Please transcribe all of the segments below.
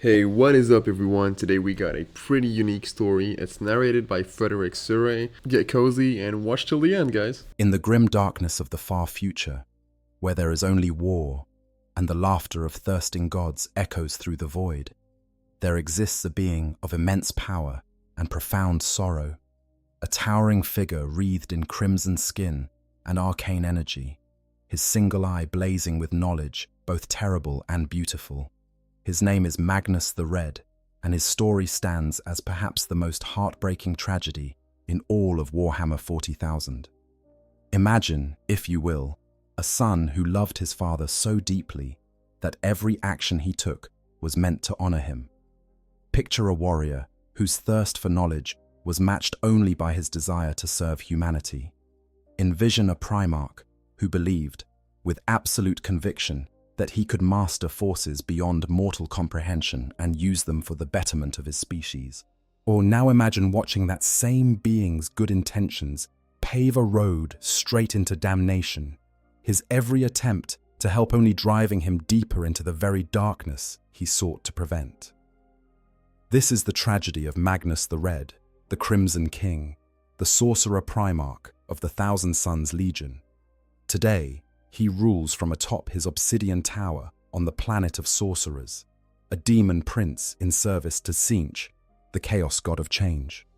Hey, what is up, everyone? Today we got a pretty unique story. It's narrated by Frederick Surrey. Get cozy and watch till the end, guys. In the grim darkness of the far future, where there is only war, and the laughter of thirsting gods echoes through the void, there exists a being of immense power and profound sorrow, a towering figure wreathed in crimson skin and arcane energy, his single eye blazing with knowledge, both terrible and beautiful. His name is Magnus the Red, and his story stands as perhaps the most heartbreaking tragedy in all of Warhammer 40,000. Imagine, if you will, a son who loved his father so deeply that every action he took was meant to honor him. Picture a warrior whose thirst for knowledge was matched only by his desire to serve humanity. Envision a Primarch who believed, with absolute conviction, that he could master forces beyond mortal comprehension and use them for the betterment of his species. Or now imagine watching that same being's good intentions pave a road straight into damnation, his every attempt to help only driving him deeper into the very darkness he sought to prevent. This is the tragedy of Magnus the Red, the Crimson King, the sorcerer Primarch of the Thousand Sons Legion. Today, he rules from atop his obsidian tower on the planet of sorcerers, a demon prince in service to Tzeentch, the chaos god of change.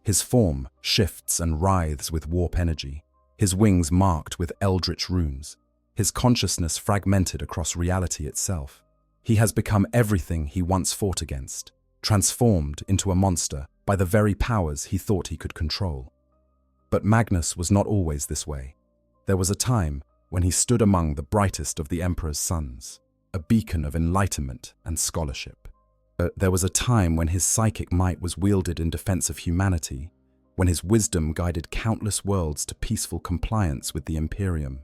His form shifts and writhes with warp energy, his wings marked with eldritch runes, his consciousness fragmented across reality itself. He has become everything he once fought against, transformed into a monster by the very powers he thought he could control. But Magnus was not always this way. There was a time when he stood among the brightest of the Emperor's sons, a beacon of enlightenment and scholarship. There was a time when his psychic might was wielded in defense of humanity, when his wisdom guided countless worlds to peaceful compliance with the Imperium.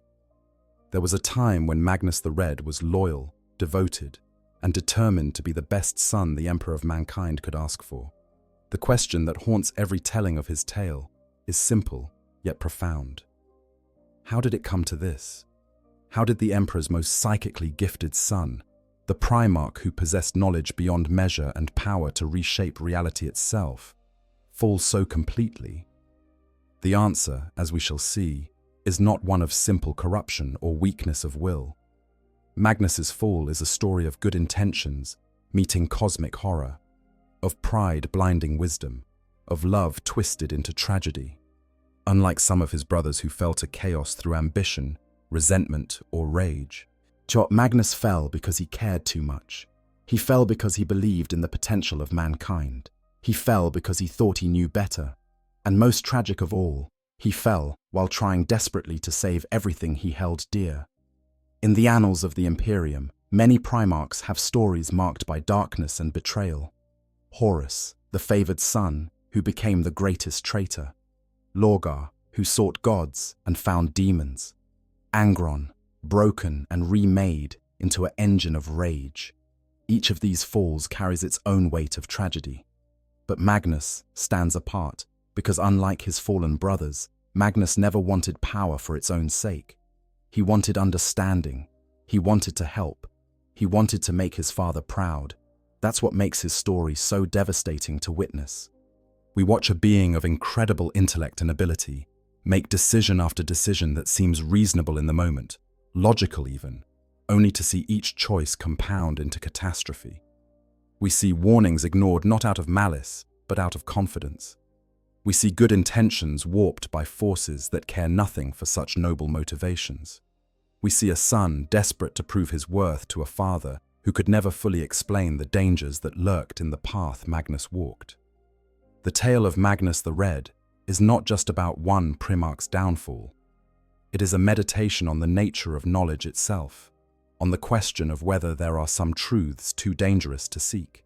There was a time when Magnus the Red was loyal, devoted, and determined to be the best son the Emperor of mankind could ask for. The question that haunts every telling of his tale is simple, yet profound. How did it come to this? How did the Emperor's most psychically gifted son, the Primarch who possessed knowledge beyond measure and power to reshape reality itself, fall so completely? The answer, as we shall see, is not one of simple corruption or weakness of will. Magnus's fall is a story of good intentions meeting cosmic horror, of pride blinding wisdom, of love twisted into tragedy. Unlike some of his brothers who fell to chaos through ambition, resentment, or rage, Magnus fell because he cared too much. He fell because he believed in the potential of mankind. He fell because he thought he knew better. And most tragic of all, he fell while trying desperately to save everything he held dear. In the annals of the Imperium, many Primarchs have stories marked by darkness and betrayal. Horus, the favored son, who became the greatest traitor. Lorgar, who sought gods and found demons. Angron, broken and remade into an engine of rage. Each of these falls carries its own weight of tragedy. But Magnus stands apart because, unlike his fallen brothers, Magnus never wanted power for its own sake. He wanted understanding. He wanted to help. He wanted to make his father proud. That's what makes his story so devastating to witness. We watch a being of incredible intellect and ability make decision after decision that seems reasonable in the moment, logical even, only to see each choice compound into catastrophe. We see warnings ignored not out of malice, but out of confidence. We see good intentions warped by forces that care nothing for such noble motivations. We see a son desperate to prove his worth to a father who could never fully explain the dangers that lurked in the path Magnus walked. The tale of Magnus the Red is not just about one Primarch's downfall. It is a meditation on the nature of knowledge itself, on the question of whether there are some truths too dangerous to seek.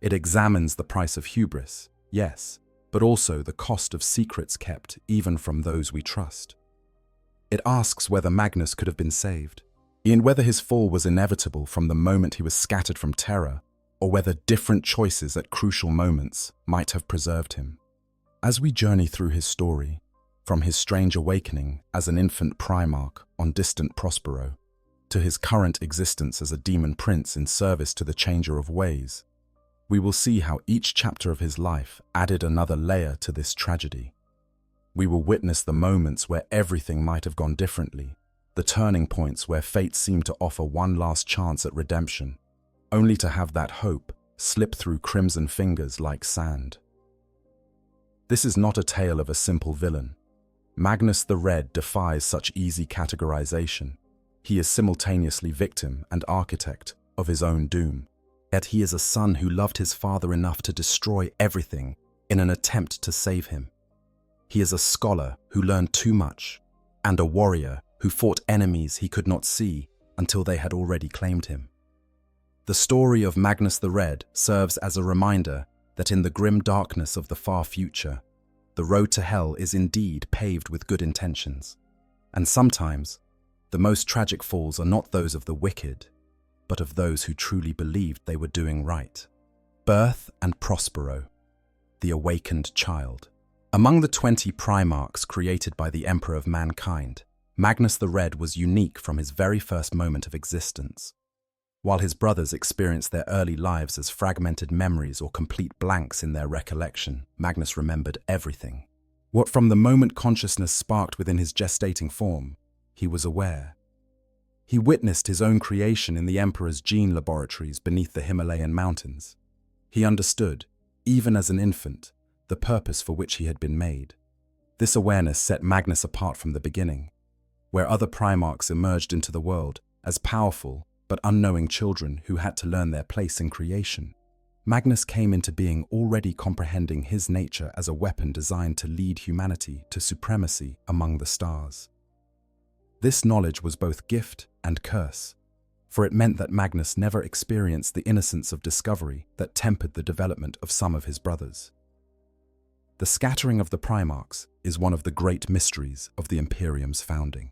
It examines the price of hubris, yes, but also the cost of secrets kept even from those we trust. It asks whether Magnus could have been saved, and whether his fall was inevitable from the moment he was scattered from terror, or whether different choices at crucial moments might have preserved him. As we journey through his story, from his strange awakening as an infant Primarch on distant Prospero, to his current existence as a demon prince in service to the Changer of Ways, We will see how each chapter of his life added another layer to this tragedy. We will witness the moments where everything might have gone differently, the turning points where fate seemed to offer one last chance at redemption, only to have that hope slip through crimson fingers like sand. This is not a tale of a simple villain. Magnus the Red defies such easy categorization. He is simultaneously victim and architect of his own doom. Yet he is a son who loved his father enough to destroy everything in an attempt to save him. He is a scholar who learned too much, and a warrior who fought enemies he could not see until they had already claimed him. The story of Magnus the Red serves as a reminder that in the grim darkness of the far future, the road to hell is indeed paved with good intentions. And sometimes, the most tragic falls are not those of the wicked, but of those who truly believed they were doing right. Birth and Prospero, the awakened child. Among the 20 Primarchs created by the Emperor of Mankind, Magnus the Red was unique from his very first moment of existence. While his brothers experienced their early lives as fragmented memories or complete blanks in their recollection, Magnus remembered everything. What from the moment consciousness sparked within his gestating form, he was aware. He witnessed his own creation in the Emperor's gene laboratories beneath the Himalayan mountains. He understood, even as an infant, the purpose for which he had been made. This awareness set Magnus apart from the beginning, where other Primarchs emerged into the world as powerful but unknowing children who had to learn their place in creation. Magnus came into being already comprehending his nature as a weapon designed to lead humanity to supremacy among the stars. This knowledge was both gift and curse, for it meant that Magnus never experienced the innocence of discovery that tempered the development of some of his brothers. The scattering of the Primarchs is one of the great mysteries of the Imperium's founding.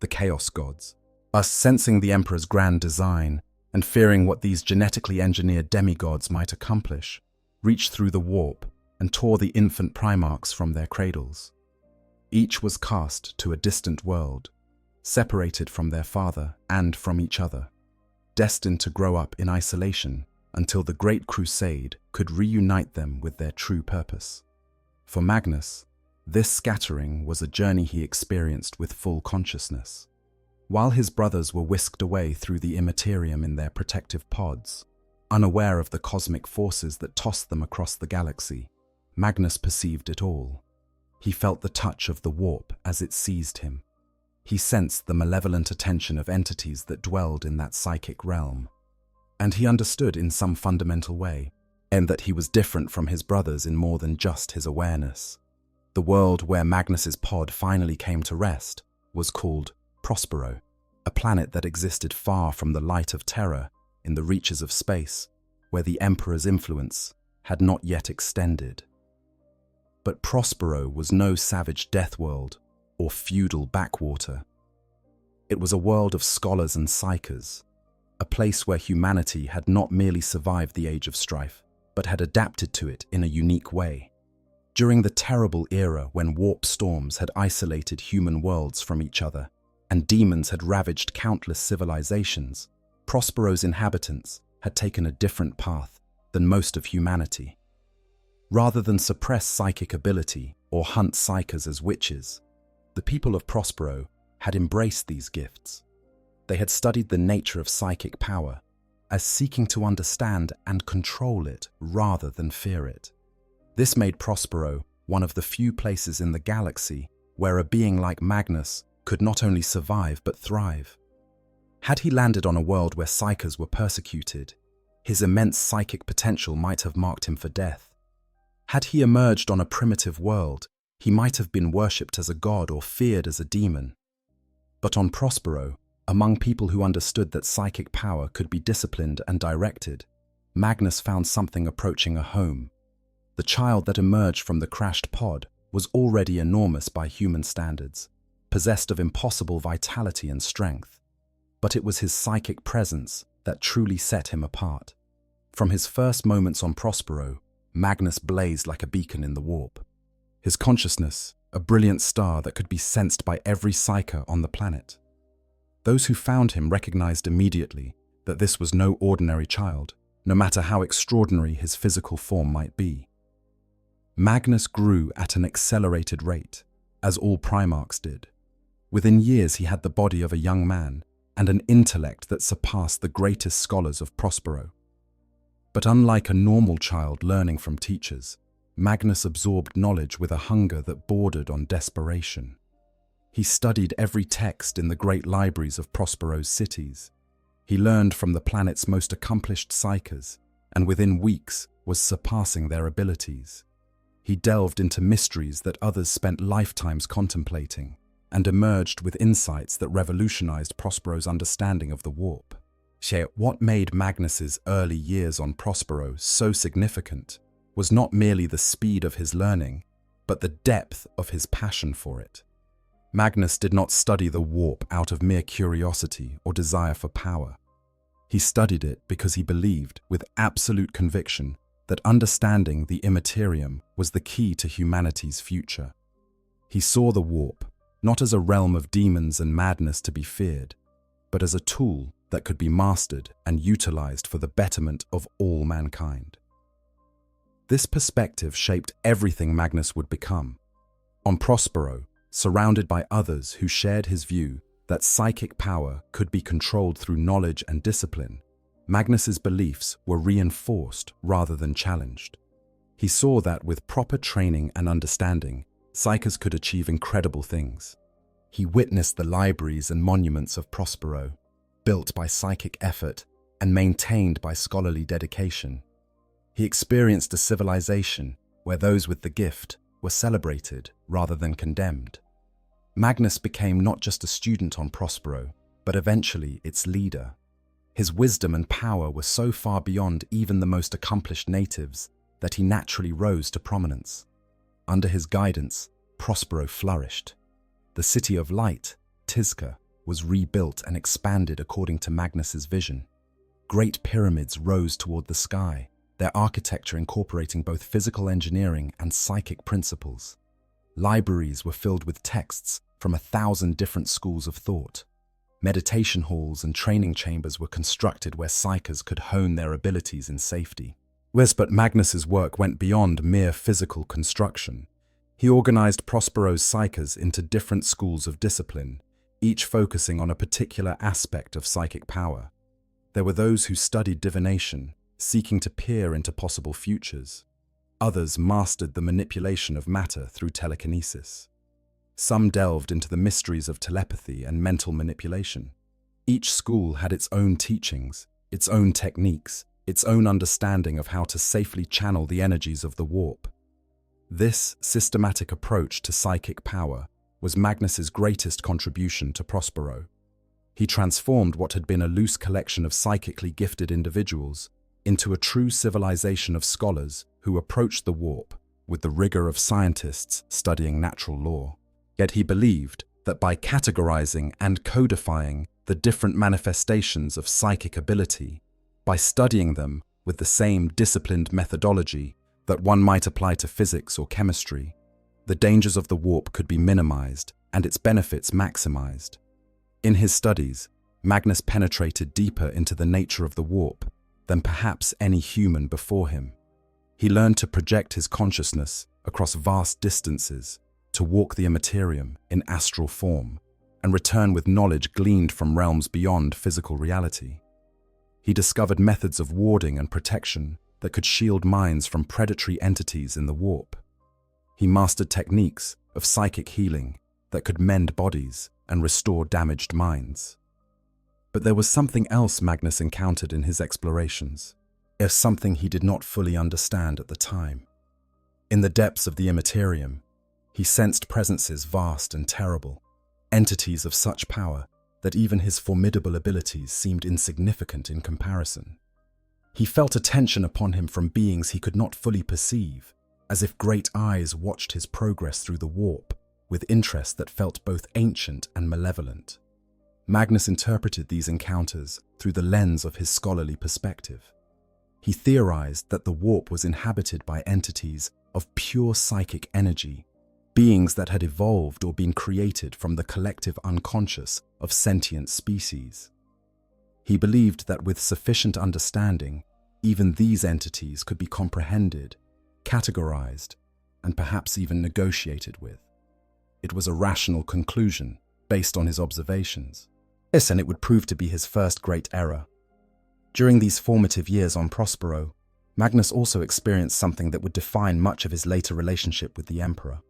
The Chaos Gods, us sensing the Emperor's grand design and fearing what these genetically engineered demigods might accomplish, reached through the warp and tore the infant Primarchs from their cradles. Each was cast to a distant world, separated from their father and from each other, destined to grow up in isolation until the Great Crusade could reunite them with their true purpose. For Magnus, this scattering was a journey he experienced with full consciousness. While his brothers were whisked away through the Imperium in their protective pods, unaware of the cosmic forces that tossed them across the galaxy, Magnus perceived it all. He felt the touch of the warp as it seized him. He sensed the malevolent attention of entities that dwelled in that psychic realm. And he understood in some fundamental way, and that he was different from his brothers in more than just his awareness. The world where Magnus's pod finally came to rest was called Prospero, a planet that existed far from the light of terror in the reaches of space, where the Emperor's influence had not yet extended. But Prospero was no savage death world or feudal backwater. It was a world of scholars and psychers, a place where humanity had not merely survived the age of strife, but had adapted to it in a unique way. During the terrible era when warp storms had isolated human worlds from each other, and demons had ravaged countless civilizations, Prospero's inhabitants had taken a different path than most of humanity. Rather than suppress psychic ability or hunt psychers as witches, the people of Prospero had embraced these gifts. They had studied the nature of psychic power as seeking to understand and control it rather than fear it. This made Prospero one of the few places in the galaxy where a being like Magnus could not only survive but thrive. Had he landed on a world where psychers were persecuted, his immense psychic potential might have marked him for death. Had he emerged on a primitive world, he might have been worshipped as a god or feared as a demon. But on Prospero, among people who understood that psychic power could be disciplined and directed, Magnus found something approaching a home. The child that emerged from the crashed pod was already enormous by human standards, possessed of impossible vitality and strength. But it was his psychic presence that truly set him apart. From his first moments on Prospero, Magnus blazed like a beacon in the warp. His consciousness, a brilliant star that could be sensed by every psyker on the planet. Those who found him recognized immediately that this was no ordinary child. no matter how extraordinary his physical form might be. Magnus grew at an accelerated rate, as all Primarchs did. Within years he had the body of a young man and an intellect that surpassed the greatest scholars of Prospero. But unlike a normal child learning from teachers, Magnus absorbed knowledge with a hunger that bordered on desperation. He studied every text in the great libraries of Prospero's cities. He learned from the planet's most accomplished psychers, and within weeks was surpassing their abilities. He delved into mysteries that others spent lifetimes contemplating, and emerged with insights that revolutionized Prospero's understanding of the warp. Yet what made Magnus's early years on Prospero so significant was not merely the speed of his learning, but the depth of his passion for it. Magnus did not study the warp out of mere curiosity or desire for power. He studied it because he believed, with absolute conviction, that understanding the Imperium was the key to humanity's future. He saw the warp not as a realm of demons and madness to be feared, but as a tool that could be mastered and utilized for the betterment of all mankind. This perspective shaped everything Magnus would become. On Prospero, surrounded by others who shared his view that psychic power could be controlled through knowledge and discipline, Magnus's beliefs were reinforced rather than challenged. He saw that with proper training and understanding, psychers could achieve incredible things. He witnessed the libraries and monuments of Prospero, built by psychic effort and maintained by scholarly dedication. He experienced a civilization where those with the gift were celebrated rather than condemned. Magnus became not just a student on Prospero, but eventually its leader. His wisdom and power were so far beyond even the most accomplished natives that he naturally rose to prominence. Under his guidance, Prospero flourished. The city of light, Tizca, was rebuilt and expanded according to Magnus's vision. Great pyramids rose toward the sky, their architecture incorporating both physical engineering and psychic principles. Libraries were filled with texts from 1,000 different schools of thought. Meditation halls and training chambers were constructed where psychers could hone their abilities in safety. But Magnus's work went beyond mere physical construction. He organized Prospero's psychers into different schools of discipline, each focusing on a particular aspect of psychic power. There were those who studied divination, seeking to peer into possible futures. Others mastered the manipulation of matter through telekinesis. Some delved into the mysteries of telepathy and mental manipulation. Each school had its own teachings, its own techniques, its own understanding of how to safely channel the energies of the warp. This systematic approach to psychic power was Magnus's greatest contribution to Prospero. He transformed what had been a loose collection of psychically gifted individuals into a true civilization of scholars who approached the warp with the rigor of scientists studying natural law. Yet he believed that by categorizing and codifying the different manifestations of psychic ability, by studying them with the same disciplined methodology that one might apply to physics or chemistry, the dangers of the warp could be minimized and its benefits maximized. In his studies, Magnus penetrated deeper into the nature of the warp than perhaps any human before him. He learned to project his consciousness across vast distances, to walk the Imperium in astral form, and return with knowledge gleaned from realms beyond physical reality. He discovered methods of warding and protection that could shield minds from predatory entities in the warp. He mastered techniques of psychic healing that could mend bodies and restore damaged minds. But there was something else Magnus encountered in his explorations, something he did not fully understand at the time. In the depths of the Imperium, he sensed presences vast and terrible, entities of such power that even his formidable abilities seemed insignificant in comparison. He felt a tension upon him from beings he could not fully perceive, as if great eyes watched his progress through the warp with interest that felt both ancient and malevolent. Magnus interpreted these encounters through the lens of his scholarly perspective. He theorized that the warp was inhabited by entities of pure psychic energy, beings that had evolved or been created from the collective unconscious of sentient species. He believed that with sufficient understanding, even these entities could be comprehended, categorized, and perhaps even negotiated with. It was a rational conclusion based on his observations. Yes, and it would prove to be his first great error. During these formative years on Prospero, Magnus also experienced something that would define much of his later relationship with the Emperor.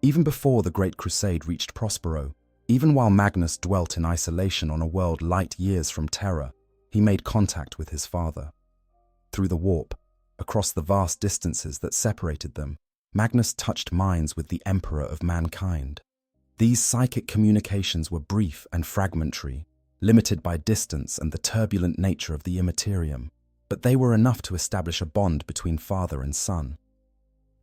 Even before the Great Crusade reached Prospero, even while Magnus dwelt in isolation on a world light years from Terra, he made contact with his father. Through the warp, across the vast distances that separated them, Magnus touched minds with the Emperor of mankind. These psychic communications were brief and fragmentary, limited by distance and the turbulent nature of the Imperium, but they were enough to establish a bond between father and son.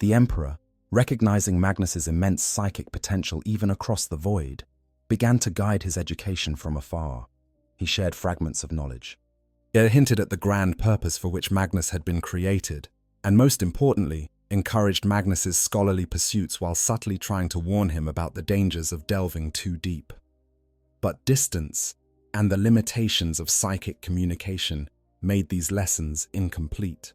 The Emperor, recognizing Magnus's immense psychic potential even across the void, began to guide his education from afar. He shared fragments of knowledge. He hinted at the grand purpose for which Magnus had been created, and most importantly, encouraged Magnus's scholarly pursuits while subtly trying to warn him about the dangers of delving too deep. But distance and the limitations of psychic communication made these lessons incomplete.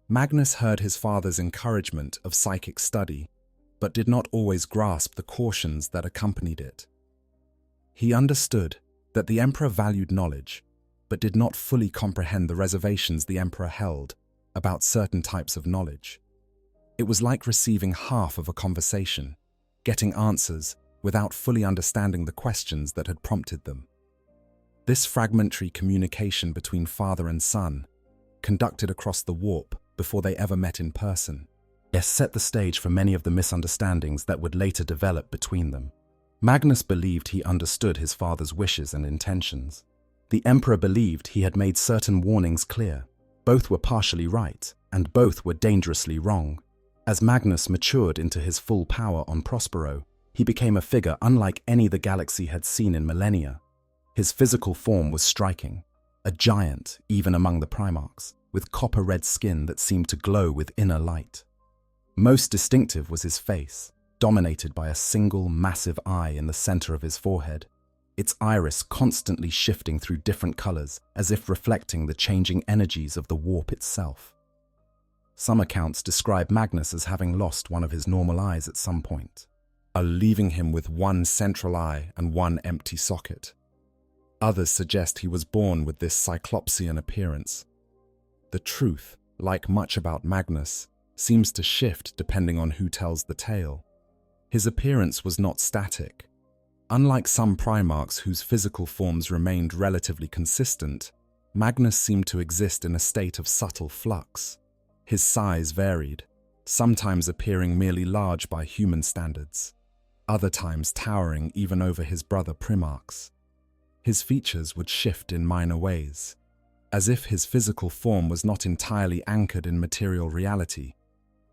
Magnus heard his father's encouragement of psychic study, but did not always grasp the cautions that accompanied it. He understood that the Emperor valued knowledge, but did not fully comprehend the reservations the Emperor held about certain types of knowledge. It was like receiving half of a conversation, getting answers without fully understanding the questions that had prompted them. This fragmentary communication between father and son, conducted across the warp before they ever met in person, set the stage for many of the misunderstandings that would later develop between them. Magnus believed he understood his father's wishes and intentions. The Emperor believed he had made certain warnings clear. Both were partially right, and both were dangerously wrong. As Magnus matured into his full power on Prospero, he became a figure unlike any the galaxy had seen in millennia. His physical form was striking, a giant even among the Primarchs, with copper-red skin that seemed to glow with inner light. Most distinctive was his face, dominated by a single massive eye in the center of his forehead, its iris constantly shifting through different colors as if reflecting the changing energies of the warp itself. Some accounts describe Magnus as having lost one of his normal eyes at some point, leaving him with one central eye and one empty socket. Others suggest he was born with this cyclopsian appearance. The truth, like much about Magnus, seems to shift depending on who tells the tale. His appearance was not static. Unlike some Primarchs whose physical forms remained relatively consistent, Magnus seemed to exist in a state of subtle flux. His size varied, sometimes appearing merely large by human standards, other times towering even over his brother Primarchs. His features would shift in minor ways, as if his physical form was not entirely anchored in material reality,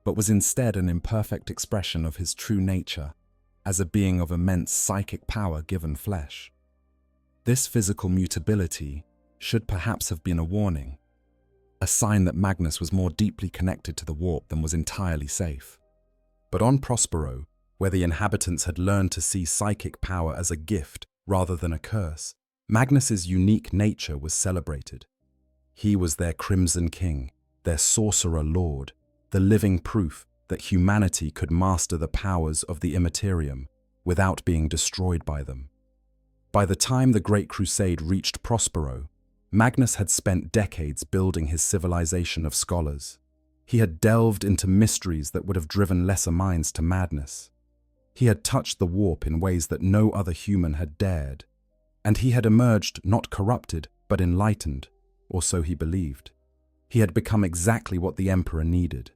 but was instead an imperfect expression of his true nature, as a being of immense psychic power given flesh. This physical mutability should perhaps have been a warning, a sign that Magnus was more deeply connected to the warp than was entirely safe. But on Prospero, where the inhabitants had learned to see psychic power as a gift rather than a curse, Magnus's unique nature was celebrated. He was their Crimson King, their sorcerer lord, the living proof that humanity could master the powers of the Imperium without being destroyed by them. By the time the Great Crusade reached Prospero, Magnus had spent decades building his civilization of scholars. He had delved into mysteries that would have driven lesser minds to madness. He had touched the warp in ways that no other human had dared, and he had emerged not corrupted but enlightened, or so he believed. He had become exactly what the Emperor needed,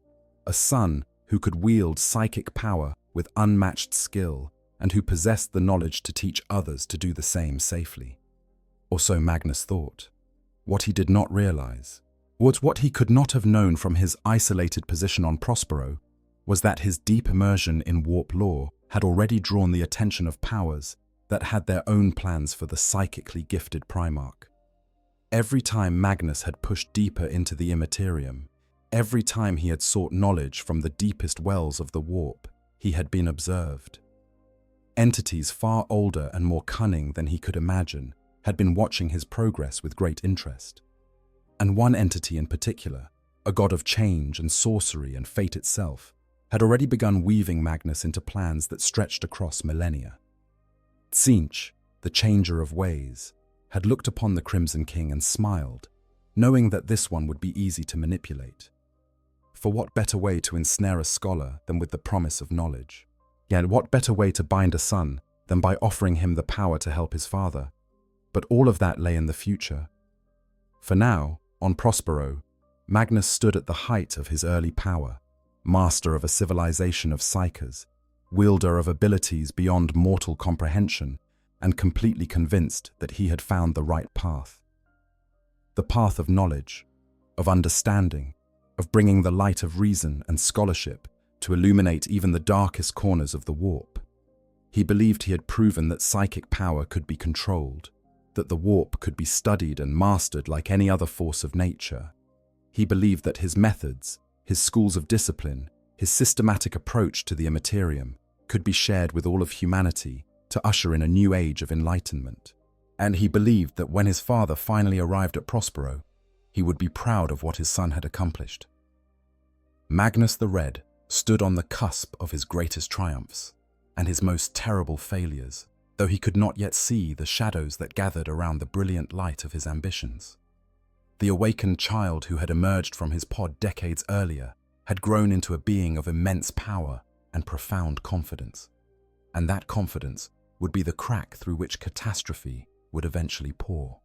a son who could wield psychic power with unmatched skill and who possessed the knowledge to teach others to do the same safely. Or so Magnus thought. What he did not realize, what he could not have known from his isolated position on Prospero, was that his deep immersion in warp lore had already drawn the attention of powers that had their own plans for the psychically gifted Primarch. Every time Magnus had pushed deeper into the Imperium, every time he had sought knowledge from the deepest wells of the warp, he had been observed. Entities far older and more cunning than he could imagine had been watching his progress with great interest. And one entity in particular, a god of change and sorcery and fate itself, had already begun weaving Magnus into plans that stretched across millennia. Tzeentch, the changer of ways, had looked upon the Crimson King and smiled, knowing that this one would be easy to manipulate. For what better way to ensnare a scholar than with the promise of knowledge? Yet what better way to bind a son than by offering him the power to help his father? But all of that lay in the future. For now, on Prospero, Magnus stood at the height of his early power, master of a civilization of psychers, wielder of abilities beyond mortal comprehension, and completely convinced that he had found the right path. The path of knowledge, of understanding, of bringing the light of reason and scholarship to illuminate even the darkest corners of the warp. He believed he had proven that psychic power could be controlled, that the warp could be studied and mastered like any other force of nature. He believed that his methods, his schools of discipline, his systematic approach to the Imperium could be shared with all of humanity to usher in a new age of enlightenment. And he believed that when his father finally arrived at Prospero, he would be proud of what his son had accomplished. Magnus the Red stood on the cusp of his greatest triumphs and his most terrible failures, though he could not yet see the shadows that gathered around the brilliant light of his ambitions. The awakened child who had emerged from his pod decades earlier had grown into a being of immense power and profound confidence. And that confidence would be the crack through which catastrophe would eventually pour.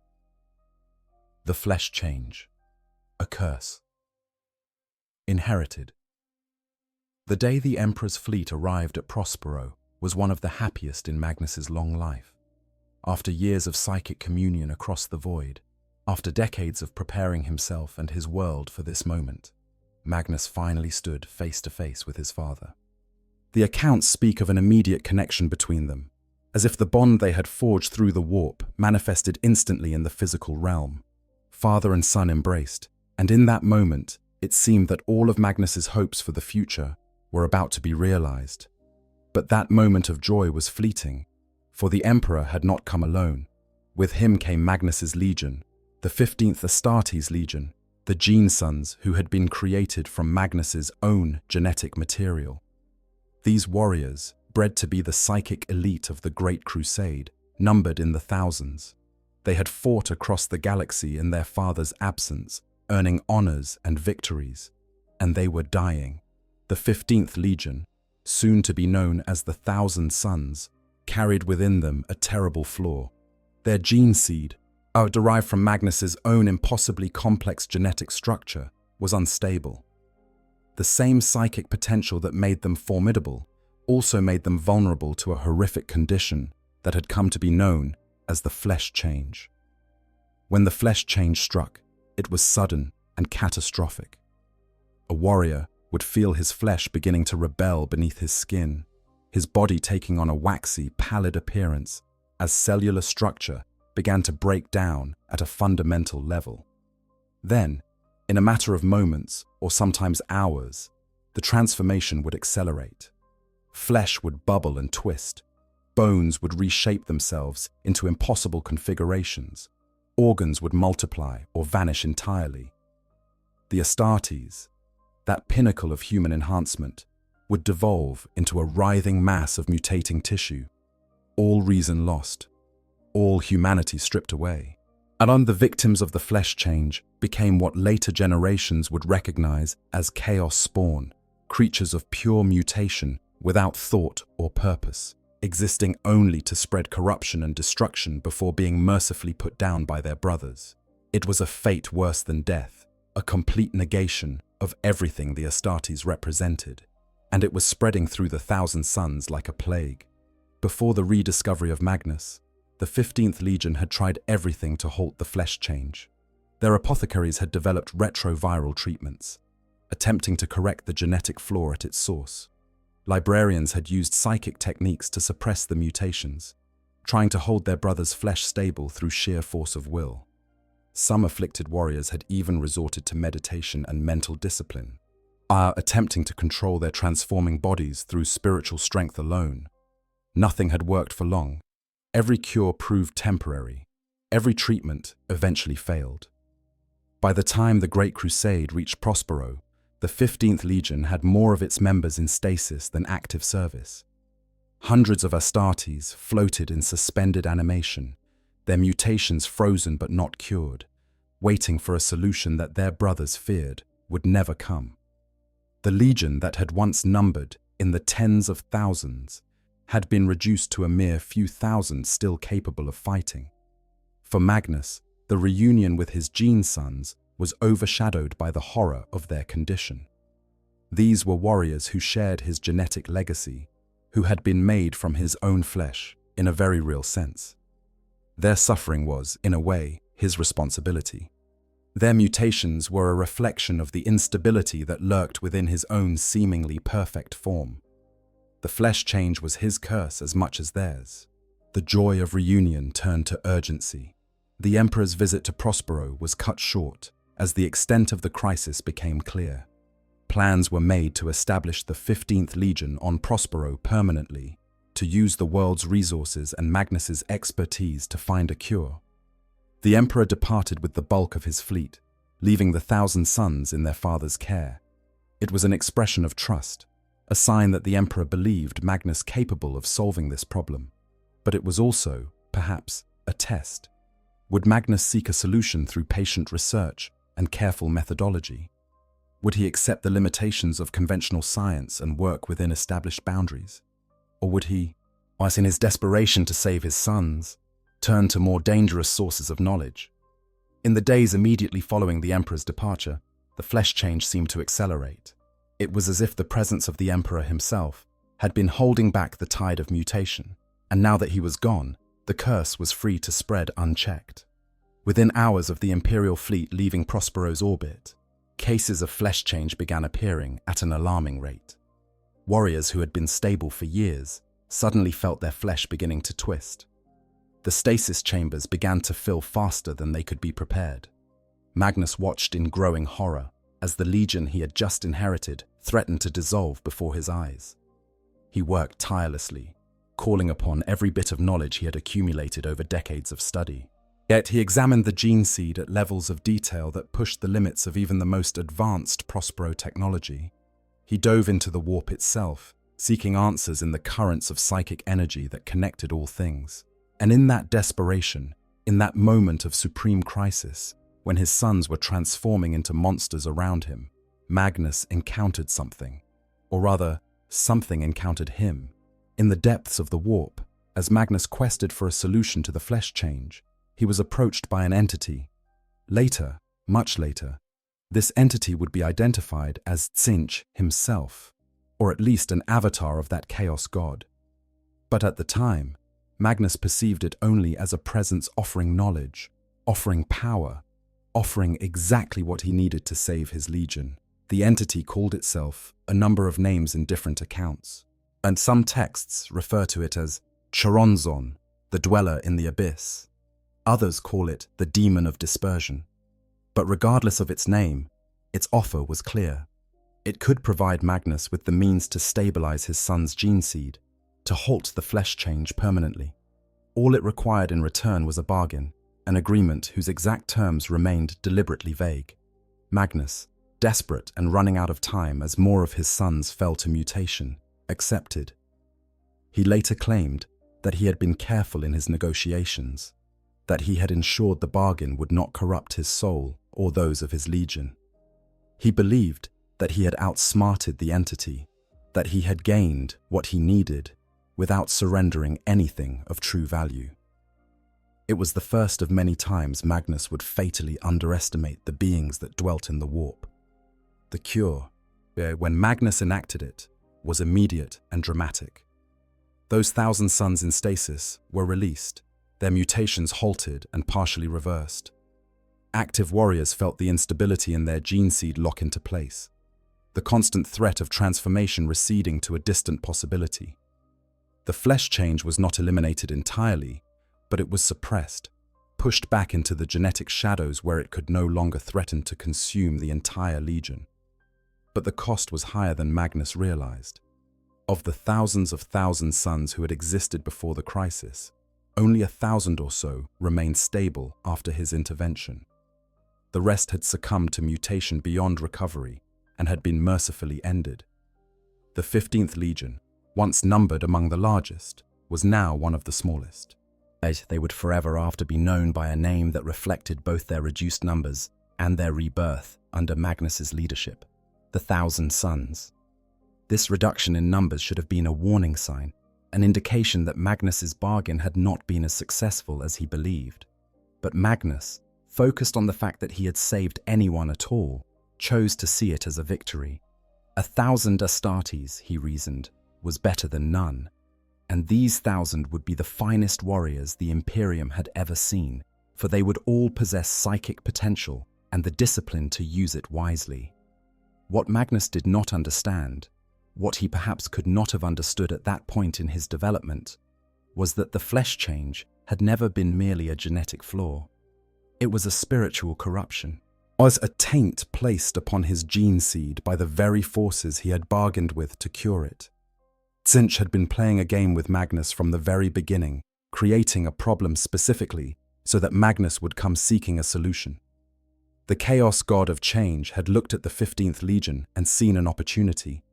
The flesh change, a curse. Inherited. The day the Emperor's fleet arrived at Prospero was one of the happiest in Magnus's long life. After years of psychic communion across the void, after decades of preparing himself and his world for this moment, Magnus finally stood face to face with his father. The accounts speak of an immediate connection between them, as if the bond they had forged through the warp manifested instantly in the physical realm. Father and son embraced, and in that moment, it seemed that all of Magnus's hopes for the future were about to be realized. But that moment of joy was fleeting, for the Emperor had not come alone. With him came Magnus's legion, the 15th Astartes Legion, the Gene Sons who had been created from Magnus's own genetic material. These warriors, bred to be the psychic elite of the Great Crusade, numbered in the thousands. They had fought across the galaxy in their father's absence, earning honors and victories, and they were dying. The 15th Legion, soon to be known as the Thousand Sons, carried within them a terrible flaw. Their gene seed, derived from Magnus's own impossibly complex genetic structure, was unstable. The same psychic potential that made them formidable also made them vulnerable to a horrific condition that had come to be known as the flesh change. When the flesh change struck, it was sudden and catastrophic. A warrior would feel his flesh beginning to rebel beneath his skin, his body taking on a waxy, pallid appearance as cellular structure began to break down at a fundamental level. Then, in a matter of moments or sometimes hours, the transformation would accelerate. Flesh would bubble and twist. Bones would reshape themselves into impossible configurations. Organs would multiply or vanish entirely. The Astartes, that pinnacle of human enhancement, would devolve into a writhing mass of mutating tissue. All reason lost. All humanity stripped away. And the victims of the flesh change became what later generations would recognize as chaos spawn, creatures of pure mutation without thought or purpose, existing only to spread corruption and destruction before being mercifully put down by their brothers. It was a fate worse than death, a complete negation of everything the Astartes represented, and it was spreading through the Thousand Sons like a plague. Before the rediscovery of Magnus, the 15th Legion had tried everything to halt the flesh change. Their apothecaries had developed retroviral treatments, attempting to correct the genetic flaw at its source. Librarians had used psychic techniques to suppress the mutations, trying to hold their brother's flesh stable through sheer force of will. Some afflicted warriors had even resorted to meditation and mental discipline, attempting to control their transforming bodies through spiritual strength alone. Nothing had worked for long. Every cure proved temporary. Every treatment eventually failed. By the time the Great Crusade reached Prospero, the 15th Legion had more of its members in stasis than active service. Hundreds of Astartes floated in suspended animation, their mutations frozen but not cured, waiting for a solution that their brothers feared would never come. The Legion that had once numbered in the tens of thousands had been reduced to a mere few thousand still capable of fighting. For Magnus, the reunion with his gene sons was overshadowed by the horror of their condition. These were warriors who shared his genetic legacy, who had been made from his own flesh in a very real sense. Their suffering was, in a way, his responsibility. Their mutations were a reflection of the instability that lurked within his own seemingly perfect form. The flesh change was his curse as much as theirs. The joy of reunion turned to urgency. The Emperor's visit to Prospero was cut short as the extent of the crisis became clear. Plans were made to establish the 15th Legion on Prospero permanently, to use the world's resources and Magnus's expertise to find a cure. The Emperor departed with the bulk of his fleet, leaving the 1,000 sons in their father's care. It was an expression of trust, a sign that the Emperor believed Magnus capable of solving this problem. But it was also, perhaps, a test. Would Magnus seek a solution through patient research and careful methodology? Would he accept the limitations of conventional science and work within established boundaries? Or would he, as in his desperation to save his sons, turn to more dangerous sources of knowledge? In the days immediately following the Emperor's departure, the flesh change seemed to accelerate. It was as if the presence of the Emperor himself had been holding back the tide of mutation, and now that he was gone, the curse was free to spread unchecked. Within hours of the Imperial fleet leaving Prospero's orbit, cases of flesh change began appearing at an alarming rate. Warriors who had been stable for years suddenly felt their flesh beginning to twist. The stasis chambers began to fill faster than they could be prepared. Magnus watched in growing horror as the legion he had just inherited threatened to dissolve before his eyes. He worked tirelessly, calling upon every bit of knowledge he had accumulated over decades of study. Yet he examined the gene seed at levels of detail that pushed the limits of even the most advanced Prospero technology. He dove into the warp itself, seeking answers in the currents of psychic energy that connected all things. And in that desperation, in that moment of supreme crisis, when his sons were transforming into monsters around him, Magnus encountered something. Or rather, something encountered him. In the depths of the warp, as Magnus quested for a solution to the flesh change, he was approached by an entity. Later, much later, this entity would be identified as Tzeentch himself, or at least an avatar of that chaos god. But at the time, Magnus perceived it only as a presence offering knowledge, offering power, offering exactly what he needed to save his legion. The entity called itself a number of names in different accounts, and some texts refer to it as Choronzon, the dweller in the abyss. Others call it the demon of dispersion. But regardless of its name, its offer was clear. It could provide Magnus with the means to stabilize his son's gene seed, to halt the flesh change permanently. All it required in return was a bargain, an agreement whose exact terms remained deliberately vague. Magnus, desperate and running out of time as more of his sons fell to mutation, accepted. He later claimed that he had been careful in his negotiations, that he had ensured the bargain would not corrupt his soul or those of his legion. He believed that he had outsmarted the entity, that he had gained what he needed without surrendering anything of true value. It was the first of many times Magnus would fatally underestimate the beings that dwelt in the warp. The cure, when Magnus enacted it, was immediate and dramatic. Those 1,000 sons in stasis were released, their mutations halted and partially reversed. Active warriors felt the instability in their gene seed lock into place, the constant threat of transformation receding to a distant possibility. The flesh change was not eliminated entirely, but it was suppressed, pushed back into the genetic shadows where it could no longer threaten to consume the entire legion. But the cost was higher than Magnus realized. Of the thousands of sons who had existed before the crisis, only 1,000 or so remained stable after his intervention. the rest had succumbed to mutation beyond recovery and had been mercifully ended. The 15th Legion, once numbered among the largest, was now one of the smallest. They would forever after be known by a name that reflected both their reduced numbers and their rebirth under Magnus's leadership, the Thousand Sons. This reduction in numbers should have been a warning sign, an indication that Magnus's bargain had not been as successful as he believed. But Magnus, focused on the fact that he had saved anyone at all, chose to see it as a victory. 1,000 Astartes, he reasoned, was better than none, and these 1,000 would be the finest warriors the Imperium had ever seen, for they would all possess psychic potential and the discipline to use it wisely. What Magnus did not understand, what he perhaps could not have understood at that point in his development, was that the flesh change had never been merely a genetic flaw. It was a spiritual corruption, was a taint placed upon his gene seed by the very forces he had bargained with to cure it. Tzeentch had been playing a game with Magnus from the very beginning, creating a problem specifically so that Magnus would come seeking a solution. The Chaos God of Change had looked at the 15th Legion and seen an opportunity.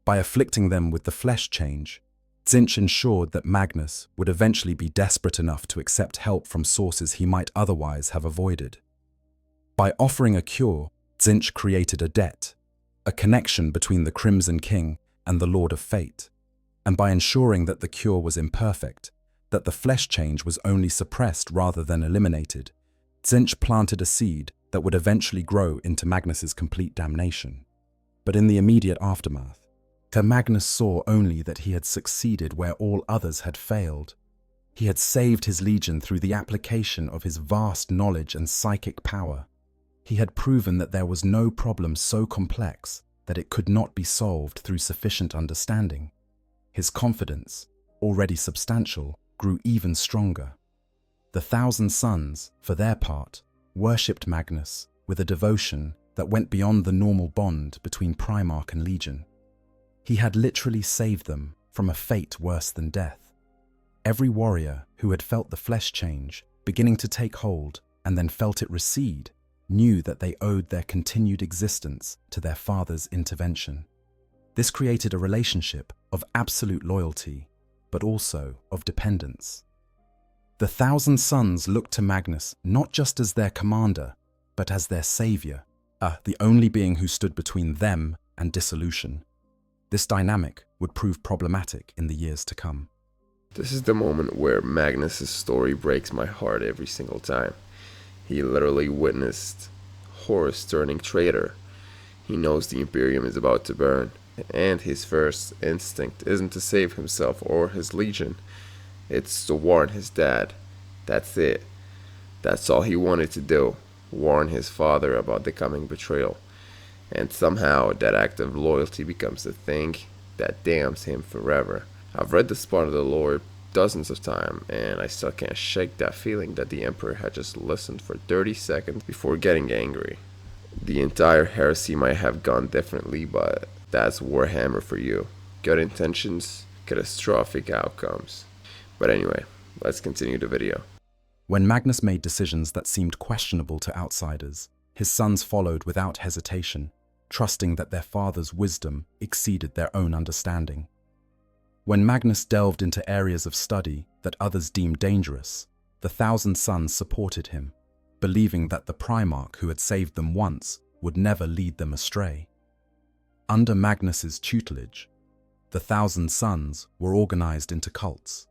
By afflicting them with the flesh change, Tzeentch ensured that Magnus would eventually be desperate enough to accept help from sources he might otherwise have avoided. By offering a cure, Tzeentch created a debt, a connection between the Crimson King and the Lord of Fate, and by ensuring that the cure was imperfect, that the flesh change was only suppressed rather than eliminated, Tzeentch planted a seed that would eventually grow into Magnus's complete damnation. But in the immediate aftermath, Magnus saw only that he had succeeded where all others had failed. He had saved his legion through the application of his vast knowledge and psychic power. He had proven that there was no problem so complex that it could not be solved through sufficient understanding. His confidence, already substantial, grew even stronger. The Thousand Sons, for their part, worshipped Magnus with a devotion that went beyond the normal bond between Primarch and Legion. He had literally saved them from a fate worse than death. Every warrior who had felt the flesh change beginning to take hold and then felt it recede knew that they owed their continued existence to their father's intervention. This created a relationship of absolute loyalty, but also of dependence. The Thousand Sons looked to Magnus not just as their commander, but as their savior, the only being who stood between them and dissolution. This dynamic would prove problematic in the years to come. This is the moment where Magnus's story breaks my heart every single time. He literally witnessed Horus turning traitor. He knows the Imperium is about to burn, and his first instinct isn't to save himself or his legion. It's to warn his dad. That's it. That's all he wanted to do. Warn his father about the coming betrayal. And somehow that act of loyalty becomes the thing that damns him forever. I've read this part of the lore dozens of times, and I still can't shake that feeling that the Emperor had just listened for 30 seconds before getting angry. The entire heresy might have gone differently, but that's Warhammer for you. Good intentions, catastrophic outcomes. But anyway, let's continue the video. When Magnus made decisions that seemed questionable to outsiders, his sons followed without hesitation, trusting that their father's wisdom exceeded their own understanding. When Magnus delved into areas of study that others deemed dangerous, the Thousand Sons supported him, believing that the Primarch who had saved them once would never lead them astray. Under Magnus's tutelage, the Thousand Sons were organized into cults,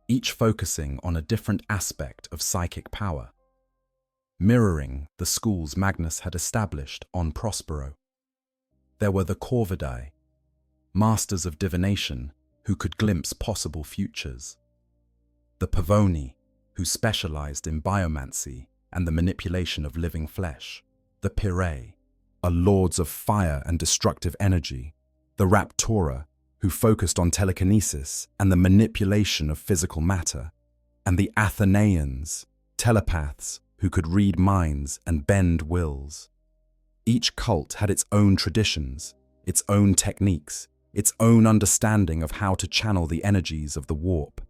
each focusing on a different aspect of psychic power, mirroring the schools Magnus had established on Prospero. There were the Corvidae, masters of divination who could glimpse possible futures, the Pavoni, who specialized in biomancy and the manipulation of living flesh, the Pirae, lords of fire and destructive energy, the Raptora, who focused on telekinesis and the manipulation of physical matter, and the Athenians, telepaths who could read minds and bend wills. Each cult had its own traditions, its own techniques, its own understanding of how to channel the energies of the warp.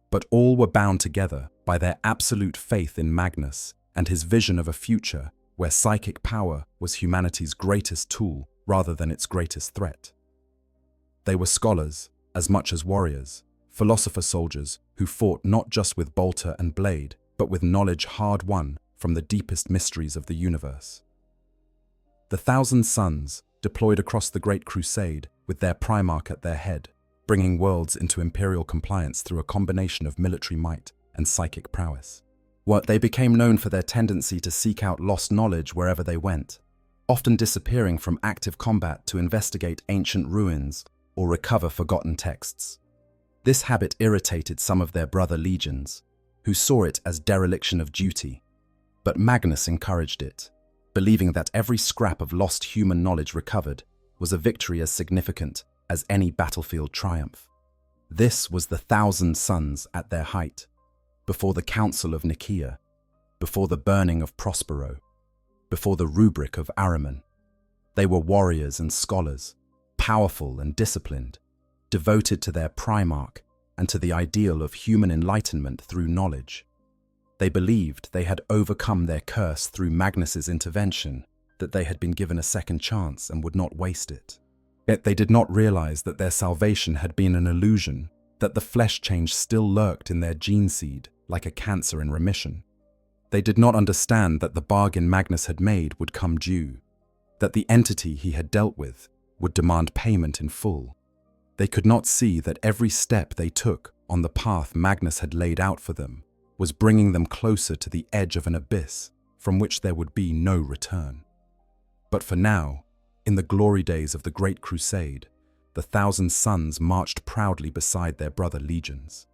But all were bound together by their absolute faith in Magnus and his vision of a future where psychic power was humanity's greatest tool rather than its greatest threat. They were scholars, as much as warriors, philosopher soldiers who fought not just with bolter and blade, but with knowledge hard-won from the deepest mysteries of the universe. The 1,000 Suns deployed across the Great Crusade with their Primarch at their head, bringing worlds into imperial compliance through a combination of military might and psychic prowess. They became known for their tendency to seek out lost knowledge wherever they went, often disappearing from active combat to investigate ancient ruins or recover forgotten texts. This habit irritated some of their brother legions, who saw it as dereliction of duty, but Magnus encouraged it, believing that every scrap of lost human knowledge recovered was a victory as significant as any battlefield triumph. This was the 1,000 Suns at their height, before the Council of Nicaea, before the burning of Prospero, before the rubric of Ahriman. They were warriors and scholars, powerful and disciplined, devoted to their Primarch and to the ideal of human enlightenment through knowledge. They believed they had overcome their curse through Magnus's intervention, that they had been given a second chance and would not waste it. Yet they did not realize that their salvation had been an illusion, that the flesh change still lurked in their gene seed like a cancer in remission. They did not understand that the bargain Magnus had made would come due, that the entity he had dealt with would demand payment in full. They could not see that every step they took on the path Magnus had laid out for them was bringing them closer to the edge of an abyss from which there would be no return. But for now, in the glory days of the Great Crusade, the 1,000 Suns marched proudly beside their brother legions.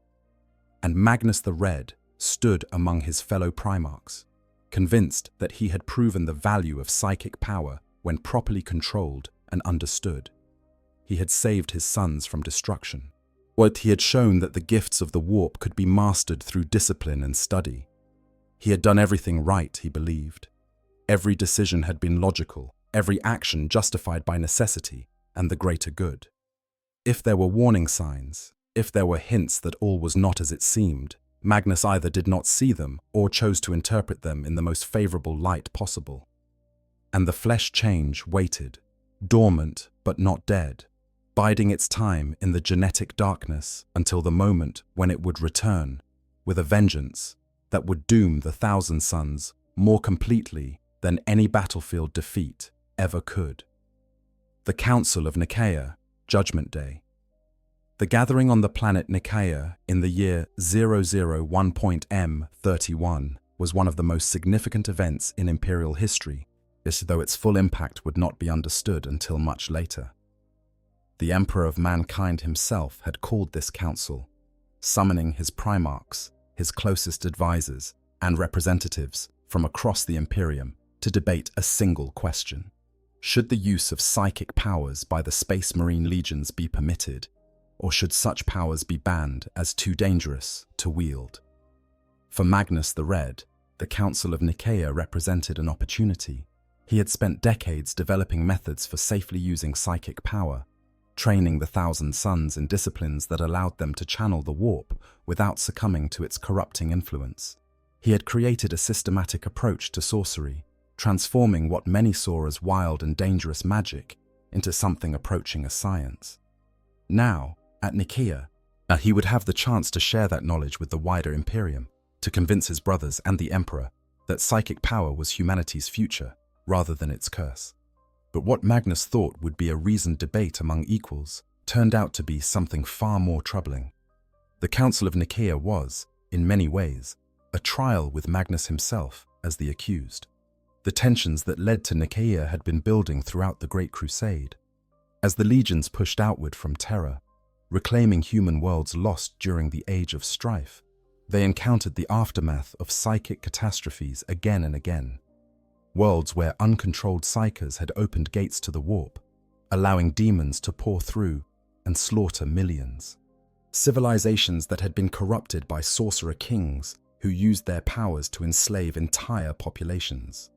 And Magnus the Red stood among his fellow Primarchs, convinced that he had proven the value of psychic power when properly controlled and understood. He had saved his sons from destruction. He had shown that the gifts of the warp could be mastered through discipline and study. He had done everything right, he believed. Every decision had been logical, every action justified by necessity and the greater good. If there were warning signs, if there were hints that all was not as it seemed, Magnus either did not see them or chose to interpret them in the most favorable light possible. And the flesh change waited, dormant but not dead, biding its time in the genetic darkness until the moment when it would return, with a vengeance that would doom the 1,000 Suns more completely than any battlefield defeat ever could. The Council of Nicaea, Judgment Day. The gathering on the planet Nicaea in the year 001.M31 was one of the most significant events in imperial history, though its full impact would not be understood until much later. The Emperor of Mankind himself had called this council, summoning his Primarchs, his closest advisors, and representatives from across the Imperium to debate a single question. Should the use of psychic powers by the Space Marine legions be permitted, or should such powers be banned as too dangerous to wield? For Magnus the Red, the Council of Nicaea represented an opportunity. He had spent decades developing methods for safely using psychic power, training the 1,000 Suns in disciplines that allowed them to channel the warp without succumbing to its corrupting influence. He had created a systematic approach to sorcery, transforming what many saw as wild and dangerous magic into something approaching a science. Now, at Nicaea, he would have the chance to share that knowledge with the wider Imperium, to convince his brothers and the Emperor that psychic power was humanity's future rather than its curse. But what Magnus thought would be a reasoned debate among equals turned out to be something far more troubling. The Council of Nicaea was, in many ways, a trial with Magnus himself as the accused. The tensions that led to Nicaea had been building throughout the Great Crusade. As the legions pushed outward from Terra, reclaiming human worlds lost during the Age of Strife, they encountered the aftermath of psychic catastrophes again and again. Worlds where uncontrolled psychers had opened gates to the warp, allowing demons to pour through and slaughter millions. Civilizations that had been corrupted by sorcerer kings who used their powers to enslave entire populations.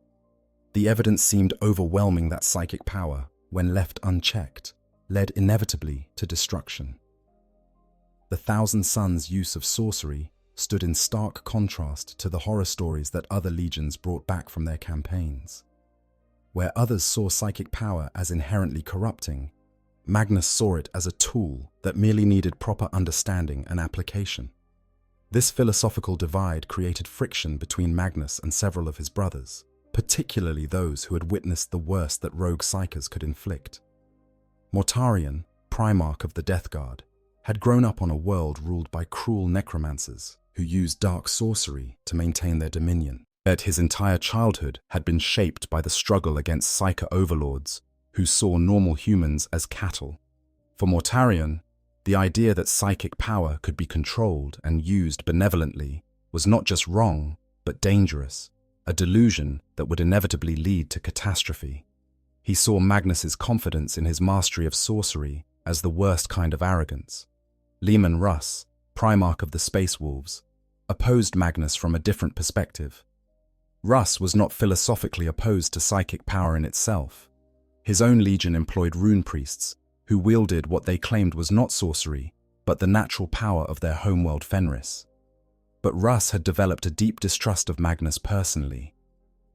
The evidence seemed overwhelming that psychic power, when left unchecked, led inevitably to destruction. The 1,000 Suns' use of sorcery stood in stark contrast to the horror stories that other legions brought back from their campaigns. Where others saw psychic power as inherently corrupting, Magnus saw it as a tool that merely needed proper understanding and application. This philosophical divide created friction between Magnus and several of his brothers, particularly those who had witnessed the worst that rogue psykers could inflict. Mortarion, Primarch of the Death Guard, had grown up on a world ruled by cruel necromancers who used dark sorcery to maintain their dominion. Yet his entire childhood had been shaped by the struggle against psyker overlords who saw normal humans as cattle. For Mortarion, the idea that psychic power could be controlled and used benevolently was not just wrong, but dangerous, a delusion that would inevitably lead to catastrophe. He saw Magnus's confidence in his mastery of sorcery as the worst kind of arrogance. Leman Russ, Primarch of the Space Wolves, opposed Magnus from a different perspective. Russ was not philosophically opposed to psychic power in itself. His own legion employed rune priests, who wielded what they claimed was not sorcery, but the natural power of their homeworld Fenris. But Russ had developed a deep distrust of Magnus personally.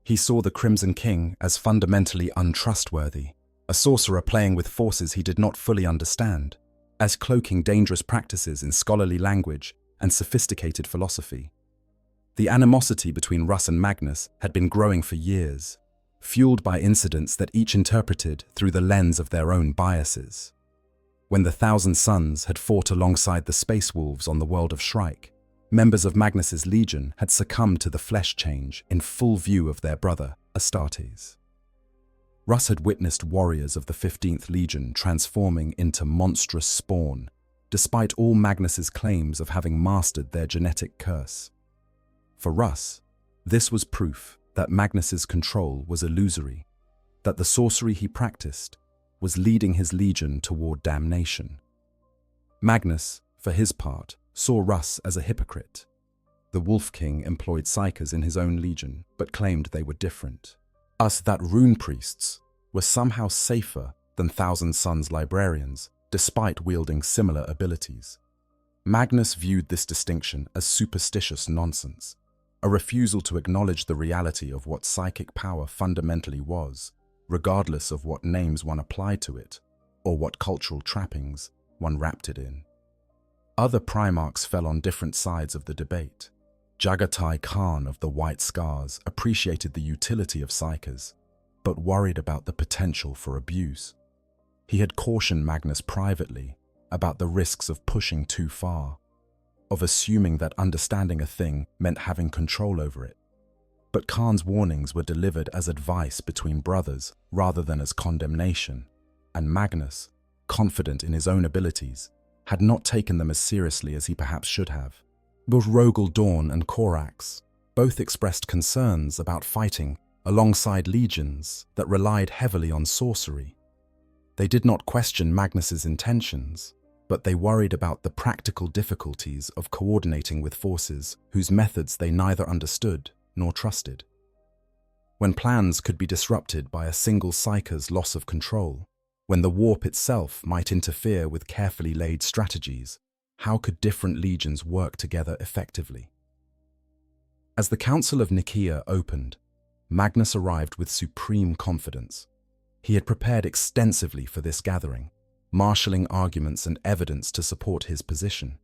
He saw the Crimson King as fundamentally untrustworthy, a sorcerer playing with forces he did not fully understand, as cloaking dangerous practices in scholarly language and sophisticated philosophy. The animosity between Russ and Magnus had been growing for years, fueled by incidents that each interpreted through the lens of their own biases. When the Thousand Sons had fought alongside the Space Wolves on the world of Shrike, members of Magnus's legion had succumbed to the flesh change in full view of their brother, Astartes. Russ had witnessed warriors of the 15th Legion transforming into monstrous spawn, despite all Magnus's claims of having mastered their genetic curse. For Russ, this was proof that Magnus's control was illusory, that the sorcery he practiced was leading his legion toward damnation. Magnus, for his part, saw Russ as a hypocrite. The Wolf King employed psykers in his own legion, but claimed they were different. That rune priests were somehow safer than Thousand Sons librarians, despite wielding similar abilities. Magnus viewed this distinction as superstitious nonsense, a refusal to acknowledge the reality of what psychic power fundamentally was, regardless of what names one applied to it, or what cultural trappings one wrapped it in. Other Primarchs fell on different sides of the debate. Jagatai Khan of the White Scars appreciated the utility of psykers, but worried about the potential for abuse. He had cautioned Magnus privately about the risks of pushing too far, of assuming that understanding a thing meant having control over it. But Khan's warnings were delivered as advice between brothers rather than as condemnation, and Magnus, confident in his own abilities, had not taken them as seriously as he perhaps should have. Both Rogel Dawn and Korax both expressed concerns about fighting alongside legions that relied heavily on sorcery. They did not question Magnus's intentions, but they worried about the practical difficulties of coordinating with forces whose methods they neither understood nor trusted. When plans could be disrupted by a single psyker's loss of control, when the warp itself might interfere with carefully laid strategies, how could different legions work together effectively? As the Council of Nicaea opened, Magnus arrived with supreme confidence. He had prepared extensively for this gathering, marshalling arguments and evidence to support his position.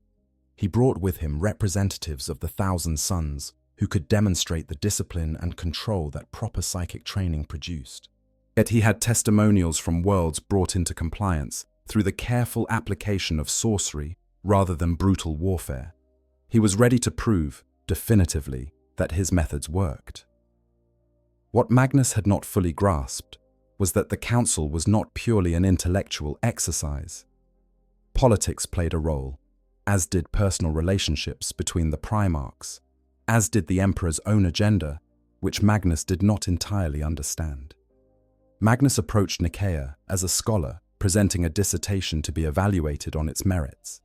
He brought with him representatives of the Thousand Sons who could demonstrate the discipline and control that proper psychic training produced. Yet he had testimonials from worlds brought into compliance through the careful application of sorcery rather than brutal warfare. He was ready to prove, definitively, that his methods worked. What Magnus had not fully grasped was that the council was not purely an intellectual exercise. Politics played a role, as did personal relationships between the Primarchs, as did the Emperor's own agenda, which Magnus did not entirely understand. Magnus approached Nicaea as a scholar presenting a dissertation to be evaluated on its merits,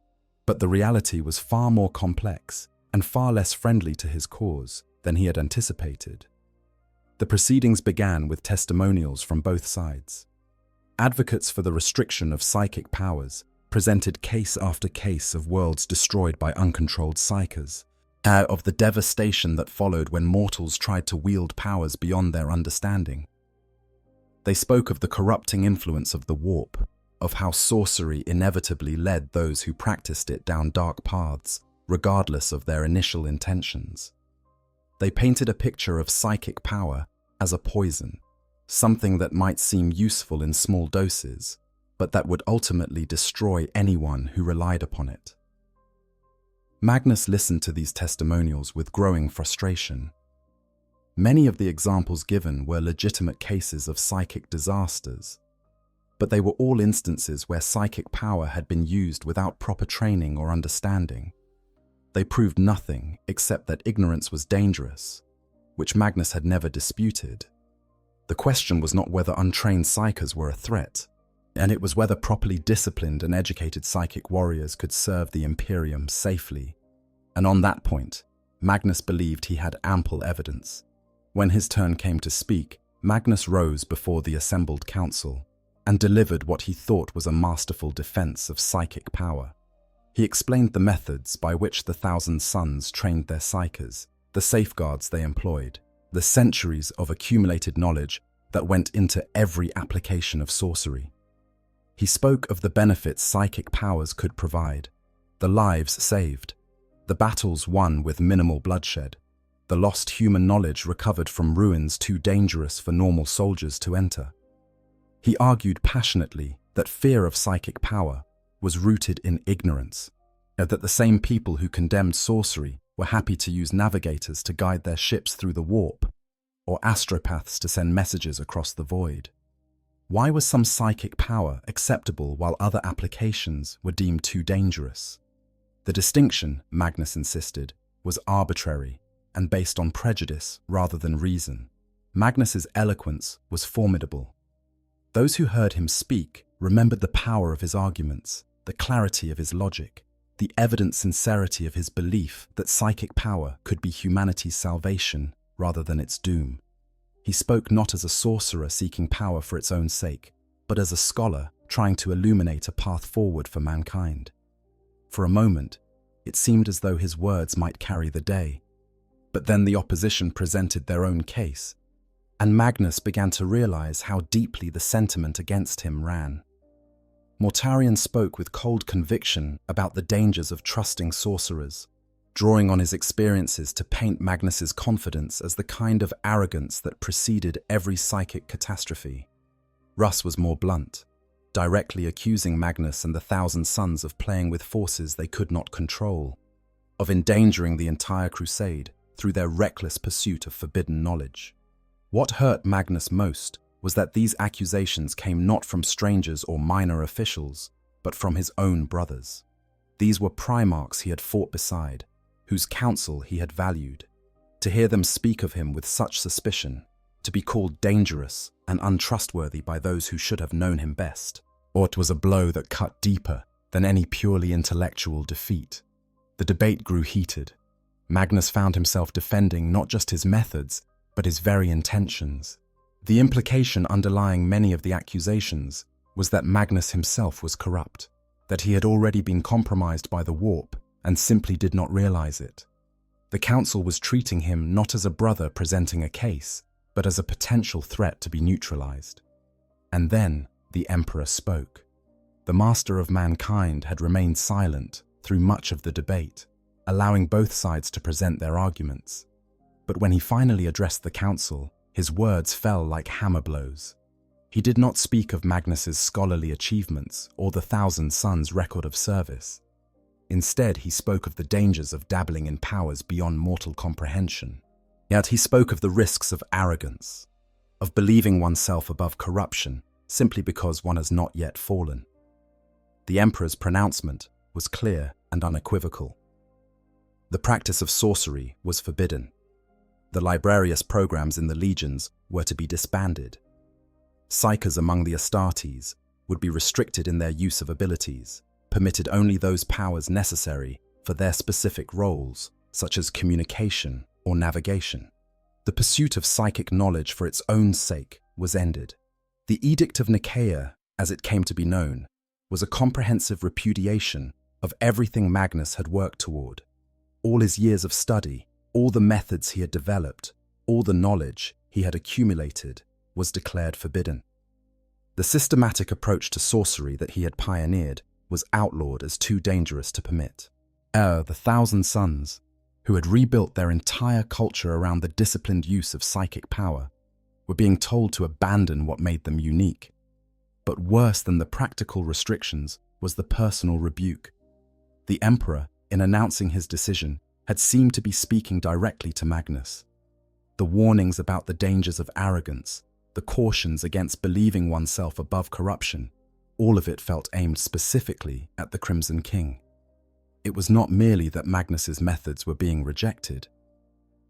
but the reality was far more complex and far less friendly to his cause than he had anticipated. The proceedings began with testimonials from both sides. Advocates for the restriction of psychic powers presented case after case of worlds destroyed by uncontrolled psykers, of the devastation that followed when mortals tried to wield powers beyond their understanding. They spoke of the corrupting influence of the warp, of how sorcery inevitably led those who practiced it down dark paths, regardless of their initial intentions. They painted a picture of psychic power as a poison, something that might seem useful in small doses, but that would ultimately destroy anyone who relied upon it. Magnus listened to these testimonials with growing frustration. Many of the examples given were legitimate cases of psychic disasters, but they were all instances where psychic power had been used without proper training or understanding. They proved nothing except that ignorance was dangerous, which Magnus had never disputed. The question was not whether untrained psychers were a threat, and it was whether properly disciplined and educated psychic warriors could serve the Imperium safely. And on that point, Magnus believed he had ample evidence. When his turn came to speak, Magnus rose before the assembled council and delivered what he thought was a masterful defense of psychic power. He explained the methods by which the Thousand Sons trained their psychers, the safeguards they employed, the centuries of accumulated knowledge that went into every application of sorcery. He spoke of the benefits psychic powers could provide, the lives saved, the battles won with minimal bloodshed, the lost human knowledge recovered from ruins too dangerous for normal soldiers to enter. He argued passionately that fear of psychic power was rooted in ignorance, and that the same people who condemned sorcery were happy to use navigators to guide their ships through the warp, or astropaths to send messages across the void. Why was some psychic power acceptable while other applications were deemed too dangerous? The distinction, Magnus insisted, was arbitrary and based on prejudice rather than reason. Magnus's eloquence was formidable. Those who heard him speak remembered the power of his arguments, the clarity of his logic, the evident sincerity of his belief that psychic power could be humanity's salvation rather than its doom. He spoke not as a sorcerer seeking power for its own sake, but as a scholar trying to illuminate a path forward for mankind. For a moment, it seemed as though his words might carry the day. But then the opposition presented their own case, and Magnus began to realize how deeply the sentiment against him ran. Mortarion spoke with cold conviction about the dangers of trusting sorcerers, drawing on his experiences to paint Magnus's confidence as the kind of arrogance that preceded every psychic catastrophe. Russ was more blunt, directly accusing Magnus and the Thousand Sons of playing with forces they could not control, of endangering the entire crusade through their reckless pursuit of forbidden knowledge. What hurt Magnus most was that these accusations came not from strangers or minor officials, but from his own brothers. These were Primarchs he had fought beside, whose counsel he had valued. To hear them speak of him with such suspicion, to be called dangerous and untrustworthy by those who should have known him best, it was a blow that cut deeper than any purely intellectual defeat. The debate grew heated. Magnus found himself defending not just his methods, but his very intentions. The implication underlying many of the accusations was that Magnus himself was corrupt, that he had already been compromised by the warp and simply did not realize it. The council was treating him not as a brother presenting a case, but as a potential threat to be neutralized. And then the Emperor spoke. The master of mankind had remained silent through much of the debate, allowing both sides to present their arguments. But when he finally addressed the council, his words fell like hammer blows. He did not speak of Magnus's scholarly achievements or the Thousand Sons' record of service. Instead, he spoke of the dangers of dabbling in powers beyond mortal comprehension. Yet he spoke of the risks of arrogance, of believing oneself above corruption simply because one has not yet fallen. The Emperor's pronouncement was clear and unequivocal. The practice of sorcery was forbidden. The librarious programs in the legions were to be disbanded. Psychers among the Astartes would be restricted in their use of abilities, permitted only those powers necessary for their specific roles, such as communication or navigation. The pursuit of psychic knowledge for its own sake was ended. The Edict of Nicaea, as it came to be known, was a comprehensive repudiation of everything Magnus had worked toward. All his years of study, all the methods he had developed, all the knowledge he had accumulated was declared forbidden. The systematic approach to sorcery that he had pioneered was outlawed as too dangerous to permit. The 1,000 Sons, who had rebuilt their entire culture around the disciplined use of psychic power, were being told to abandon what made them unique. But worse than the practical restrictions was the personal rebuke. The Emperor, in announcing his decision, had seemed to be speaking directly to Magnus. The warnings about the dangers of arrogance, the cautions against believing oneself above corruption, all of it felt aimed specifically at the Crimson King. It was not merely that Magnus's methods were being rejected.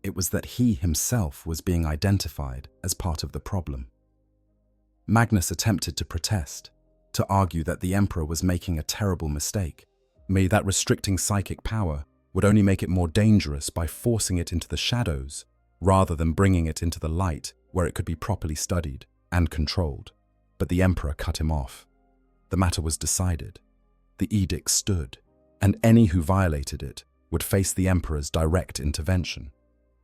It was that he himself was being identified as part of the problem. Magnus attempted to protest, to argue that the Emperor was making a terrible mistake, that restricting psychic power would only make it more dangerous by forcing it into the shadows, rather than bringing it into the light where it could be properly studied and controlled. But the Emperor cut him off. The matter was decided. The edict stood, and any who violated it would face the Emperor's direct intervention.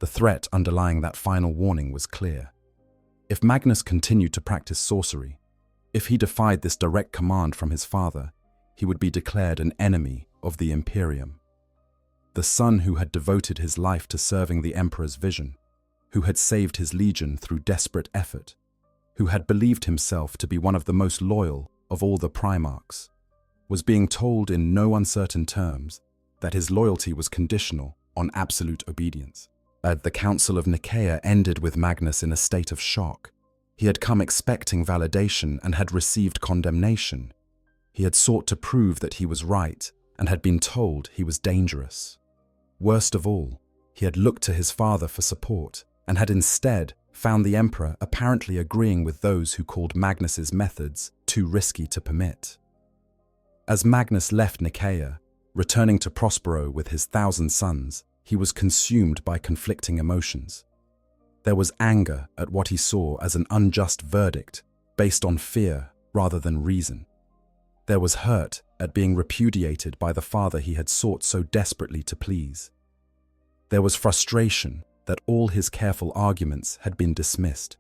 The threat underlying that final warning was clear. If Magnus continued to practice sorcery, if he defied this direct command from his father, he would be declared an enemy of the Imperium. The son who had devoted his life to serving the Emperor's vision, who had saved his legion through desperate effort, who had believed himself to be one of the most loyal of all the Primarchs, was being told in no uncertain terms that his loyalty was conditional on absolute obedience. The Council of Nicaea ended with Magnus in a state of shock. He had come expecting validation and had received condemnation. He had sought to prove that he was right and had been told he was dangerous. Worst of all, he had looked to his father for support and had instead found the Emperor apparently agreeing with those who called Magnus's methods too risky to permit. As Magnus left Nicaea, returning to Prospero with his 1,000 sons, he was consumed by conflicting emotions. There was anger at what he saw as an unjust verdict based on fear rather than reason. There was hurt at being repudiated by the father he had sought so desperately to please. There was frustration that all his careful arguments had been dismissed,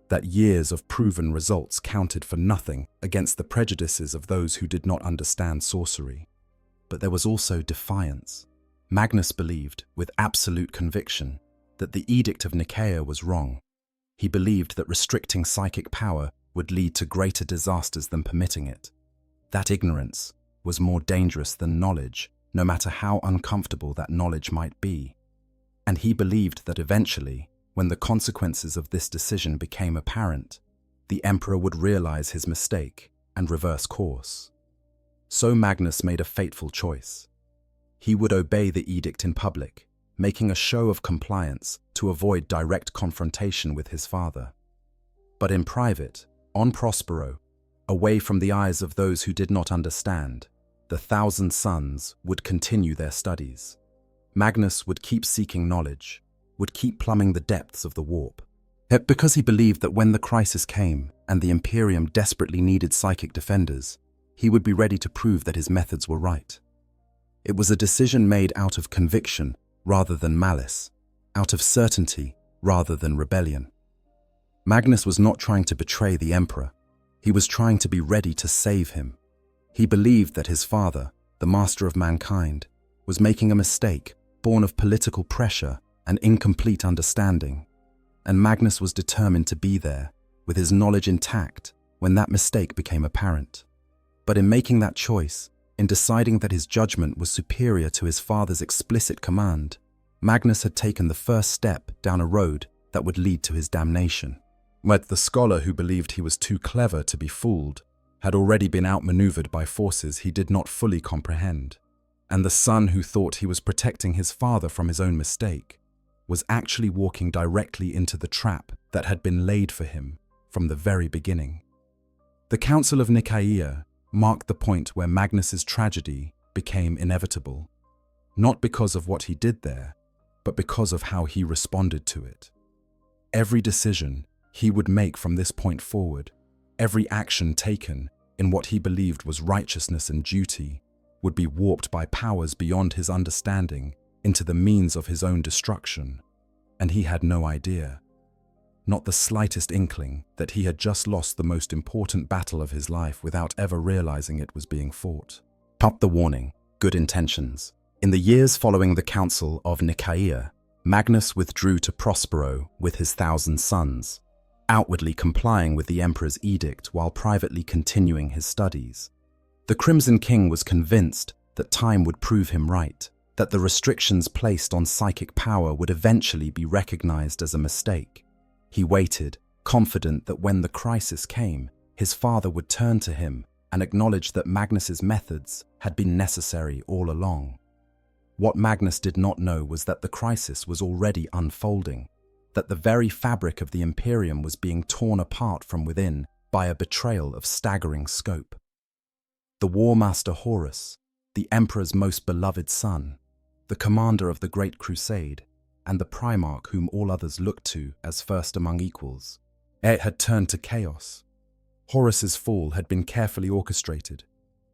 that years of proven results counted for nothing against the prejudices of those who did not understand sorcery. But there was also defiance. Magnus believed, with absolute conviction, that the Edict of Nicaea was wrong. He believed that restricting psychic power would lead to greater disasters than permitting it. That ignorance was more dangerous than knowledge, no matter how uncomfortable that knowledge might be. And he believed that eventually, when the consequences of this decision became apparent, the Emperor would realize his mistake and reverse course. So Magnus made a fateful choice. He would obey the edict in public, making a show of compliance to avoid direct confrontation with his father. But in private, on Prospero, away from the eyes of those who did not understand, the 1,000 sons would continue their studies. Magnus would keep seeking knowledge, would keep plumbing the depths of the warp. Because he believed that when the crisis came and the Imperium desperately needed psychic defenders, he would be ready to prove that his methods were right. It was a decision made out of conviction rather than malice, out of certainty rather than rebellion. Magnus was not trying to betray the Emperor. He was trying to be ready to save him. He believed that his father, the master of mankind, was making a mistake born of political pressure and incomplete understanding, and Magnus was determined to be there, with his knowledge intact, when that mistake became apparent. But in making that choice, in deciding that his judgment was superior to his father's explicit command, Magnus had taken the first step down a road that would lead to his damnation. But the scholar who believed he was too clever to be fooled had already been outmaneuvered by forces he did not fully comprehend, and the son who thought he was protecting his father from his own mistake was actually walking directly into the trap that had been laid for him from the very beginning. The Council of Nicaea marked the point where Magnus's tragedy became inevitable, not because of what he did there, but because of how he responded to it. Every decision he would make from this point forward, every action taken in what he believed was righteousness and duty, would be warped by powers beyond his understanding into the means of his own destruction, and he had no idea, not the slightest inkling, that he had just lost the most important battle of his life without ever realizing it was being fought. Pop the warning, good intentions. In the years following the Council of Nicaea, Magnus withdrew to Prospero with his 1,000 sons, outwardly complying with the emperor's edict while privately continuing his studies. The Crimson King was convinced that time would prove him right, that the restrictions placed on psychic power would eventually be recognized as a mistake. He waited, confident that when the crisis came, his father would turn to him and acknowledge that Magnus's methods had been necessary all along. What Magnus did not know was that the crisis was already unfolding, that the very fabric of the Imperium was being torn apart from within by a betrayal of staggering scope. The War Master Horus, the Emperor's most beloved son, the commander of the Great Crusade, and the Primarch whom all others looked to as first among equals, it had turned to chaos. Horus's fall had been carefully orchestrated.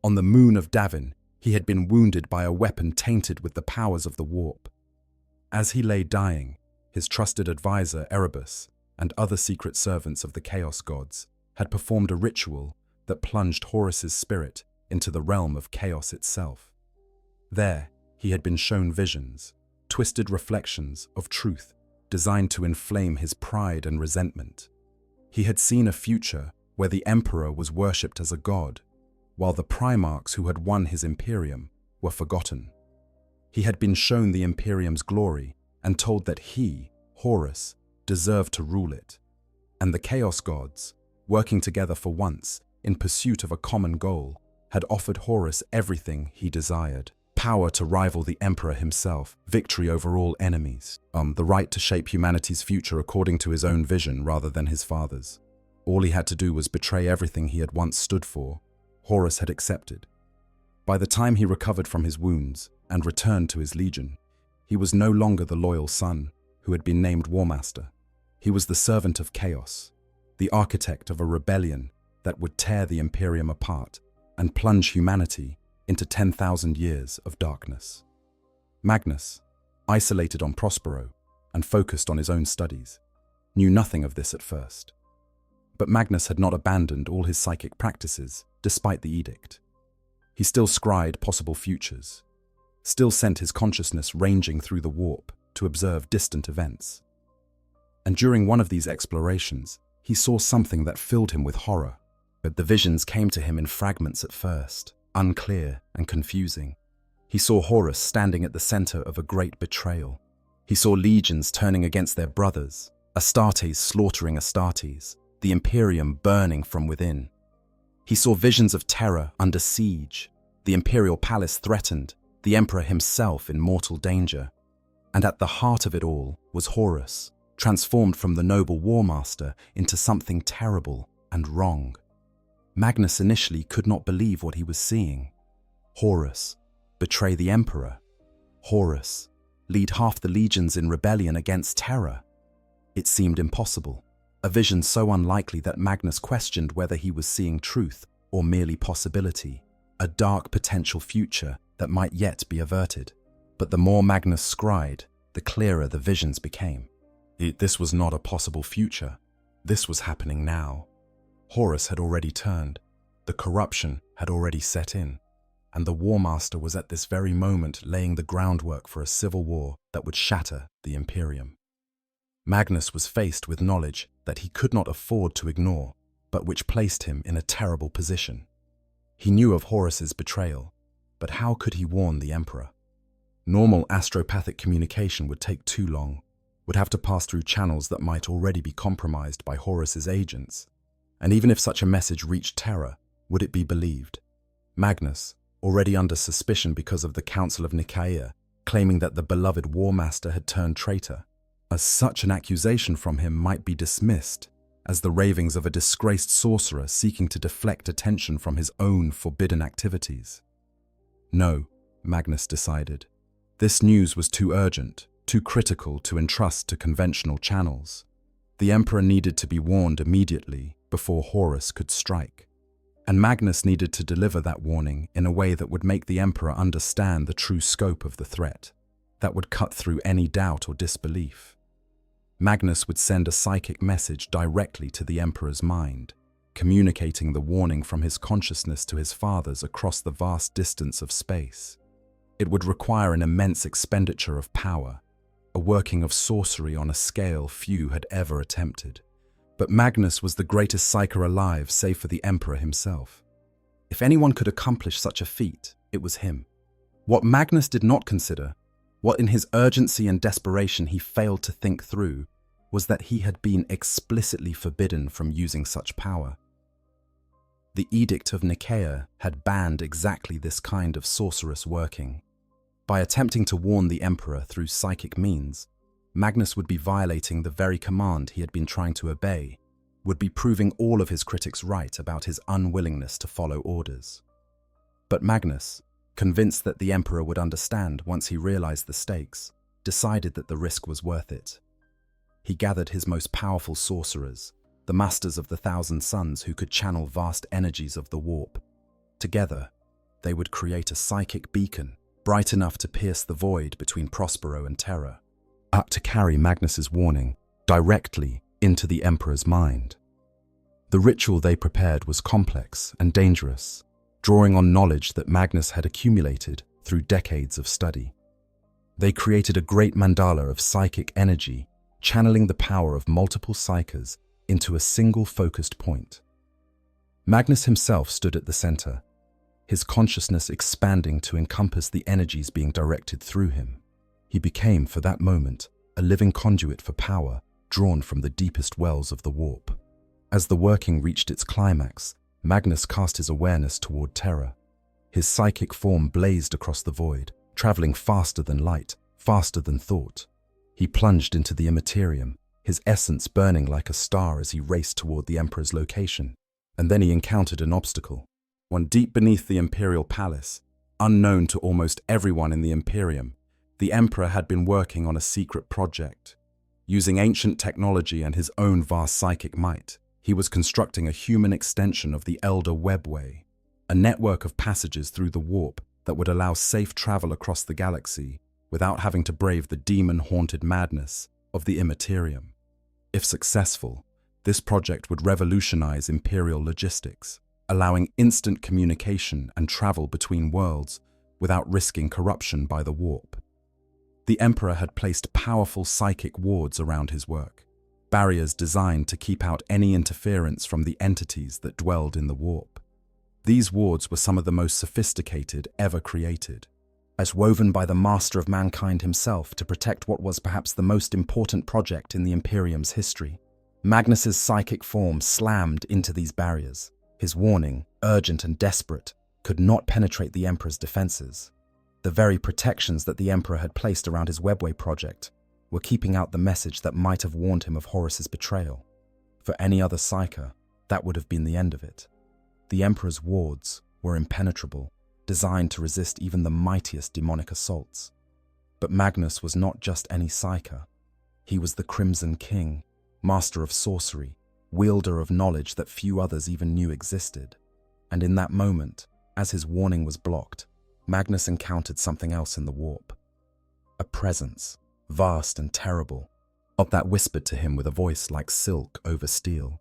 On the moon of Davin, he had been wounded by a weapon tainted with the powers of the warp. As he lay dying, his trusted advisor Erebus and other secret servants of the Chaos Gods had performed a ritual that plunged Horus's spirit into the realm of chaos itself. There, he had been shown visions, twisted reflections of truth designed to inflame his pride and resentment. He had seen a future where the Emperor was worshipped as a god, while the Primarchs who had won his Imperium were forgotten. He had been shown the Imperium's glory and told that he, Horus, deserved to rule it. And the Chaos Gods, working together for once in pursuit of a common goal, had offered Horus everything he desired: power to rival the Emperor himself, victory over all enemies, the right to shape humanity's future according to his own vision rather than his father's. All he had to do was betray everything he had once stood for. Horus had accepted. By the time he recovered from his wounds and returned to his legion, he was no longer the loyal son who had been named War Master. He was the servant of chaos, the architect of a rebellion that would tear the Imperium apart and plunge humanity into 10,000 years of darkness. Magnus, isolated on Prospero and focused on his own studies, knew nothing of this at first. But Magnus had not abandoned all his psychic practices despite the edict. He still scried possible futures, still sent his consciousness ranging through the warp to observe distant events. And during one of these explorations, he saw something that filled him with horror. But the visions came to him in fragments at first, unclear and confusing. He saw Horus standing at the center of a great betrayal. He saw legions turning against their brothers, Astartes slaughtering Astartes, the Imperium burning from within. He saw visions of terror under siege, the imperial palace threatened, the emperor himself in mortal danger. And at the heart of it all was Horus, transformed from the noble war master into something terrible and wrong. Magnus initially could not believe what he was seeing. Horus betray the emperor. Horus lead half the legions in rebellion against terror. It seemed impossible, a vision so unlikely that Magnus questioned whether he was seeing truth or merely possibility, a dark potential future that might yet be averted. But the more Magnus scried, the clearer the visions became. This was not a possible future. This was happening now. Horus had already turned, the corruption had already set in, and the War Master was at this very moment laying the groundwork for a civil war that would shatter the Imperium. Magnus was faced with knowledge that he could not afford to ignore, but which placed him in a terrible position. He knew of Horus's betrayal, but how could he warn the Emperor? Normal astropathic communication would take too long, would have to pass through channels that might already be compromised by Horus's agents. And even if such a message reached Terra, would it be believed? Magnus, already under suspicion because of the Council of Nicaea, claiming that the beloved War Master had turned traitor, as such an accusation from him might be dismissed as the ravings of a disgraced sorcerer seeking to deflect attention from his own forbidden activities. No, Magnus decided. This news was too urgent, too critical to entrust to conventional channels. The Emperor needed to be warned immediately before Horus could strike. And Magnus needed to deliver that warning in a way that would make the Emperor understand the true scope of the threat. that would cut through any doubt or disbelief. Magnus would send a psychic message directly to the Emperor's mind, communicating the warning from his consciousness to his father's across the vast distance of space. It would require an immense expenditure of power, a working of sorcery on a scale few had ever attempted. But Magnus was the greatest psyker alive, save for the Emperor himself. If anyone could accomplish such a feat, it was him. What Magnus did not consider, what in his urgency and desperation he failed to think through, was that he had been explicitly forbidden from using such power. The Edict of Nicaea had banned exactly this kind of sorcerous working. By attempting to warn the Emperor through psychic means, Magnus would be violating the very command he had been trying to obey, would be proving all of his critics right about his unwillingness to follow orders. But Magnus, convinced that the Emperor would understand once he realized the stakes, decided that the risk was worth it. He gathered his most powerful sorcerers, the Masters of the Thousand Suns who could channel vast energies of the warp. Together, they would create a psychic beacon, bright enough to pierce the void between Prospero and Terra, up to carry Magnus's warning directly into the Emperor's mind. The ritual they prepared was complex and dangerous, drawing on knowledge that Magnus had accumulated through decades of study. They created a great mandala of psychic energy, channeling the power of multiple psykers into a single focused point. Magnus himself stood at the center, his consciousness expanding to encompass the energies being directed through him. He became, for that moment, a living conduit for power drawn from the deepest wells of the warp. As the working reached its climax, Magnus cast his awareness toward Terra. His psychic form blazed across the void, traveling faster than light, faster than thought. He plunged into the Imperium, his essence burning like a star as he raced toward the Emperor's location. And then he encountered an obstacle. One deep beneath the Imperial Palace, unknown to almost everyone in the Imperium, the Emperor had been working on a secret project. Using ancient technology and his own vast psychic might, he was constructing a human extension of the Elder Webway, a network of passages through the warp that would allow safe travel across the galaxy without having to brave the demon-haunted madness of the Imperium. If successful, this project would revolutionize Imperial logistics, allowing instant communication and travel between worlds without risking corruption by the warp. The Emperor had placed powerful psychic wards around his work, barriers designed to keep out any interference from the entities that dwelled in the warp. These wards were some of the most sophisticated ever created, as woven by the master of mankind himself to protect what was perhaps the most important project in the Imperium's history. Magnus's psychic form slammed into these barriers. His warning, urgent and desperate, could not penetrate the Emperor's defenses. The very protections that the Emperor had placed around his Webway project were keeping out the message that might have warned him of Horus's betrayal. For any other psyker, that would have been the end of it. The Emperor's wards were impenetrable, designed to resist even the mightiest demonic assaults. But Magnus was not just any psyker. He was the Crimson King, master of sorcery, wielder of knowledge that few others even knew existed. And in that moment, as his warning was blocked, Magnus encountered something else in the warp. A presence, vast and terrible, that whispered to him with a voice like silk over steel.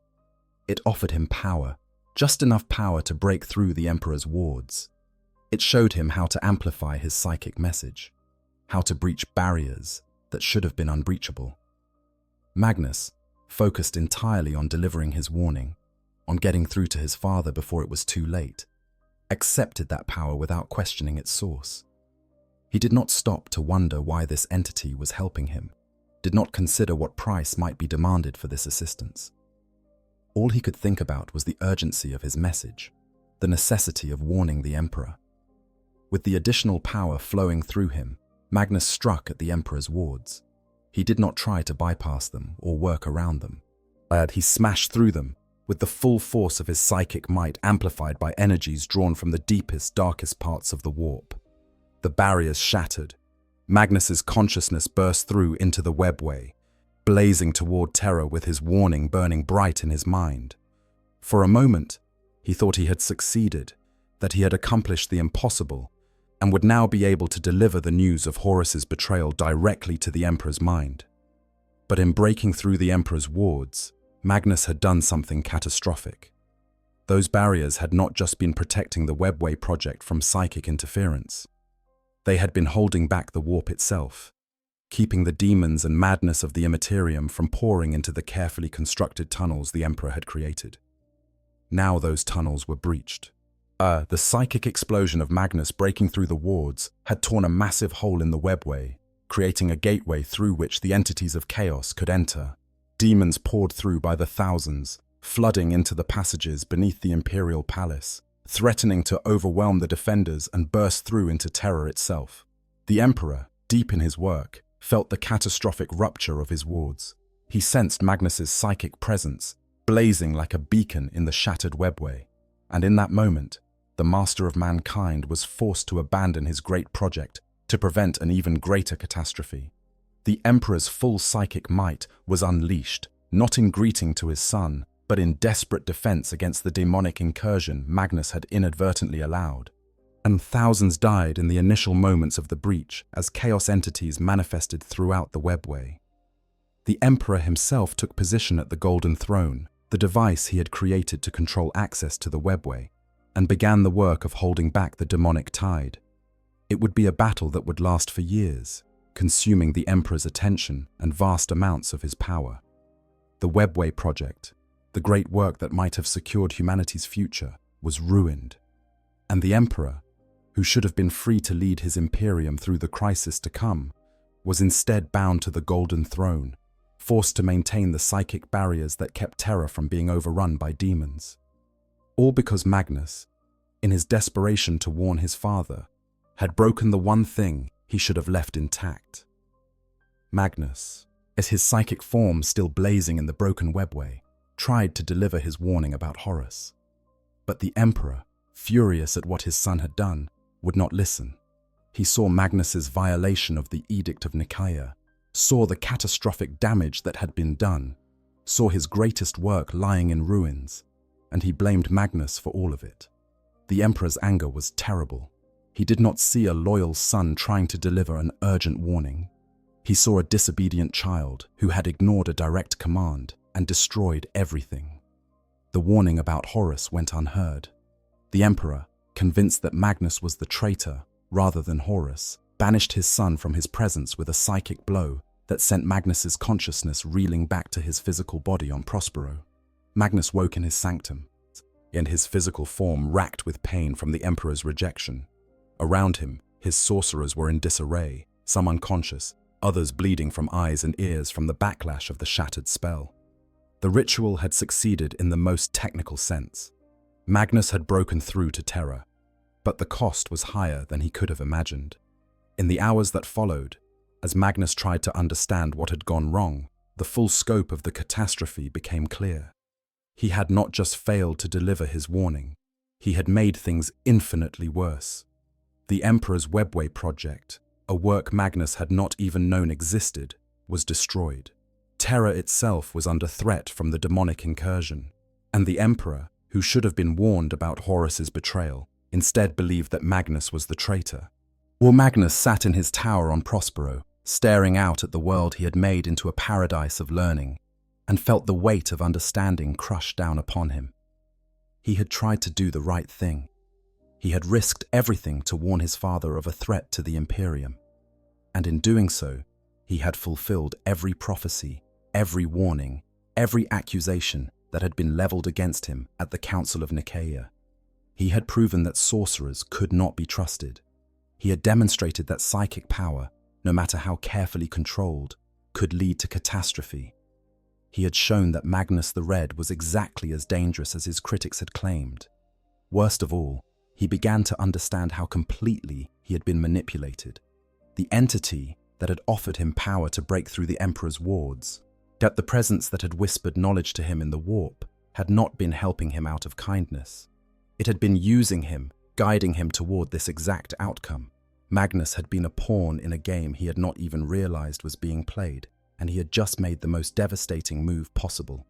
It offered him power, just enough power to break through the Emperor's wards. It showed him how to amplify his psychic message, how to breach barriers that should have been unbreachable. Magnus, focused entirely on delivering his warning, on getting through to his father before it was too late, accepted that power without questioning its source. He did not stop to wonder why this entity was helping him, did not consider what price might be demanded for this assistance. All he could think about was the urgency of his message, the necessity of warning the Emperor. With the additional power flowing through him, Magnus struck at the Emperor's wards. He did not try to bypass them or work around them. He smashed through them, with the full force of his psychic might amplified by energies drawn from the deepest, darkest parts of the warp. The barriers shattered. Magnus's consciousness burst through into the Webway, blazing toward Terra with his warning burning bright in his mind. For a moment, he thought he had succeeded, that he had accomplished the impossible, and would now be able to deliver the news of Horus's betrayal directly to the Emperor's mind. But in breaking through the Emperor's wards, Magnus had done something catastrophic. Those barriers had not just been protecting the Webway project from psychic interference. They had been holding back the warp itself, keeping the demons and madness of the Imperium from pouring into the carefully constructed tunnels the Emperor had created. Now those tunnels were breached. The psychic explosion of Magnus breaking through the wards had torn a massive hole in the Webway, creating a gateway through which the entities of chaos could enter. Demons poured through by the thousands, flooding into the passages beneath the Imperial Palace, threatening to overwhelm the defenders and burst through into terror itself. The Emperor, deep in his work, felt the catastrophic rupture of his wards. He sensed Magnus's psychic presence, blazing like a beacon in the shattered Webway. And in that moment, the Master of Mankind was forced to abandon his great project to prevent an even greater catastrophe. The Emperor's full psychic might was unleashed, not in greeting to his son, but in desperate defense against the demonic incursion Magnus had inadvertently allowed. And thousands died in the initial moments of the breach as chaos entities manifested throughout the Webway. The Emperor himself took position at the Golden Throne, the device he had created to control access to the Webway, and began the work of holding back the demonic tide. It would be a battle that would last for years, consuming the Emperor's attention and vast amounts of his power. The Webway project, the great work that might have secured humanity's future, was ruined. And the Emperor, who should have been free to lead his Imperium through the crisis to come, was instead bound to the Golden Throne, forced to maintain the psychic barriers that kept Terra from being overrun by demons. All because Magnus, in his desperation to warn his father, had broken the one thing he should have left intact. Magnus, as his psychic form still blazing in the broken Webway, tried to deliver his warning about Horus. But the Emperor, furious at what his son had done, would not listen. He saw Magnus's violation of the Edict of Nicaea, saw the catastrophic damage that had been done, saw his greatest work lying in ruins, and he blamed Magnus for all of it. The Emperor's anger was terrible. He did not see a loyal son trying to deliver an urgent warning. He saw a disobedient child who had ignored a direct command and destroyed everything. The warning about Horus went unheard. The Emperor, convinced that Magnus was the traitor rather than Horus, banished his son from his presence with a psychic blow that sent Magnus's consciousness reeling back to his physical body on Prospero. Magnus woke in his sanctum, and his physical form racked with pain from the Emperor's rejection. Around him, his sorcerers were in disarray, some unconscious, others bleeding from eyes and ears from the backlash of the shattered spell. The ritual had succeeded in the most technical sense. Magnus had broken through to Terra, but the cost was higher than he could have imagined. In the hours that followed, as Magnus tried to understand what had gone wrong, the full scope of the catastrophe became clear. He had not just failed to deliver his warning, he had made things infinitely worse. The Emperor's Webway project, a work Magnus had not even known existed, was destroyed. Terra itself was under threat from the demonic incursion, and the Emperor, who should have been warned about Horus's betrayal, instead believed that Magnus was the traitor. While Magnus sat in his tower on Prospero, staring out at the world he had made into a paradise of learning, and felt the weight of understanding crush down upon him. He had tried to do the right thing. He had risked everything to warn his father of a threat to the Imperium. And in doing so, he had fulfilled every prophecy, every warning, every accusation that had been leveled against him at the Council of Nicaea. He had proven that sorcerers could not be trusted. He had demonstrated that psychic power, no matter how carefully controlled, could lead to catastrophe. He had shown that Magnus the Red was exactly as dangerous as his critics had claimed. Worst of all, he began to understand how completely he had been manipulated. The entity that had offered him power to break through the Emperor's wards, that the presence that had whispered knowledge to him in the warp, had not been helping him out of kindness. It had been using him, guiding him toward this exact outcome. Magnus had been a pawn in a game he had not even realized was being played, and he had just made the most devastating move possible.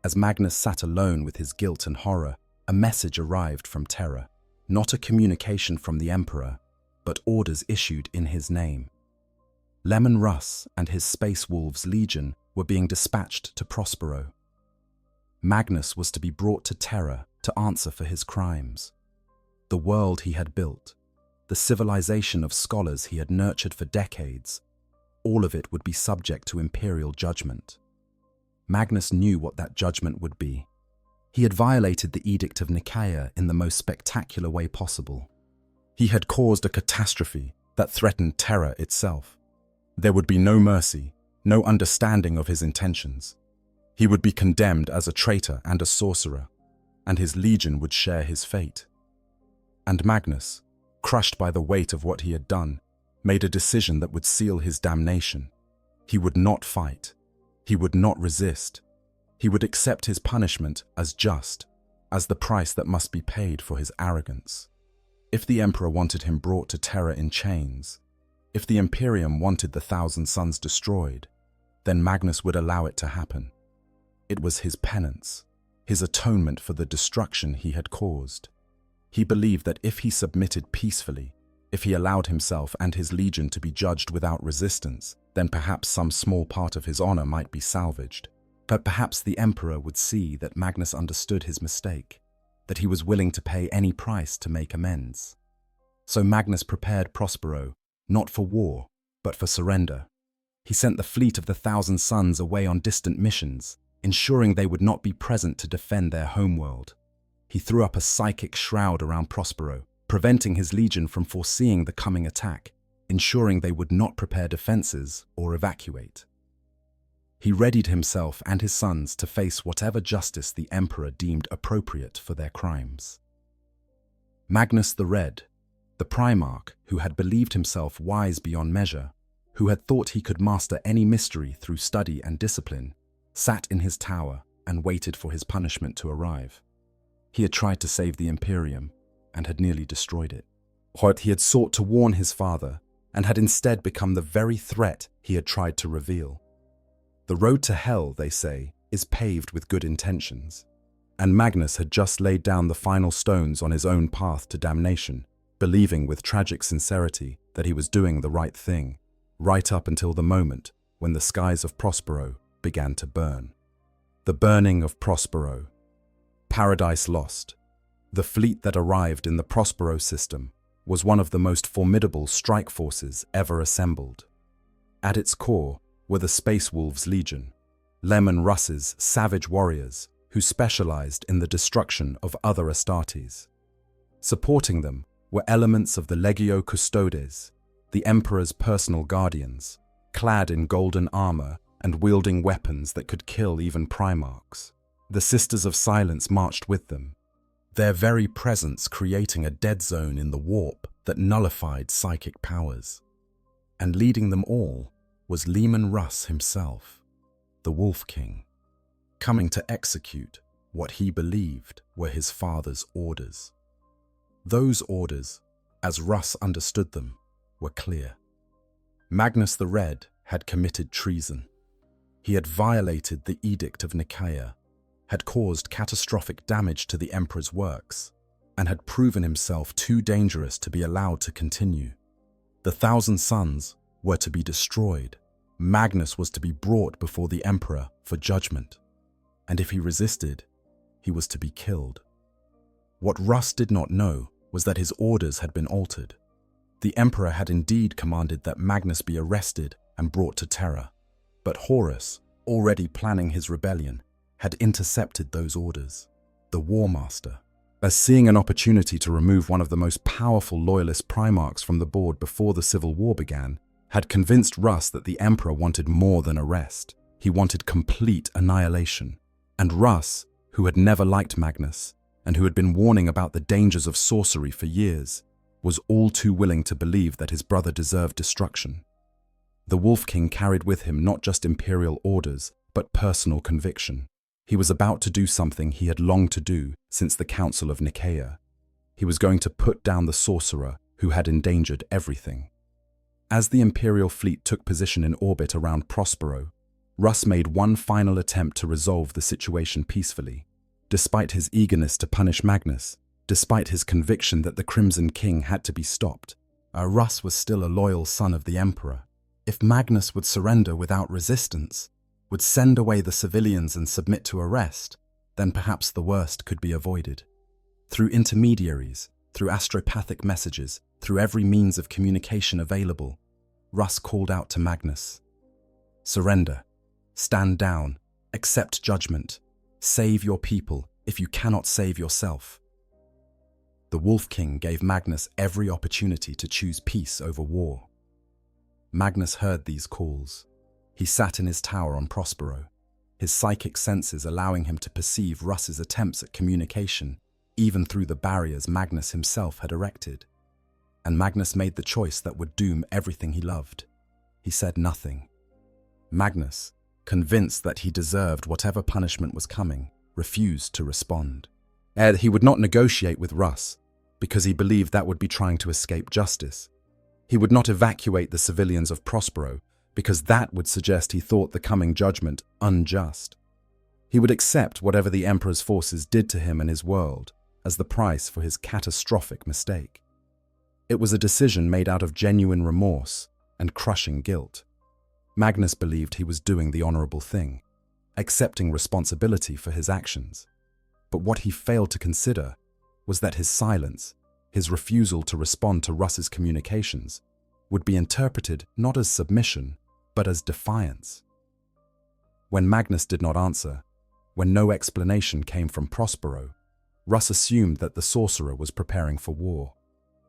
As Magnus sat alone with his guilt and horror, a message arrived from Terra. Not a communication from the Emperor, but orders issued in his name. Lemon Russ and his Space Wolves Legion were being dispatched to Prospero. Magnus was to be brought to Terra to answer for his crimes. The world he had built, the civilization of scholars he had nurtured for decades, all of it would be subject to imperial judgment. Magnus knew what that judgment would be. He had violated the Edict of Nicaea in the most spectacular way possible. He had caused a catastrophe that threatened Terra itself. There would be no mercy, no understanding of his intentions. He would be condemned as a traitor and a sorcerer, and his legion would share his fate. And Magnus, crushed by the weight of what he had done, made a decision that would seal his damnation. He would not fight. He would not resist. He would accept his punishment as just, as the price that must be paid for his arrogance. If the Emperor wanted him brought to Terra in chains, if the Imperium wanted the Thousand Suns destroyed, then Magnus would allow it to happen. It was his penance, his atonement for the destruction he had caused. He believed that if he submitted peacefully, if he allowed himself and his legion to be judged without resistance, then perhaps some small part of his honor might be salvaged. But perhaps the Emperor would see that Magnus understood his mistake, that he was willing to pay any price to make amends. So Magnus prepared Prospero, not for war, but for surrender. He sent the fleet of the Thousand Suns away on distant missions, ensuring they would not be present to defend their homeworld. He threw up a psychic shroud around Prospero, preventing his legion from foreseeing the coming attack, ensuring they would not prepare defenses or evacuate. He readied himself and his sons to face whatever justice the Emperor deemed appropriate for their crimes. Magnus the Red, the Primarch who had believed himself wise beyond measure, who had thought he could master any mystery through study and discipline, sat in his tower and waited for his punishment to arrive. He had tried to save the Imperium and had nearly destroyed it. He had sought to warn his father and had instead become the very threat he had tried to reveal. The road to hell, they say, is paved with good intentions, and Magnus had just laid down the final stones on his own path to damnation, believing with tragic sincerity that he was doing the right thing, right up until the moment when the skies of Prospero began to burn. The burning of Prospero. Paradise lost. The fleet that arrived in the Prospero system was one of the most formidable strike forces ever assembled. At its core were the Space Wolves Legion, Lemon Russ's savage warriors who specialized in the destruction of other Astartes. Supporting them were elements of the Legio Custodes, the Emperor's personal guardians, clad in golden armor and wielding weapons that could kill even Primarchs. The Sisters of Silence marched with them, their very presence creating a dead zone in the warp that nullified psychic powers. And leading them all was Lemon Russ himself, the Wolf King, coming to execute what he believed were his father's orders. Those orders, as Russ understood them, were clear. Magnus the Red had committed treason. He had violated the Edict of Nicaea, had caused catastrophic damage to the Emperor's works, and had proven himself too dangerous to be allowed to continue. The Thousand Suns were to be destroyed. Magnus was to be brought before the Emperor for judgment, and if he resisted, he was to be killed. What Russ did not know was that his orders had been altered. The Emperor had indeed commanded that Magnus be arrested and brought to Terra, but Horus, already planning his rebellion, had intercepted those orders. The War Master, as seeing an opportunity to remove one of the most powerful loyalist Primarchs from the board before the Civil War began, had convinced Russ that the Emperor wanted more than arrest. He wanted complete annihilation. And Russ, who had never liked Magnus, and who had been warning about the dangers of sorcery for years, was all too willing to believe that his brother deserved destruction. The Wolf King carried with him not just imperial orders, but personal conviction. He was about to do something he had longed to do since the Council of Nicaea. He was going to put down the sorcerer who had endangered everything. As the Imperial fleet took position in orbit around Prospero, Russ made one final attempt to resolve the situation peacefully. Despite his eagerness to punish Magnus, despite his conviction that the Crimson King had to be stopped, Russ was still a loyal son of the Emperor. If Magnus would surrender without resistance, would send away the civilians and submit to arrest, then perhaps the worst could be avoided. Through intermediaries, through astropathic messages, through every means of communication available, Russ called out to Magnus. Surrender. Stand down. Accept judgment. Save your people if you cannot save yourself. The Wolf King gave Magnus every opportunity to choose peace over war. Magnus heard these calls. He sat in his tower on Prospero, his psychic senses allowing him to perceive Russ's attempts at communication, even through the barriers Magnus himself had erected. And Magnus made the choice that would doom everything he loved. He said nothing. Magnus, convinced that he deserved whatever punishment was coming, refused to respond. He would not negotiate with Russ, because he believed that would be trying to escape justice. He would not evacuate the civilians of Prospero, because that would suggest he thought the coming judgment unjust. He would accept whatever the Emperor's forces did to him and his world as the price for his catastrophic mistake. It was a decision made out of genuine remorse and crushing guilt. Magnus believed he was doing the honorable thing, accepting responsibility for his actions. But what he failed to consider was that his silence, his refusal to respond to Russ's communications, would be interpreted not as submission, but as defiance. When Magnus did not answer, when no explanation came from Prospero, Russ assumed that the sorcerer was preparing for war.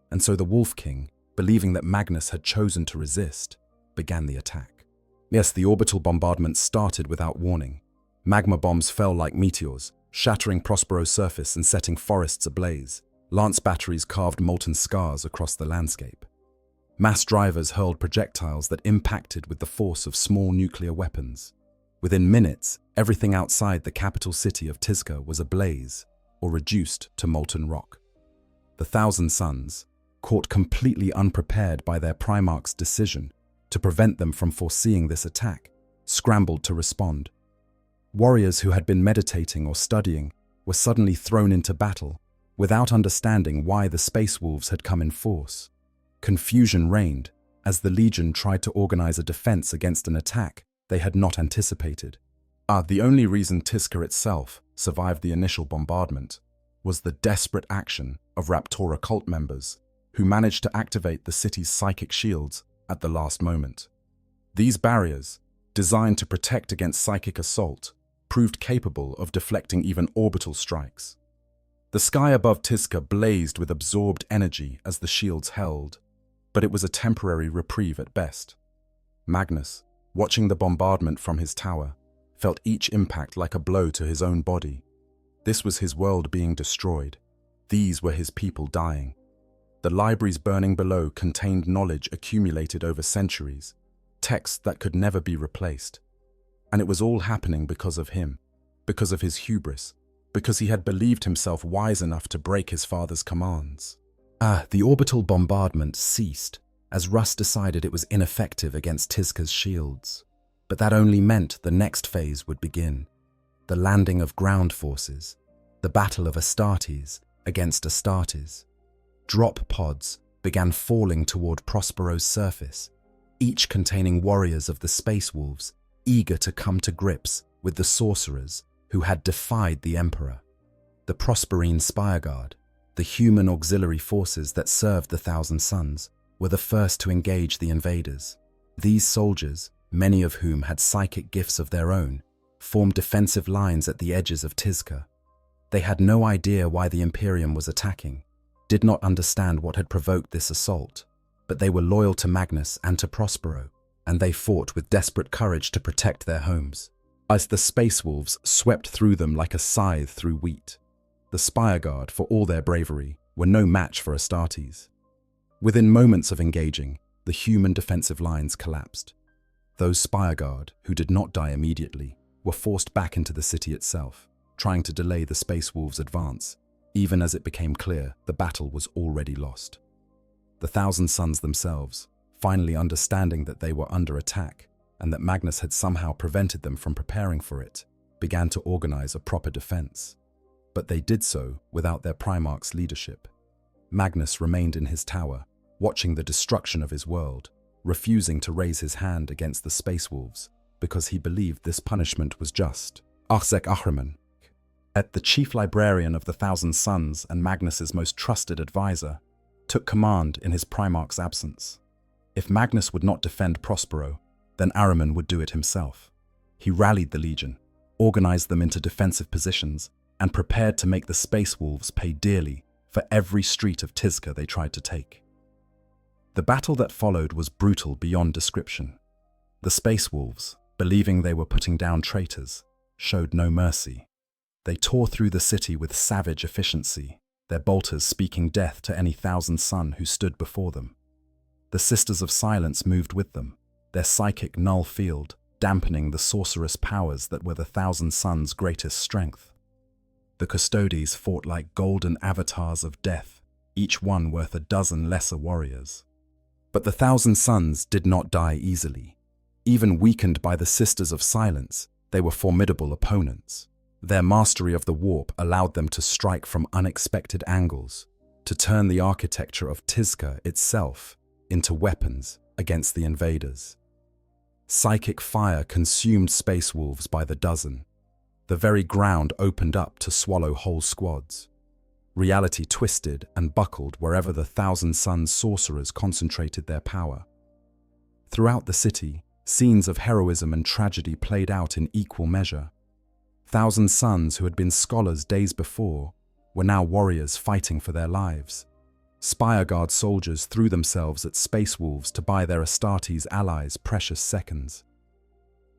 And so the Wolf King, believing that Magnus had chosen to resist, began the attack. Yes, the orbital bombardment started without warning. Magma bombs fell like meteors, shattering Prospero's surface and setting forests ablaze. Lance batteries carved molten scars across the landscape. Mass drivers hurled projectiles that impacted with the force of small nuclear weapons. Within minutes, everything outside the capital city of Tizca was ablaze or reduced to molten rock. The Thousand Sons, caught completely unprepared by their Primarch's decision to prevent them from foreseeing this attack, scrambled to respond. Warriors who had been meditating or studying were suddenly thrown into battle without understanding why the Space Wolves had come in force. Confusion reigned as the Legion tried to organize a defense against an attack they had not anticipated. The only reason Tizca itself survived the initial bombardment was the desperate action of Raptora cult members who managed to activate the city's psychic shields at the last moment. These barriers, designed to protect against psychic assault, proved capable of deflecting even orbital strikes. The sky above Tizca blazed with absorbed energy as the shields held, but it was a temporary reprieve at best. Magnus, watching the bombardment from his tower, felt each impact like a blow to his own body. This was his world being destroyed. These were his people dying. The libraries burning below contained knowledge accumulated over centuries, texts that could never be replaced. And it was all happening because of him, because of his hubris, because he had believed himself wise enough to break his father's commands. The orbital bombardment ceased as Russ decided it was ineffective against Tizca's shields. But that only meant the next phase would begin. The landing of ground forces, the battle of Astartes against Astartes. Drop pods began falling toward Prospero's surface, each containing warriors of the Space Wolves, eager to come to grips with the sorcerers who had defied the Emperor. The Prosperine Spireguard, the human auxiliary forces that served the Thousand Sons, were the first to engage the invaders. These soldiers, many of whom had psychic gifts of their own, formed defensive lines at the edges of Tizca. They had no idea why the Imperium was attacking, did not understand what had provoked this assault, but they were loyal to Magnus and to Prospero, and they fought with desperate courage to protect their homes. As the Space Wolves swept through them like a scythe through wheat, the Spireguard, for all their bravery, were no match for Astartes. Within moments of engaging, the human defensive lines collapsed. Those Spireguard, who did not die immediately, were forced back into the city itself, trying to delay the Space Wolves' advance, even as it became clear the battle was already lost. The Thousand Sons themselves, finally understanding that they were under attack and that Magnus had somehow prevented them from preparing for it, began to organize a proper defense. But they did so without their Primarch's leadership. Magnus remained in his tower, watching the destruction of his world, refusing to raise his hand against the space wolves because he believed this punishment was just. Arzek Ahriman, the chief librarian of the Thousand Sons and Magnus's most trusted advisor, took command in his Primarch's absence. If Magnus would not defend Prospero, then Ahriman would do it himself. He rallied the legion, organized them into defensive positions, and prepared to make the space wolves pay dearly for every street of Tizca they tried to take. The battle that followed was brutal beyond description. The space wolves, believing they were putting down traitors, showed no mercy. They tore through the city with savage efficiency, their bolters speaking death to any Thousand Son who stood before them. The Sisters of Silence moved with them, their psychic null field dampening the sorcerous powers that were the Thousand Sons' greatest strength. The Custodes fought like golden avatars of death, each one worth a dozen lesser warriors. But the Thousand Sons did not die easily. Even weakened by the Sisters of Silence, they were formidable opponents. Their mastery of the warp allowed them to strike from unexpected angles, to turn the architecture of Tizca itself into weapons against the invaders. Psychic fire consumed space wolves by the dozen. The very ground opened up to swallow whole squads. Reality twisted and buckled wherever the Thousand Sons sorcerers concentrated their power. Throughout the city, scenes of heroism and tragedy played out in equal measure. Thousand Sons who had been scholars days before were now warriors fighting for their lives. Spireguard soldiers threw themselves at space wolves to buy their Astartes allies precious seconds.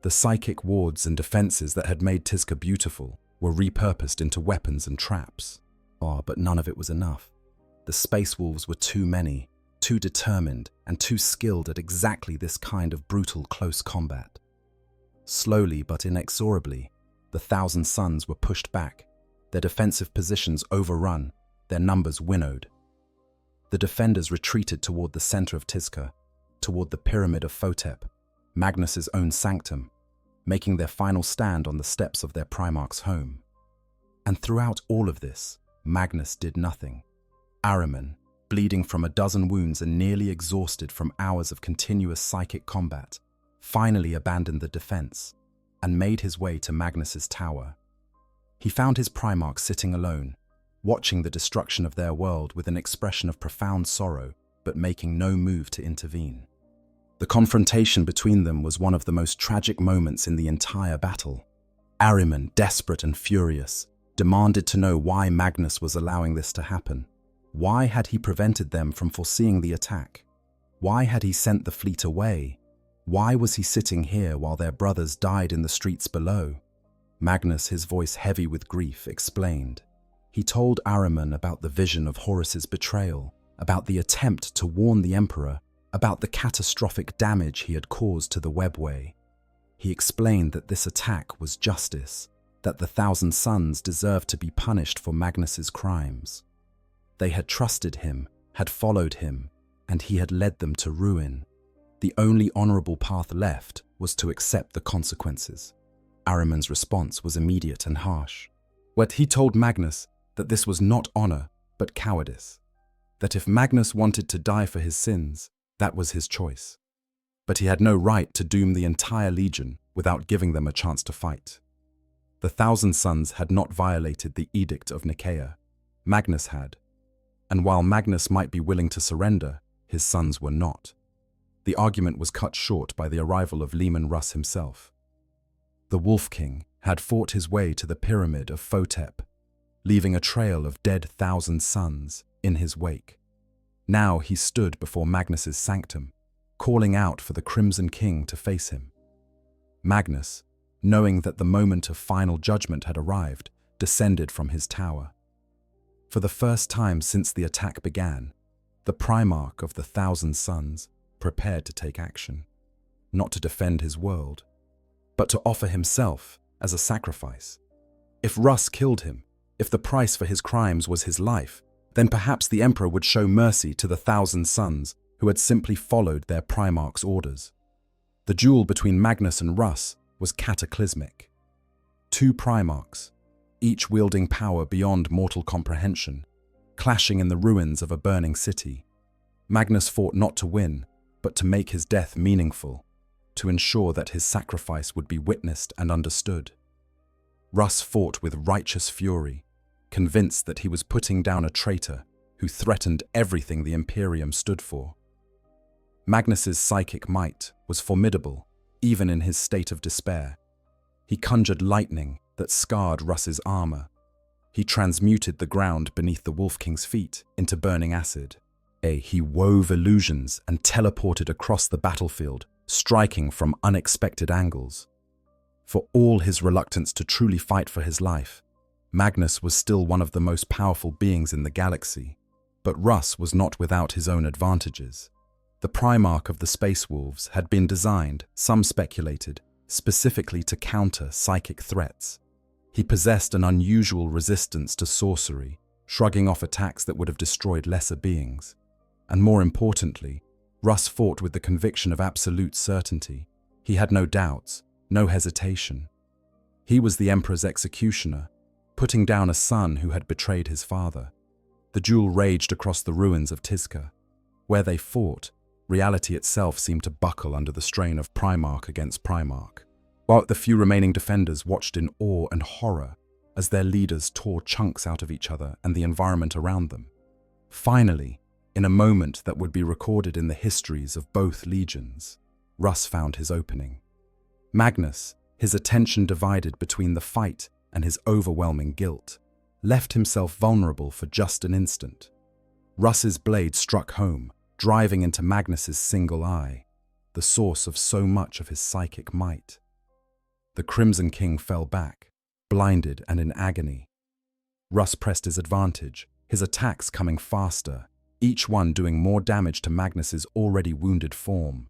The psychic wards and defenses that had made Tizca beautiful were repurposed into weapons and traps. But none of it was enough. The space wolves were too many, too determined, and too skilled at exactly this kind of brutal close combat. Slowly but inexorably, the Thousand Sons were pushed back, their defensive positions overrun, their numbers winnowed. The defenders retreated toward the center of Tizca, toward the Pyramid of Photep, Magnus's own sanctum, making their final stand on the steps of their Primarch's home. And throughout all of this, Magnus did nothing. Ahriman, bleeding from a dozen wounds and nearly exhausted from hours of continuous psychic combat, finally abandoned the defense and made his way to Magnus's tower. He found his Primarch sitting alone, watching the destruction of their world with an expression of profound sorrow, but making no move to intervene. The confrontation between them was one of the most tragic moments in the entire battle. Ahriman, desperate and furious, demanded to know why Magnus was allowing this to happen. Why had he prevented them from foreseeing the attack? Why had he sent the fleet away? Why was he sitting here while their brothers died in the streets below? Magnus, his voice heavy with grief, explained. He told Ahriman about the vision of Horus's betrayal, about the attempt to warn the Emperor, about the catastrophic damage he had caused to the webway. He explained that this attack was justice, that the Thousand Sons deserved to be punished for Magnus's crimes. They had trusted him, had followed him, and he had led them to ruin. The only honorable path left was to accept the consequences. Ahriman's response was immediate and harsh. But he told Magnus that this was not honor, but cowardice. That if Magnus wanted to die for his sins, that was his choice. But he had no right to doom the entire legion without giving them a chance to fight. The Thousand Sons had not violated the Edict of Nicaea. Magnus had. And while Magnus might be willing to surrender, his sons were not. The argument was cut short by the arrival of Leman Russ himself. The Wolf King had fought his way to the Pyramid of Photep, leaving a trail of dead Thousand Sons in his wake. Now he stood before Magnus's sanctum, calling out for the Crimson King to face him. Magnus, knowing that the moment of final judgment had arrived, descended from his tower. For the first time since the attack began, the Primarch of the Thousand Sons prepared to take action, not to defend his world, but to offer himself as a sacrifice. If Russ killed him, if the price for his crimes was his life, then perhaps the Emperor would show mercy to the Thousand Sons who had simply followed their Primarch's orders. The duel between Magnus and Russ was cataclysmic. Two Primarchs, each wielding power beyond mortal comprehension, clashing in the ruins of a burning city. Magnus fought not to win, but to make his death meaningful, to ensure that his sacrifice would be witnessed and understood. Russ fought with righteous fury, convinced that he was putting down a traitor who threatened everything the Imperium stood for. Magnus's psychic might was formidable, even in his state of despair. He conjured lightning that scarred Russ's armor. He transmuted the ground beneath the Wolf King's feet into burning acid. He wove illusions and teleported across the battlefield, striking from unexpected angles. For all his reluctance to truly fight for his life, Magnus was still one of the most powerful beings in the galaxy. But Russ was not without his own advantages. The Primarch of the Space Wolves had been designed, some speculated, specifically to counter psychic threats. He possessed an unusual resistance to sorcery, shrugging off attacks that would have destroyed lesser beings. And more importantly, Russ fought with the conviction of absolute certainty. He had no doubts, no hesitation. He was the Emperor's executioner, putting down a son who had betrayed his father. The duel raged across the ruins of Tizca. Where they fought, reality itself seemed to buckle under the strain of Primarch against Primarch, while the few remaining defenders watched in awe and horror as their leaders tore chunks out of each other and the environment around them. Finally, in a moment that would be recorded in the histories of both legions, Russ found his opening. Magnus, his attention divided between the fight and his overwhelming guilt, left himself vulnerable for just an instant. Russ's blade struck home, driving into Magnus's single eye, the source of so much of his psychic might. The Crimson King fell back, blinded and in agony. Russ pressed his advantage, his attacks coming faster, each one doing more damage to Magnus's already wounded form.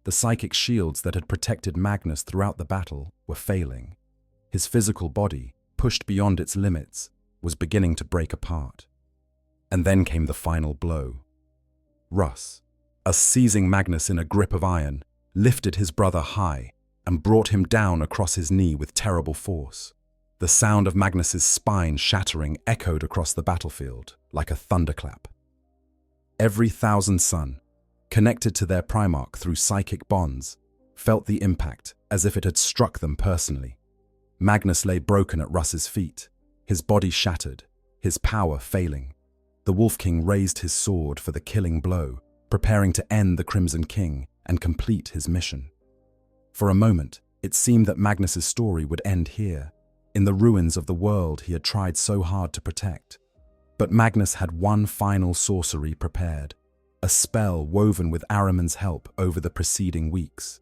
The psychic shields that had protected Magnus throughout the battle were failing. His physical body, pushed beyond its limits, was beginning to break apart. And then came the final blow. Russ, seizing Magnus in a grip of iron, lifted his brother high and brought him down across his knee with terrible force. The sound of Magnus's spine shattering echoed across the battlefield like a thunderclap. Every thousand sun, connected to their Primarch through psychic bonds, felt the impact as if it had struck them personally. Magnus lay broken at Russ's feet, his body shattered, his power failing. The Wolf King raised his sword for the killing blow, preparing to end the Crimson King and complete his mission. For a moment, it seemed that Magnus's story would end here, in the ruins of the world he had tried so hard to protect. But Magnus had one final sorcery prepared, a spell woven with Ahriman's help over the preceding weeks.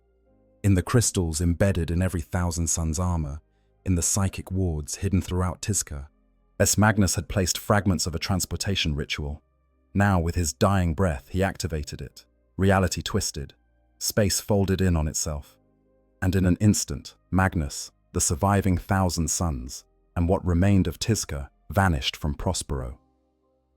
In the crystals embedded in every Thousand Suns armor, in the psychic wards hidden throughout Tizca, Magnus had placed fragments of a transportation ritual. Now, with his dying breath, he activated it. Reality twisted. Space folded in on itself. And in an instant, Magnus, the surviving Thousand Suns, and what remained of Tizca vanished from Prospero.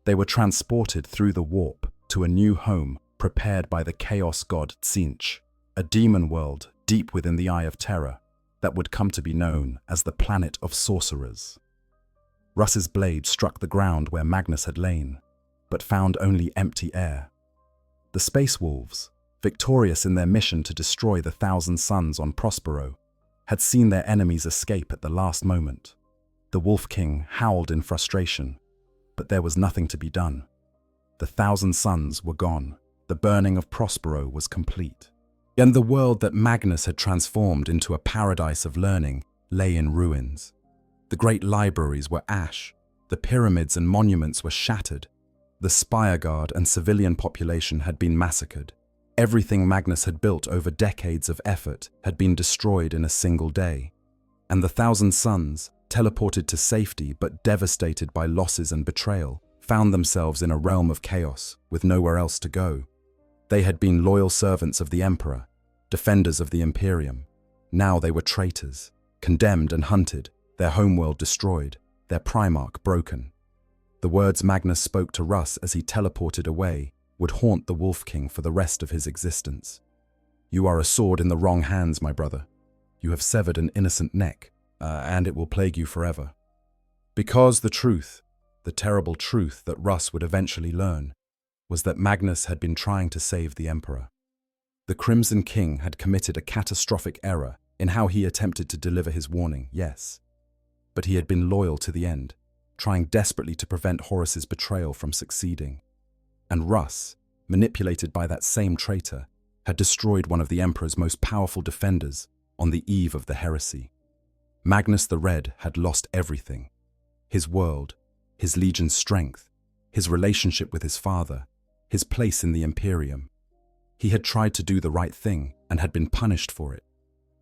They were transported through the warp to a new home prepared by the chaos god Tzinch, a demon world deep within the Eye of Terror that would come to be known as the Planet of Sorcerers. Russ's blade struck the ground where Magnus had lain, but found only empty air. The Space Wolves, victorious in their mission to destroy the Thousand Suns on Prospero, had seen their enemies escape at the last moment. The Wolf King howled in frustration, but there was nothing to be done. The Thousand Suns were gone. The burning of Prospero was complete. And the world that Magnus had transformed into a paradise of learning lay in ruins. The great libraries were ash. The pyramids and monuments were shattered. The Spire Guard and civilian population had been massacred. Everything Magnus had built over decades of effort had been destroyed in a single day. And the Thousand Suns, teleported to safety but devastated by losses and betrayal, found themselves in a realm of chaos with nowhere else to go. They had been loyal servants of the Emperor, defenders of the Imperium. Now they were traitors, condemned and hunted, their homeworld destroyed, their Primarch broken. The words Magnus spoke to Russ as he teleported away would haunt the Wolf King for the rest of his existence. "You are a sword in the wrong hands, my brother. You have severed an innocent neck, and it will plague you forever." Because the truth, the terrible truth that Russ would eventually learn, was that Magnus had been trying to save the Emperor. The Crimson King had committed a catastrophic error in how he attempted to deliver his warning, yes. But he had been loyal to the end, trying desperately to prevent Horus's betrayal from succeeding. And Russ, manipulated by that same traitor, had destroyed one of the Emperor's most powerful defenders on the eve of the heresy. Magnus the Red had lost everything: his world, his legion's strength, his relationship with his father, his place in the Imperium. He had tried to do the right thing and had been punished for it.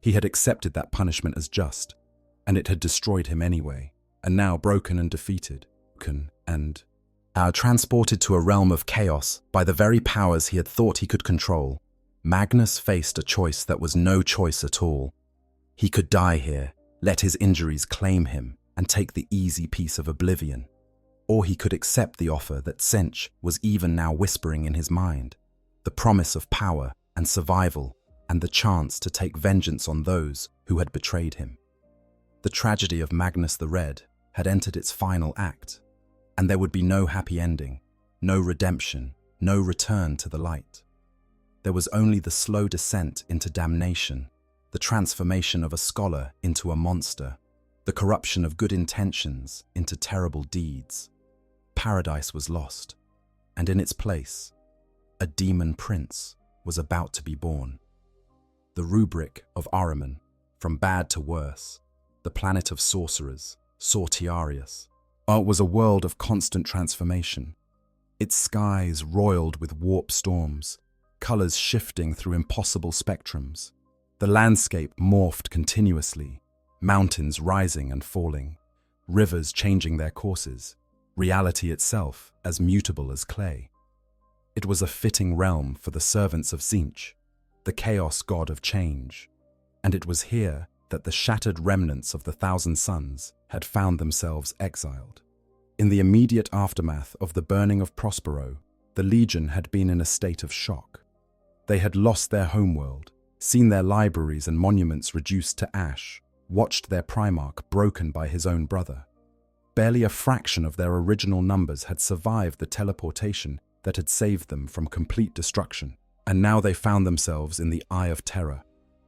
He had accepted that punishment as just, and it had destroyed him anyway, and now broken and defeated, transported to a realm of chaos by the very powers he had thought he could control, Magnus faced a choice that was no choice at all. He could die here, let his injuries claim him, and take the easy peace of oblivion. Or he could accept the offer that Tzeentch was even now whispering in his mind, the promise of power and survival and the chance to take vengeance on those who had betrayed him. The tragedy of Magnus the Red had entered its final act, and there would be no happy ending, no redemption, no return to the light. There was only the slow descent into damnation, the transformation of a scholar into a monster, the corruption of good intentions into terrible deeds. Paradise was lost, and in its place, a demon prince was about to be born. The rubric of Ahriman, from bad to worse, the planet of sorcerers, Sortiarius, was a world of constant transformation. Its skies roiled with warp storms, colors shifting through impossible spectrums. The landscape morphed continuously, mountains rising and falling, rivers changing their courses, reality itself as mutable as clay. It was a fitting realm for the servants of Tzeentch, the chaos god of change, and it was here that the shattered remnants of the Thousand Suns had found themselves exiled. In the immediate aftermath of the burning of Prospero, the Legion had been in a state of shock. They had lost their homeworld, seen their libraries and monuments reduced to ash, watched their Primarch broken by his own brother. Barely a fraction of their original numbers had survived the teleportation that had saved them from complete destruction, and now they found themselves in the Eye of Terror,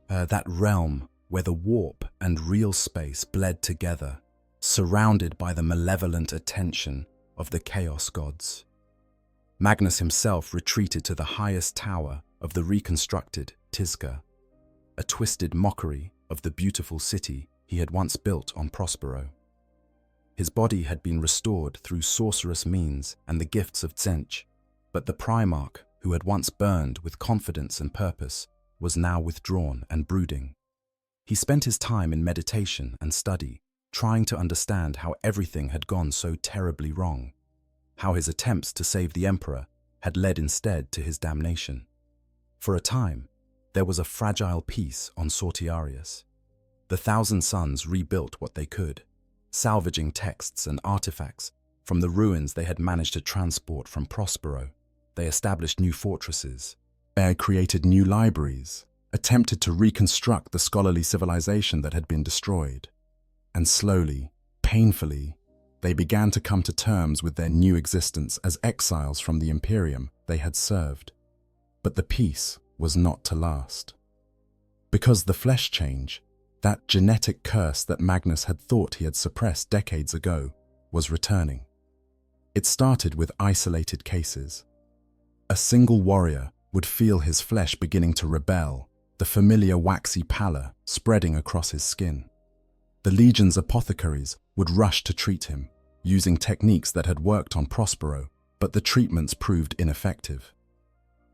that realm where the warp and real space bled together, surrounded by the malevolent attention of the Chaos Gods. Magnus himself retreated to the highest tower of the reconstructed Tizca, a twisted mockery of the beautiful city he had once built on Prospero. His body had been restored through sorcerous means and the gifts of Tzeentch, but the Primarch, who had once burned with confidence and purpose, was now withdrawn and brooding. He spent his time in meditation and study, trying to understand how everything had gone so terribly wrong, how his attempts to save the Emperor had led instead to his damnation. For a time, there was a fragile peace on Sortiarius. The Thousand Suns rebuilt what they could, salvaging texts and artifacts from the ruins they had managed to transport from Prospero. They established new fortresses, created new libraries, attempted to reconstruct the scholarly civilization that had been destroyed. And slowly, painfully, they began to come to terms with their new existence as exiles from the Imperium they had served. But the peace was not to last. Because the flesh change, that genetic curse that Magnus had thought he had suppressed decades ago, was returning. It started with isolated cases. A single warrior would feel his flesh beginning to rebel, the familiar waxy pallor spreading across his skin. The Legion's apothecaries would rush to treat him, using techniques that had worked on Prospero, but the treatments proved ineffective.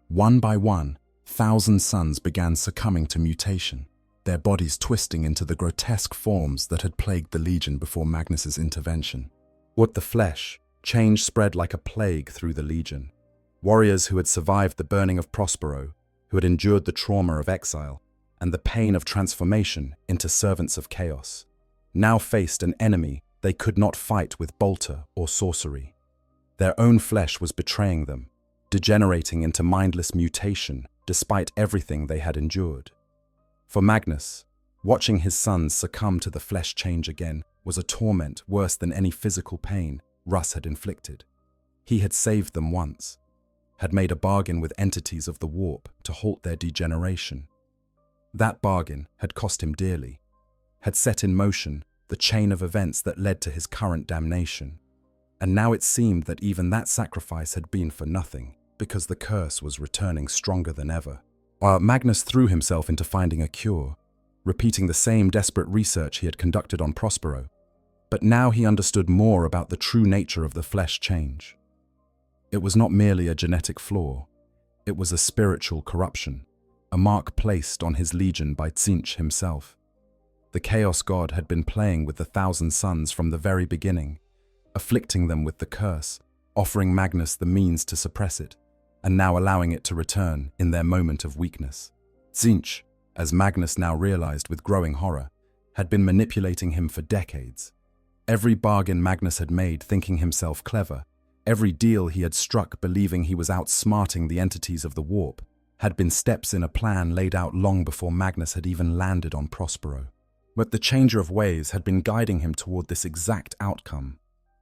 One by one, Thousand Suns began succumbing to mutation, their bodies twisting into the grotesque forms that had plagued the Legion before Magnus's intervention. With the flesh, change spread like a plague through the Legion. Warriors who had survived the burning of Prospero, who had endured the trauma of exile and the pain of transformation into servants of chaos, now faced an enemy they could not fight with bolter or sorcery. Their own flesh was betraying them, degenerating into mindless mutation despite everything they had endured. For Magnus, watching his sons succumb to the flesh change again was a torment worse than any physical pain Russ had inflicted. He had saved them once, had made a bargain with entities of the warp to halt their degeneration. That bargain had cost him dearly, had set in motion the chain of events that led to his current damnation. And now it seemed that even that sacrifice had been for nothing, because the curse was returning stronger than ever. While Magnus threw himself into finding a cure, repeating the same desperate research he had conducted on Prospero, but now he understood more about the true nature of the flesh change. It was not merely a genetic flaw, it was a spiritual corruption, a mark placed on his legion by Tzeentch himself. The Chaos God had been playing with the Thousand Suns from the very beginning, afflicting them with the curse, offering Magnus the means to suppress it, and now allowing it to return in their moment of weakness. Tzeentch, as Magnus now realized with growing horror, had been manipulating him for decades. Every bargain Magnus had made thinking himself clever, every deal he had struck believing he was outsmarting the entities of the warp, had been steps in a plan laid out long before Magnus had even landed on Prospero. But the Changer of Ways had been guiding him toward this exact outcome,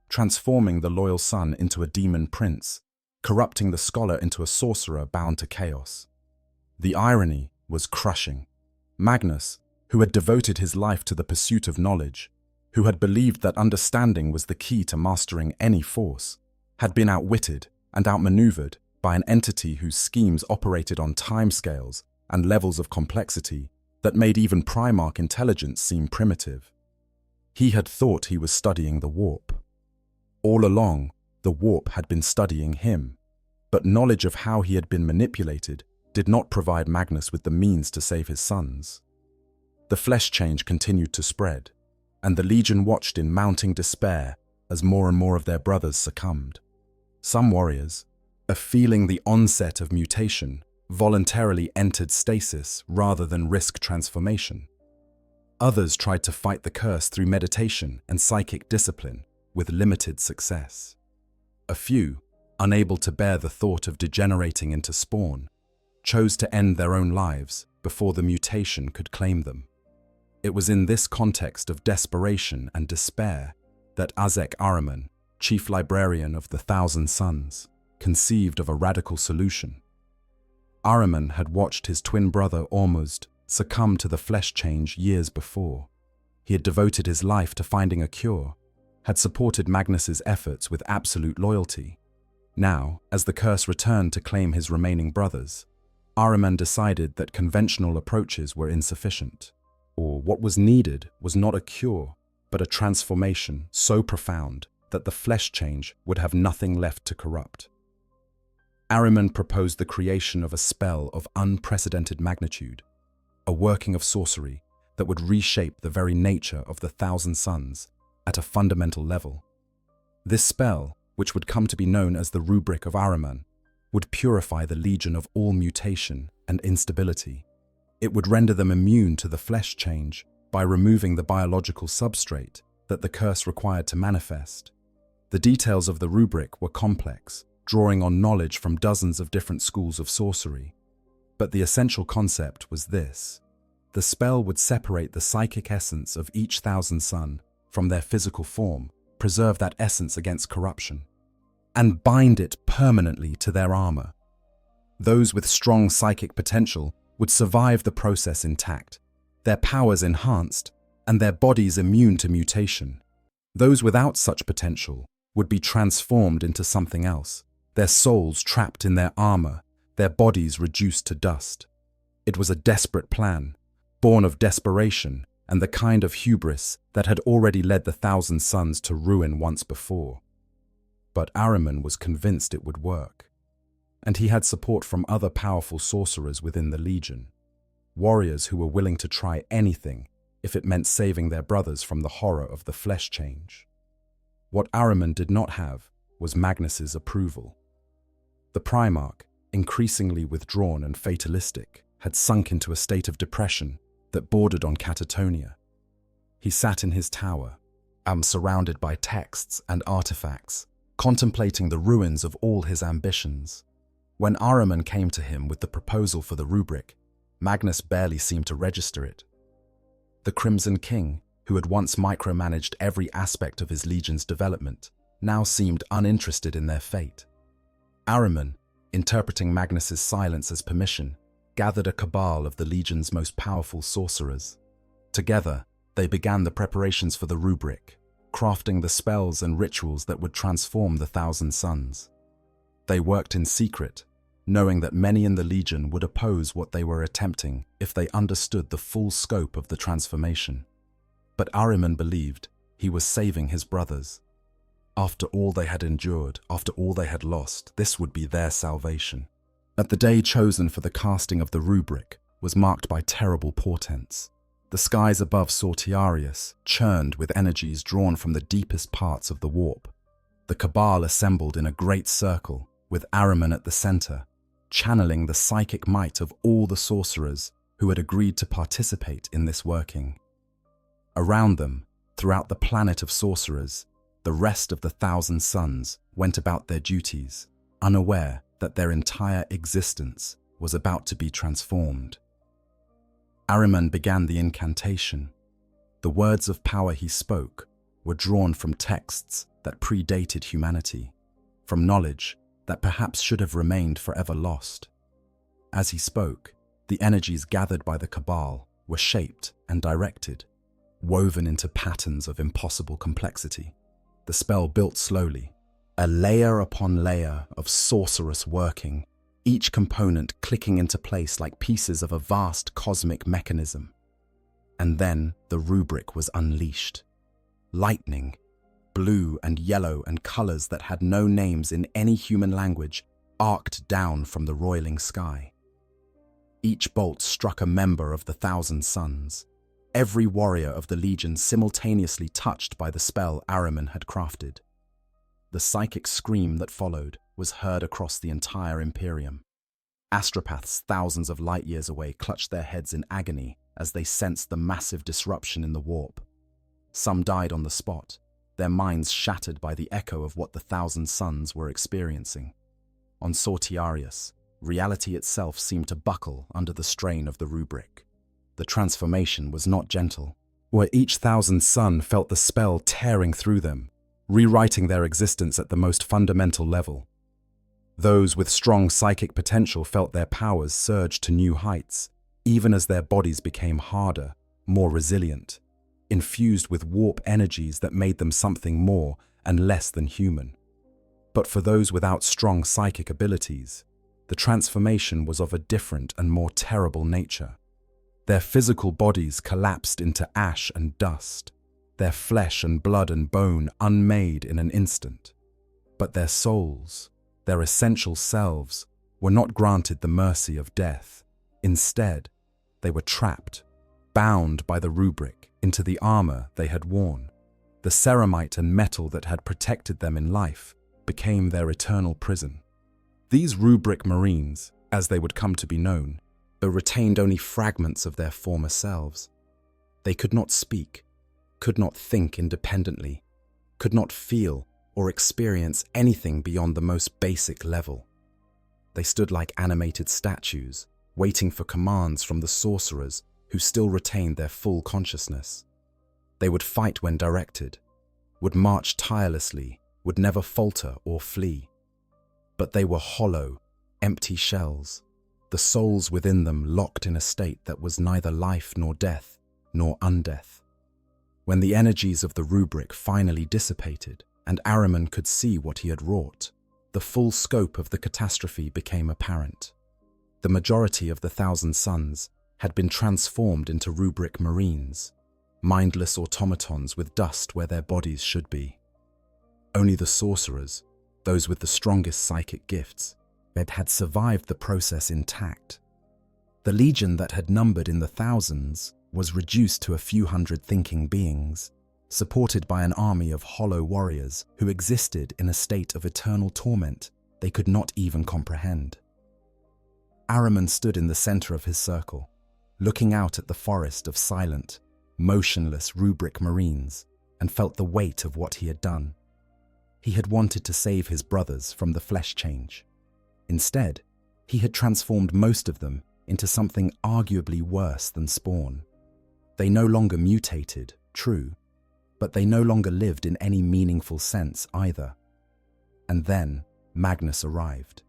transforming the loyal son into a demon prince, corrupting the scholar into a sorcerer bound to chaos. The irony was crushing. Magnus, who had devoted his life to the pursuit of knowledge, who had believed that understanding was the key to mastering any force, had been outwitted and outmaneuvered by an entity whose schemes operated on timescales and levels of complexity that made even Primarch intelligence seem primitive. He had thought he was studying the warp. All along, the warp had been studying him, but knowledge of how he had been manipulated did not provide Magnus with the means to save his sons. The flesh change continued to spread, and the Legion watched in mounting despair as more and more of their brothers succumbed. Some warriors, feeling the onset of mutation, voluntarily entered stasis rather than risk transformation. Others tried to fight the curse through meditation and psychic discipline, with limited success. A few, unable to bear the thought of degenerating into spawn, chose to end their own lives before the mutation could claim them. It was in this context of desperation and despair that Azek Ahriman, chief librarian of the Thousand Suns, conceived of a radical solution. Ahriman had watched his twin brother Ormuzd succumb to the flesh change years before. He had devoted his life to finding a cure, had supported Magnus's efforts with absolute loyalty. Now, as the curse returned to claim his remaining brothers, Ahriman decided that conventional approaches were insufficient, or what was needed was not a cure, but a transformation so profound that the flesh change would have nothing left to corrupt. Ahriman proposed the creation of a spell of unprecedented magnitude, a working of sorcery that would reshape the very nature of the Thousand Suns at a fundamental level. This spell, which would come to be known as the Rubric of Ahriman, would purify the Legion of all mutation and instability. It would render them immune to the flesh change by removing the biological substrate that the curse required to manifest. The details of the rubric were complex, drawing on knowledge from dozens of different schools of sorcery. But the essential concept was this: the spell would separate the psychic essence of each Thousand Sun from their physical form, preserve that essence against corruption, and bind it permanently to their armor. Those with strong psychic potential would survive the process intact, their powers enhanced, and their bodies immune to mutation. Those without such potential would be transformed into something else, their souls trapped in their armor, their bodies reduced to dust. It was a desperate plan, born of desperation and the kind of hubris that had already led the Thousand Suns to ruin once before. But Ahriman was convinced it would work, and he had support from other powerful sorcerers within the Legion, warriors who were willing to try anything if it meant saving their brothers from the horror of the flesh change. What Ahriman did not have was Magnus's approval. The Primarch, increasingly withdrawn and fatalistic, had sunk into a state of depression that bordered on catatonia. He sat in his tower, surrounded by texts and artifacts, contemplating the ruins of all his ambitions. When Ahriman came to him with the proposal for the rubric, Magnus barely seemed to register it. The Crimson King, who had once micromanaged every aspect of his legion's development, now seemed uninterested in their fate. Ahriman, interpreting Magnus's silence as permission, gathered a cabal of the Legion's most powerful sorcerers. Together, they began the preparations for the rubric, crafting the spells and rituals that would transform the Thousand Suns. They worked in secret, knowing that many in the Legion would oppose what they were attempting if they understood the full scope of the transformation. But Ahriman believed he was saving his brothers. After all they had endured, after all they had lost, this would be their salvation. But the day chosen for the casting of the rubric was marked by terrible portents. The skies above Sortiarius churned with energies drawn from the deepest parts of the warp. The cabal assembled in a great circle, with Ahriman at the center, channeling the psychic might of all the sorcerers who had agreed to participate in this working. Around them, throughout the planet of sorcerers, the rest of the Thousand Suns went about their duties, unaware that their entire existence was about to be transformed. Ahriman began the incantation. The words of power he spoke were drawn from texts that predated humanity, from knowledge that perhaps should have remained forever lost. As he spoke, the energies gathered by the cabal were shaped and directed, woven into patterns of impossible complexity. The spell built slowly, a layer upon layer of sorcerous working, each component clicking into place like pieces of a vast cosmic mechanism. And then the rubric was unleashed. Lightning, blue and yellow and colors that had no names in any human language, arced down from the roiling sky. Each bolt struck a member of the Thousand Suns, every warrior of the Legion simultaneously touched by the spell Ahriman had crafted. The psychic scream that followed was heard across the entire Imperium. Astropaths thousands of light years away clutched their heads in agony as they sensed the massive disruption in the warp. Some died on the spot, their minds shattered by the echo of what the Thousand Suns were experiencing. On Sortiarius, reality itself seemed to buckle under the strain of the rubric. The transformation was not gentle, where each Thousand Sun felt the spell tearing through them, rewriting their existence at the most fundamental level. Those with strong psychic potential felt their powers surge to new heights, even as their bodies became harder, more resilient, infused with warp energies that made them something more and less than human. But for those without strong psychic abilities, the transformation was of a different and more terrible nature. Their physical bodies collapsed into ash and dust, their flesh and blood and bone unmade in an instant. But their souls, their essential selves, were not granted the mercy of death. Instead, they were trapped, bound by the rubric into the armor they had worn. The ceramite and metal that had protected them in life became their eternal prison. These rubric marines, as they would come to be known, retained only fragments of their former selves. They could not speak, could not think independently, could not feel or experience anything beyond the most basic level. They stood like animated statues, waiting for commands from the sorcerers who still retained their full consciousness. They would fight when directed, would march tirelessly, would never falter or flee. But they were hollow, empty shells, the souls within them locked in a state that was neither life nor death, nor undeath. When the energies of the rubric finally dissipated and Ahriman could see what he had wrought, the full scope of the catastrophe became apparent. The majority of the Thousand Suns had been transformed into rubric marines, mindless automatons with dust where their bodies should be. Only the sorcerers, those with the strongest psychic gifts, had survived the process intact. The Legion that had numbered in the thousands was reduced to a few hundred thinking beings, supported by an army of hollow warriors who existed in a state of eternal torment they could not even comprehend. Ahriman stood in the center of his circle, looking out at the forest of silent, motionless rubric marines, and felt the weight of what he had done. He had wanted to save his brothers from the flesh change. Instead, he had transformed most of them into something arguably worse than spawn. They no longer mutated, true, but they no longer lived in any meaningful sense either. And then Magnus arrived.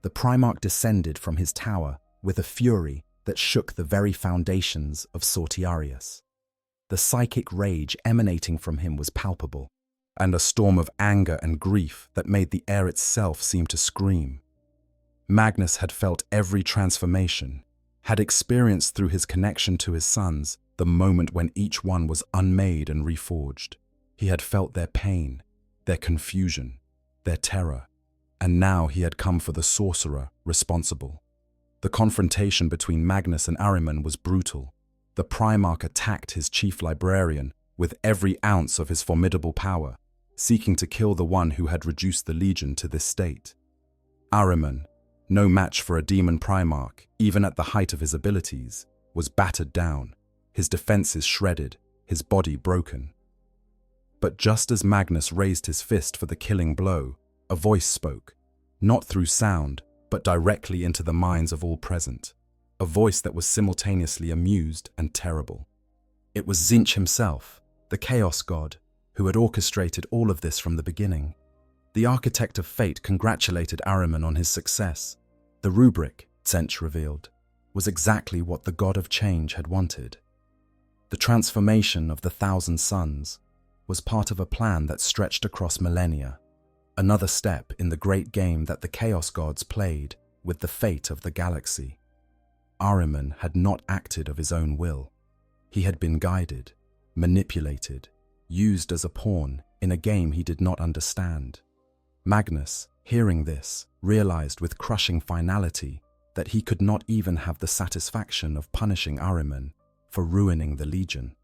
the Primarch descended from his tower with a fury that shook the very foundations of Sortiarius. The psychic rage emanating from him was palpable, and a storm of anger and grief that made the air itself seem to scream. Magnus had felt every transformation, had experienced through his connection to his sons the moment when each one was unmade and reforged. He had felt their pain, their confusion, their terror, and now he had come for the sorcerer responsible. The confrontation between Magnus and Ahriman was brutal. The Primarch attacked his chief librarian with every ounce of his formidable power, seeking to kill the one who had reduced the Legion to this state. Ahriman, no match for a demon Primarch, even at the height of his abilities, was battered down, his defenses shredded, his body broken. But just as Magnus raised his fist for the killing blow, a voice spoke, not through sound, but directly into the minds of all present, a voice that was simultaneously amused and terrible. It was Tzeentch himself, the Chaos God, who had orchestrated all of this from the beginning. The architect of fate congratulated Ahriman on his success. The rubric, Tzeentch revealed, was exactly what the God of Change had wanted. The transformation of the Thousand Suns was part of a plan that stretched across millennia, another step in the great game that the Chaos Gods played with the fate of the galaxy. Ahriman had not acted of his own will. He had been guided, manipulated, used as a pawn in a game he did not understand. Magnus, hearing this, realized with crushing finality that he could not even have the satisfaction of punishing Ahriman for ruining the Legion.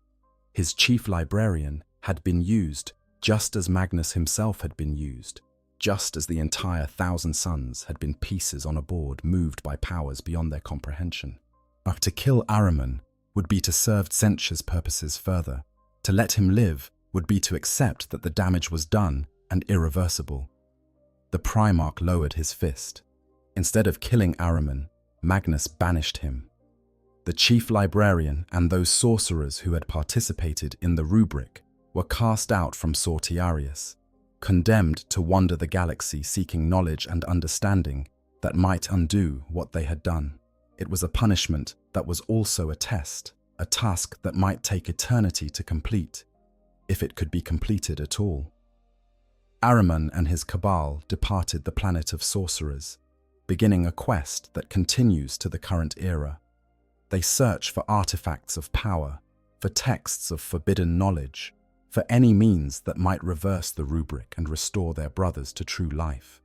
His chief librarian had been used just as Magnus himself had been used, just as the entire Thousand Suns had been pieces on a board moved by powers beyond their comprehension. To kill Ahriman would be to serve Tzeentch's purposes further. To let him live would be to accept that the damage was done and irreversible. The Primarch lowered his fist. Instead of killing Ahriman, Magnus banished him. The chief librarian and those sorcerers who had participated in the rubric were cast out from Sortiarius, condemned to wander the galaxy seeking knowledge and understanding that might undo what they had done. It was a punishment that was also a test, a task that might take eternity to complete, if it could be completed at all. Ahriman and his cabal departed the planet of sorcerers, beginning a quest that continues to the current era. They search for artifacts of power, for texts of forbidden knowledge, for any means that might reverse the rubric and restore their brothers to true life.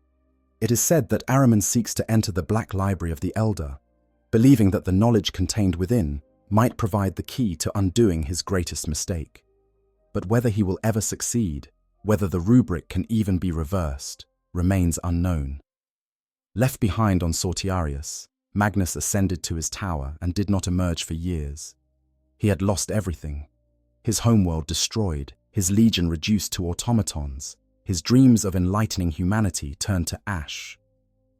It is said that Ahriman seeks to enter the Black Library of the Elder, believing that the knowledge contained within might provide the key to undoing his greatest mistake. But whether he will ever succeed, whether the rubric can even be reversed, remains unknown. Left behind on Sortiarius, Magnus ascended to his tower and did not emerge for years. He had lost everything. His homeworld destroyed, his legion reduced to automatons, his dreams of enlightening humanity turned to ash.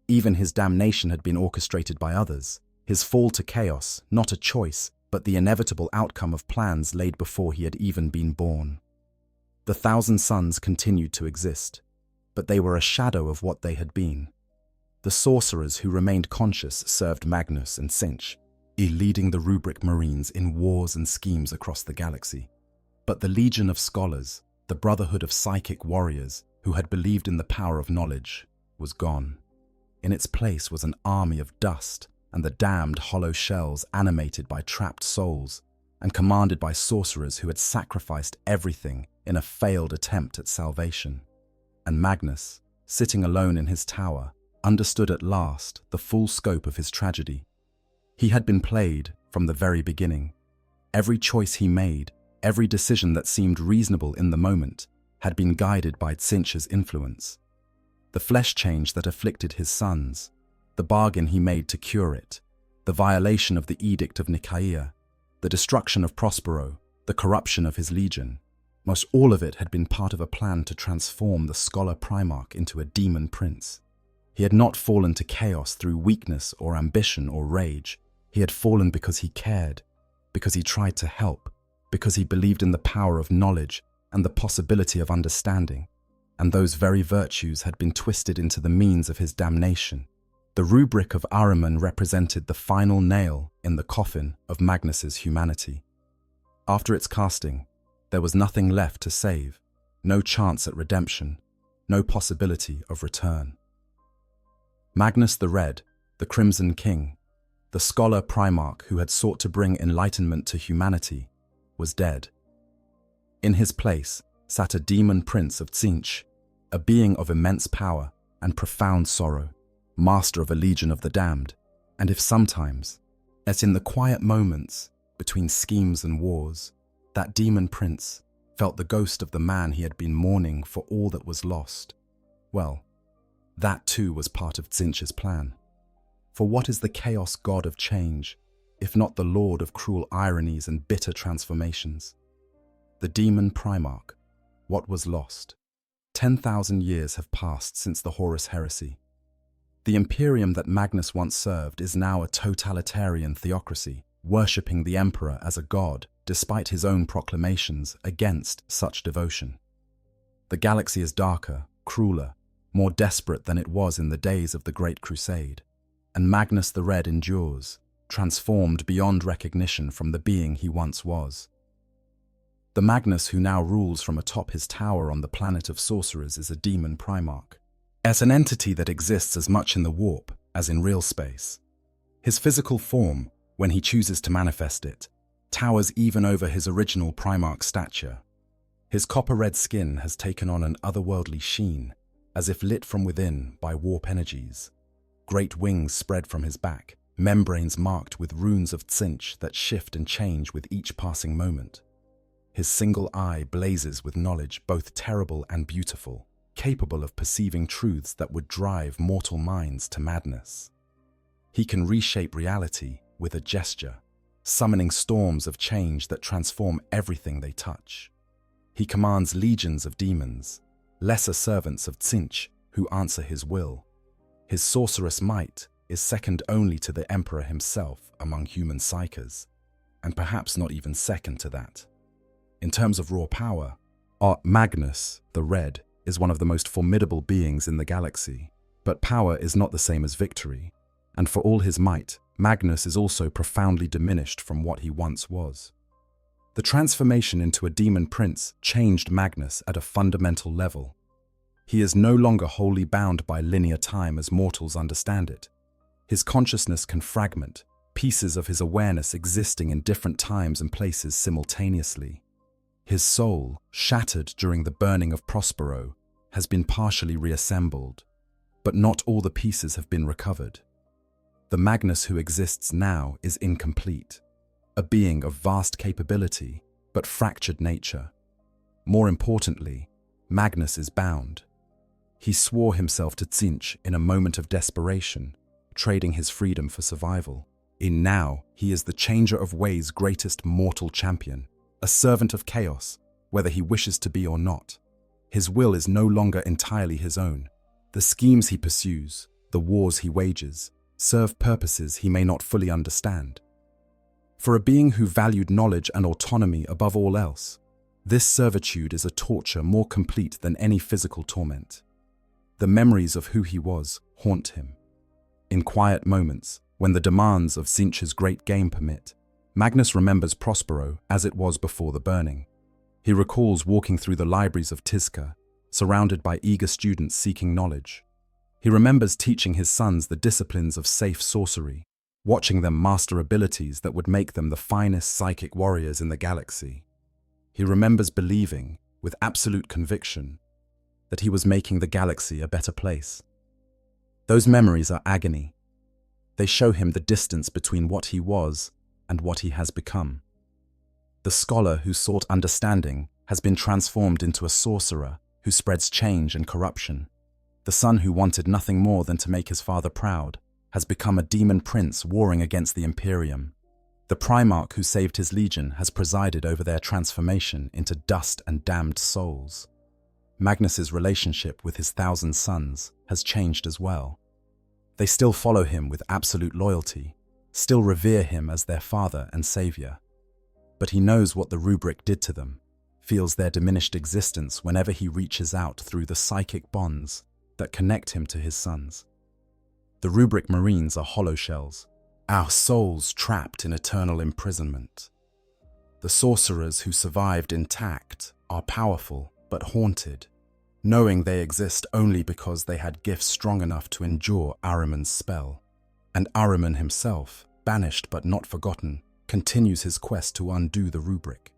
Even his damnation had been orchestrated by others, his fall to chaos, not a choice, but the inevitable outcome of plans laid before he had even been born. The Thousand Suns continued to exist, but they were a shadow of what they had been. The sorcerers who remained conscious served Magnus and Tzeentch, leading the rubric marines in wars and schemes across the galaxy. But the legion of scholars, the brotherhood of psychic warriors who had believed in the power of knowledge, was gone. In its place was an army of dust and the damned hollow shells animated by trapped souls and commanded by sorcerers who had sacrificed everything in a failed attempt at salvation. And Magnus, sitting alone in his tower, understood at last the full scope of his tragedy. He had been played from the very beginning. Every choice he made, every decision that seemed reasonable in the moment, had been guided by Tzeentch's influence. The flesh change that afflicted his sons, the bargain he made to cure it, the violation of the Edict of Nicaea, the destruction of Prospero, the corruption of his legion, most all of it had been part of a plan to transform the scholar Primarch into a demon prince. He had not fallen to chaos through weakness or ambition or rage. He had fallen because he cared, because he tried to help, because he believed in the power of knowledge and the possibility of understanding, and those very virtues had been twisted into the means of his damnation. The rubric of Ahriman represented the final nail in the coffin of Magnus's humanity. After its casting, there was nothing left to save, no chance at redemption, no possibility of return. Magnus the Red, the Crimson King, the scholar Primarch who had sought to bring enlightenment to humanity, was dead. In his place sat a demon prince of Tzeentch, a being of immense power and profound sorrow, master of a legion of the damned, and if sometimes, as in the quiet moments between schemes and wars, that demon prince felt the ghost of the man he had been mourning for all that was lost, well, that too was part of Tzeentch's plan. For what is the chaos god of change, if not the lord of cruel ironies and bitter transformations? The demon Primarch, what was lost? 10,000 years have passed since the Horus heresy. The Imperium that Magnus once served is now a totalitarian theocracy, worshipping the Emperor as a god, despite his own proclamations against such devotion. The galaxy is darker, crueler, more desperate than it was in the days of the Great Crusade, and Magnus the Red endures, transformed beyond recognition from the being he once was. The Magnus who now rules from atop his tower on the planet of sorcerers is a demon Primarch, as an entity that exists as much in the warp as in real space. His physical form, when he chooses to manifest it, towers even over his original Primarch stature. His copper-red skin has taken on an otherworldly sheen, as if lit from within by warp energies. Great wings spread from his back, membranes marked with runes of Tzeentch that shift and change with each passing moment. His single eye blazes with knowledge both terrible and beautiful, capable of perceiving truths that would drive mortal minds to madness. He can reshape reality with a gesture, summoning storms of change that transform everything they touch. He commands legions of demons, lesser servants of Tzeentch who answer his will. His sorcerous might is second only to the Emperor himself among human psychers, and perhaps not even second to that. In terms of raw power, Magnus, the Red, is one of the most formidable beings in the galaxy, but power is not the same as victory, and for all his might, Magnus is also profoundly diminished from what he once was. The transformation into a demon prince changed Magnus at a fundamental level. He is no longer wholly bound by linear time as mortals understand it. His consciousness can fragment, pieces of his awareness existing in different times and places simultaneously. His soul, shattered during the burning of Prospero, has been partially reassembled, but not all the pieces have been recovered. The Magnus who exists now is incomplete, a being of vast capability, but fractured nature. More importantly, Magnus is bound. He swore himself to Tzeentch in a moment of desperation, trading his freedom for survival. In now, he is the changer of ways' greatest mortal champion, a servant of chaos, whether he wishes to be or not. His will is no longer entirely his own. The schemes he pursues, the wars he wages, serve purposes he may not fully understand. For a being who valued knowledge and autonomy above all else, this servitude is a torture more complete than any physical torment. The memories of who he was haunt him. In quiet moments, when the demands of Tzeentch's great game permit, Magnus remembers Prospero as it was before the burning. He recalls walking through the libraries of Tizca, surrounded by eager students seeking knowledge. He remembers teaching his sons the disciplines of safe sorcery, watching them master abilities that would make them the finest psychic warriors in the galaxy. He remembers believing, with absolute conviction, that he was making the galaxy a better place. Those memories are agony. They show him the distance between what he was and what he has become. The scholar who sought understanding has been transformed into a sorcerer who spreads change and corruption. The son who wanted nothing more than to make his father proud has become a demon prince warring against the Imperium. The Primarch who saved his legion has presided over their transformation into dust and damned souls. Magnus's relationship with his 1,000 sons has changed as well. They still follow him with absolute loyalty, still revere him as their father and savior. But he knows what the rubric did to them, feels their diminished existence whenever he reaches out through the psychic bonds that connect him to his sons. The rubric marines are hollow shells, our souls trapped in eternal imprisonment. The sorcerers who survived intact are powerful but haunted, knowing they exist only because they had gifts strong enough to endure Ahriman's spell. And Ahriman himself, banished but not forgotten, continues his quest to undo the rubric.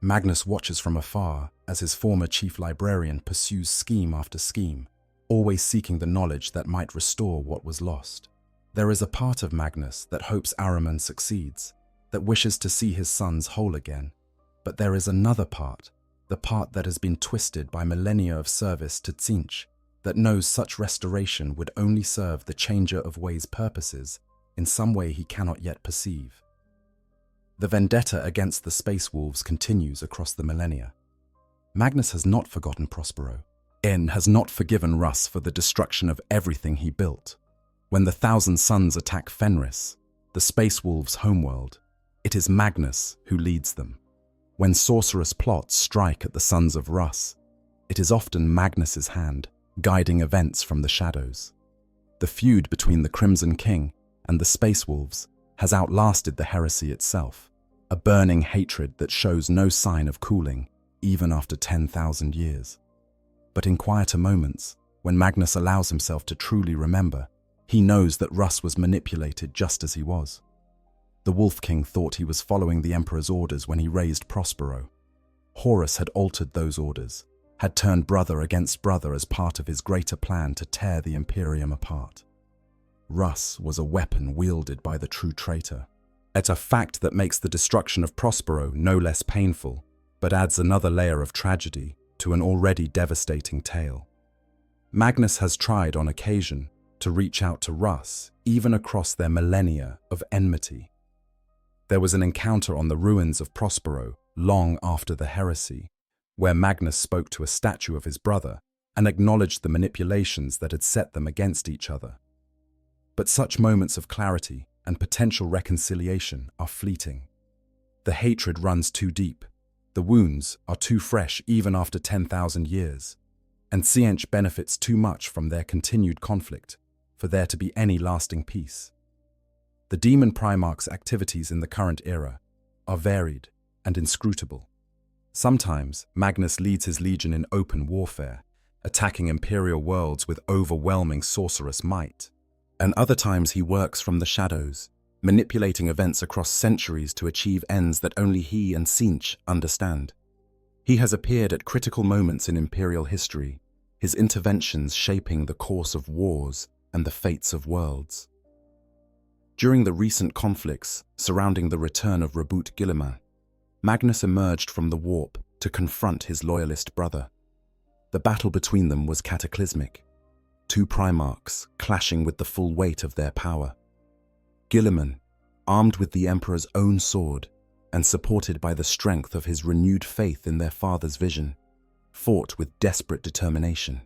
Magnus watches from afar as his former chief librarian pursues scheme after scheme, always seeking the knowledge that might restore what was lost. There is a part of Magnus that hopes Ahriman succeeds, that wishes to see his sons whole again. But there is another part, the part that has been twisted by millennia of service to Tzeentch, that knows such restoration would only serve the changer of ways purposes in some way he cannot yet perceive. The vendetta against the Space Wolves continues across the millennia. Magnus has not forgotten Prospero. En has not forgiven Russ for the destruction of everything he built. When the Thousand Suns attack Fenris, the Space Wolves' homeworld, it is Magnus who leads them. When sorcerous plots strike at the Sons of Russ, it is often Magnus's hand, guiding events from the shadows. The feud between the Crimson King and the Space Wolves has outlasted the heresy itself, a burning hatred that shows no sign of cooling, even after 10,000 years. But in quieter moments, when Magnus allows himself to truly remember, he knows that Russ was manipulated just as he was. The Wolf King thought he was following the Emperor's orders when he raised Prospero. Horus had altered those orders, had turned brother against brother as part of his greater plan to tear the Imperium apart. Russ was a weapon wielded by the true traitor. It's a fact that makes the destruction of Prospero no less painful, but adds another layer of tragedy to an already devastating tale. Magnus has tried on occasion to reach out to Russ, even across their millennia of enmity. There was an encounter on the ruins of Prospero long after the heresy, where Magnus spoke to a statue of his brother and acknowledged the manipulations that had set them against each other. But such moments of clarity and potential reconciliation are fleeting. The hatred runs too deep, the wounds are too fresh even after 10,000 years, and Tzeentch benefits too much from their continued conflict for there to be any lasting peace. The demon Primarch's activities in the current era are varied and inscrutable. Sometimes Magnus leads his legion in open warfare, attacking imperial worlds with overwhelming sorcerous might. And other times he works from the shadows, manipulating events across centuries to achieve ends that only he and Tzeentch understand. He has appeared at critical moments in imperial history, his interventions shaping the course of wars and the fates of worlds. During the recent conflicts surrounding the return of Reboot Guilliman, Magnus emerged from the warp to confront his loyalist brother. The battle between them was cataclysmic, two Primarchs clashing with the full weight of their power. Guilliman, armed with the Emperor's own sword and supported by the strength of his renewed faith in their father's vision, fought with desperate determination.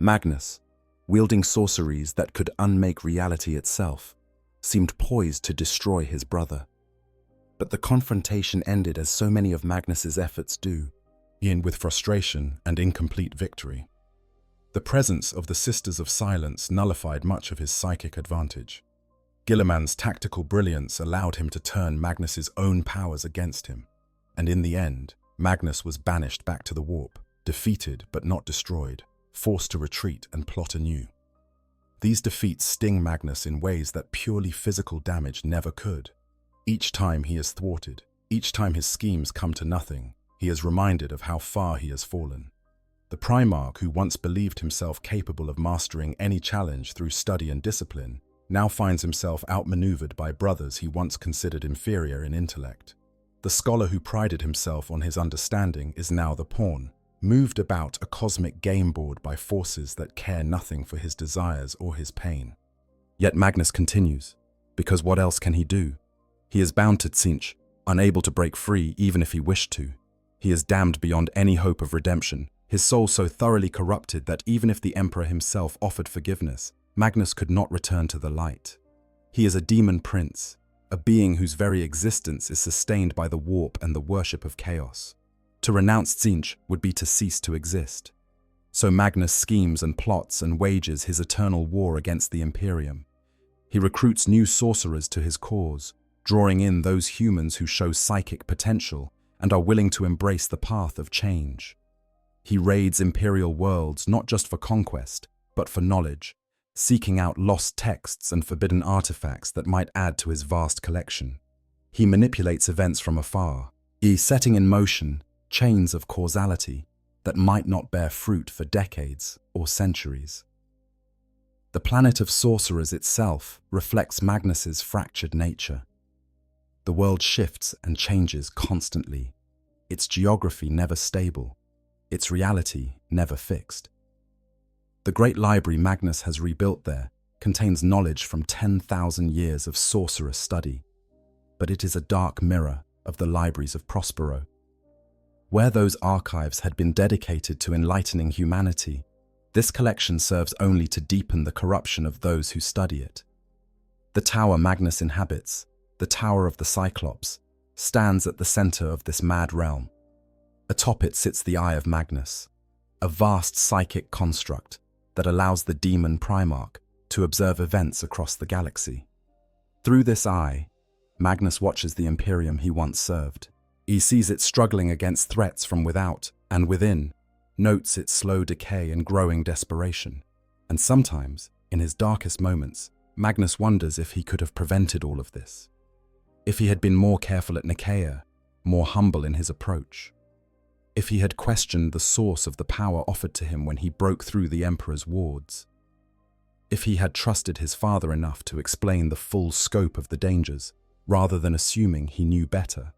Magnus, wielding sorceries that could unmake reality itself, seemed poised to destroy his brother. But the confrontation ended as so many of Magnus's efforts do, in with frustration and incomplete victory. The presence of the Sisters of Silence nullified much of his psychic advantage. Guilliman's tactical brilliance allowed him to turn Magnus's own powers against him, and in the end, Magnus was banished back to the warp, defeated but not destroyed, forced to retreat and plot anew. These defeats sting Magnus in ways that purely physical damage never could. Each time he is thwarted, each time his schemes come to nothing, he is reminded of how far he has fallen. The Primarch, who once believed himself capable of mastering any challenge through study and discipline, now finds himself outmaneuvered by brothers he once considered inferior in intellect. The scholar who prided himself on his understanding is now the pawn, moved about a cosmic game board by forces that care nothing for his desires or his pain. Yet Magnus continues, because what else can he do? He is bound to Tzeentch, unable to break free even if he wished to. He is damned beyond any hope of redemption, his soul so thoroughly corrupted that even if the Emperor himself offered forgiveness, Magnus could not return to the light. He is a demon prince, a being whose very existence is sustained by the warp and the worship of chaos. To renounce Tzeentch would be to cease to exist. So Magnus schemes and plots and wages his eternal war against the Imperium. He recruits new sorcerers to his cause, drawing in those humans who show psychic potential and are willing to embrace the path of change. He raids imperial worlds not just for conquest, but for knowledge, seeking out lost texts and forbidden artifacts that might add to his vast collection. He manipulates events from afar, setting in motion chains of causality that might not bear fruit for decades or centuries. The planet of sorcerers itself reflects Magnus's fractured nature. The world shifts and changes constantly, its geography never stable, its reality never fixed. The great library Magnus has rebuilt there contains knowledge from 10,000 years of sorcerer study, but it is a dark mirror of the libraries of Prospero. Where those archives had been dedicated to enlightening humanity, this collection serves only to deepen the corruption of those who study it. The tower Magnus inhabits, the Tower of the Cyclops, stands at the center of this mad realm. Atop it sits the Eye of Magnus, a vast psychic construct that allows the demon Primarch to observe events across the galaxy. Through this eye, Magnus watches the Imperium he once served. He sees it struggling against threats from without and within, notes its slow decay and growing desperation. And sometimes, in his darkest moments, Magnus wonders if he could have prevented all of this. If he had been more careful at Nicaea, more humble in his approach. If he had questioned the source of the power offered to him when he broke through the Emperor's wards. If he had trusted his father enough to explain the full scope of the dangers, rather than assuming he knew better.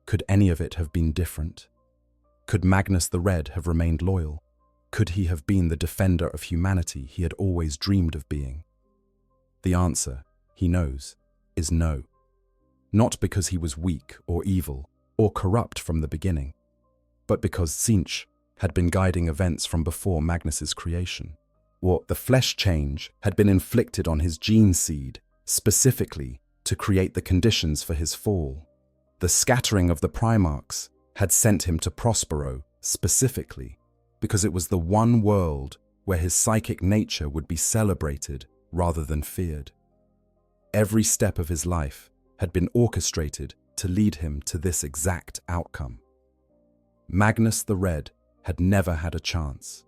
Could any of it have been different? Could Magnus the Red have remained loyal? Could he have been the defender of humanity he had always dreamed of being? The answer, he knows, is no. Not because he was weak or evil or corrupt from the beginning, but because Tzeentch had been guiding events from before Magnus's creation. Or the flesh change had been inflicted on his gene seed, specifically to create the conditions for his fall. The scattering of the Primarchs had sent him to Prospero specifically because it was the one world where his psychic nature would be celebrated rather than feared. Every step of his life had been orchestrated to lead him to this exact outcome. Magnus the Red had never had a chance.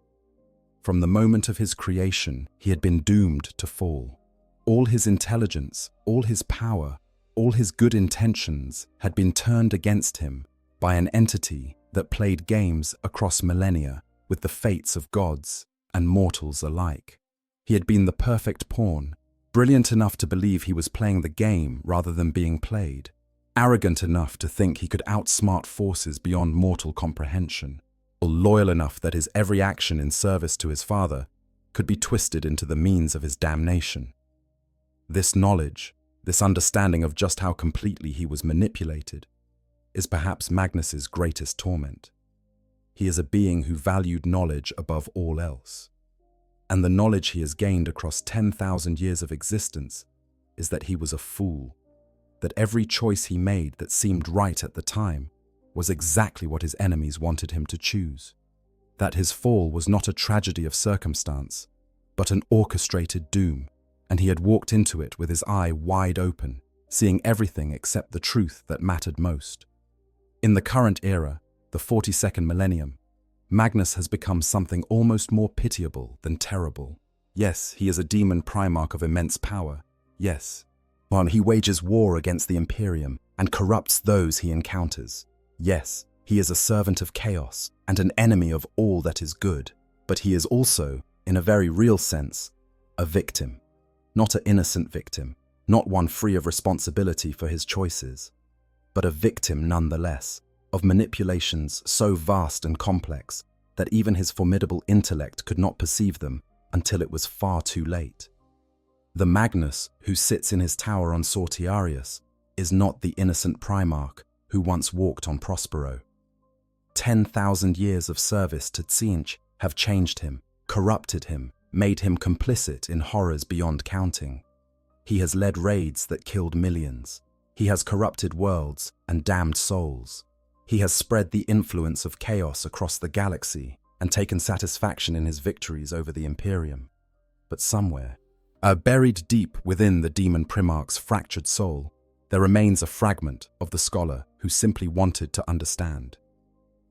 From the moment of his creation, he had been doomed to fall. All his intelligence, all his power, all his good intentions had been turned against him by an entity that played games across millennia with the fates of gods and mortals alike. He had been the perfect pawn, brilliant enough to believe he was playing the game rather than being played, arrogant enough to think he could outsmart forces beyond mortal comprehension, or loyal enough that his every action in service to his father could be twisted into the means of his damnation. This knowledge, this understanding of just how completely he was manipulated, is perhaps Magnus's greatest torment. He is a being who valued knowledge above all else. And the knowledge he has gained across 10,000 years of existence is that he was a fool, that every choice he made that seemed right at the time was exactly what his enemies wanted him to choose, that his fall was not a tragedy of circumstance, but an orchestrated doom, and he had walked into it with his eye wide open, seeing everything except the truth that mattered most. In the current era, the 42nd millennium, Magnus has become something almost more pitiable than terrible. Yes, he is a demon Primarch of immense power. Yes, while he wages war against the Imperium and corrupts those he encounters. Yes, he is a servant of chaos and an enemy of all that is good. But he is also, in a very real sense, a victim. Not an innocent victim, not one free of responsibility for his choices, but a victim nonetheless, of manipulations so vast and complex that even his formidable intellect could not perceive them until it was far too late. The Magnus who sits in his tower on Sortiarius is not the innocent Primarch who once walked on Prospero. 10,000 years of service to Tzeentch have changed him, corrupted him, made him complicit in horrors beyond counting. He has led raids that killed millions. He has corrupted worlds and damned souls. He has spread the influence of chaos across the galaxy, and taken satisfaction in his victories over the Imperium. But somewhere, buried deep within the demon Primarch's fractured soul, there remains a fragment of the scholar who simply wanted to understand.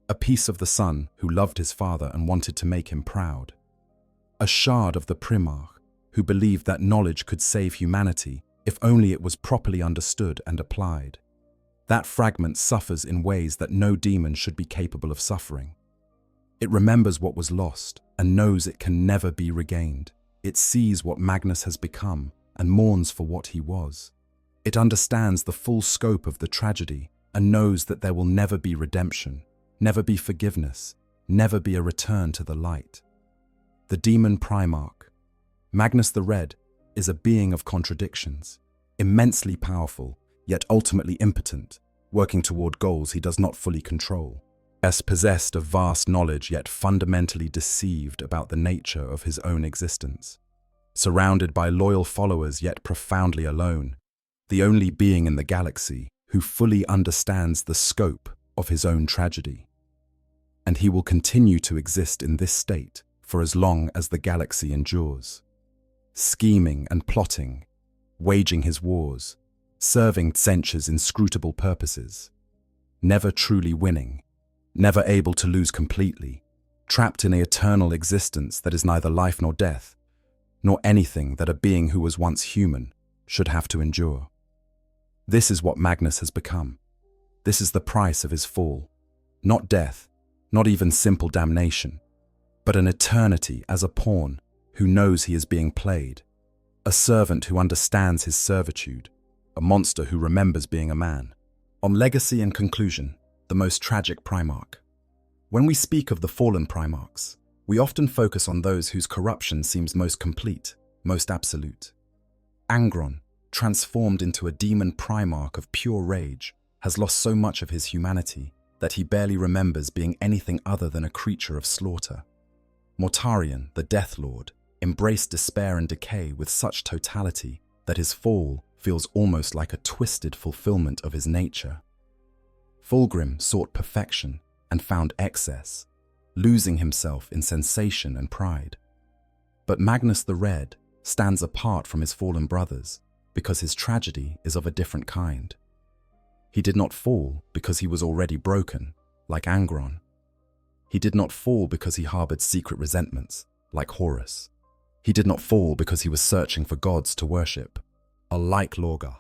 A piece of the son who loved his father and wanted to make him proud. A shard of the Primarch who believed that knowledge could save humanity if only it was properly understood and applied. That fragment suffers in ways that no demon should be capable of suffering. It remembers what was lost and knows it can never be regained. It sees what Magnus has become and mourns for what he was. It understands the full scope of the tragedy and knows that there will never be redemption, never be forgiveness, never be a return to the light. The demon Primarch, Magnus the Red, is a being of contradictions, immensely powerful, yet ultimately impotent, working toward goals he does not fully control. As possessed of vast knowledge, yet fundamentally deceived about the nature of his own existence. Surrounded by loyal followers, yet profoundly alone. The only being in the galaxy who fully understands the scope of his own tragedy. And he will continue to exist in this state for as long as the galaxy endures. Scheming and plotting, waging his wars, serving Tzeentch's inscrutable purposes. Never truly winning, never able to lose completely, trapped in an eternal existence that is neither life nor death, nor anything that a being who was once human should have to endure. This is what Magnus has become. This is the price of his fall. Not death, not even simple damnation, but an eternity as a pawn who knows he is being played, a servant who understands his servitude, a monster who remembers being a man. On legacy and conclusion, the most tragic Primarch. When we speak of the fallen Primarchs, we often focus on those whose corruption seems most complete, most absolute. Angron, transformed into a demon Primarch of pure rage, has lost so much of his humanity that he barely remembers being anything other than a creature of slaughter. Mortarion, the Death Lord, embraced despair and decay with such totality that his fall feels almost like a twisted fulfillment of his nature. Fulgrim sought perfection and found excess, losing himself in sensation and pride. But Magnus the Red stands apart from his fallen brothers because his tragedy is of a different kind. He did not fall because he was already broken, like Angron. He did not fall because he harbored secret resentments, like Horus. He did not fall because he was searching for gods to worship, like Lorgar.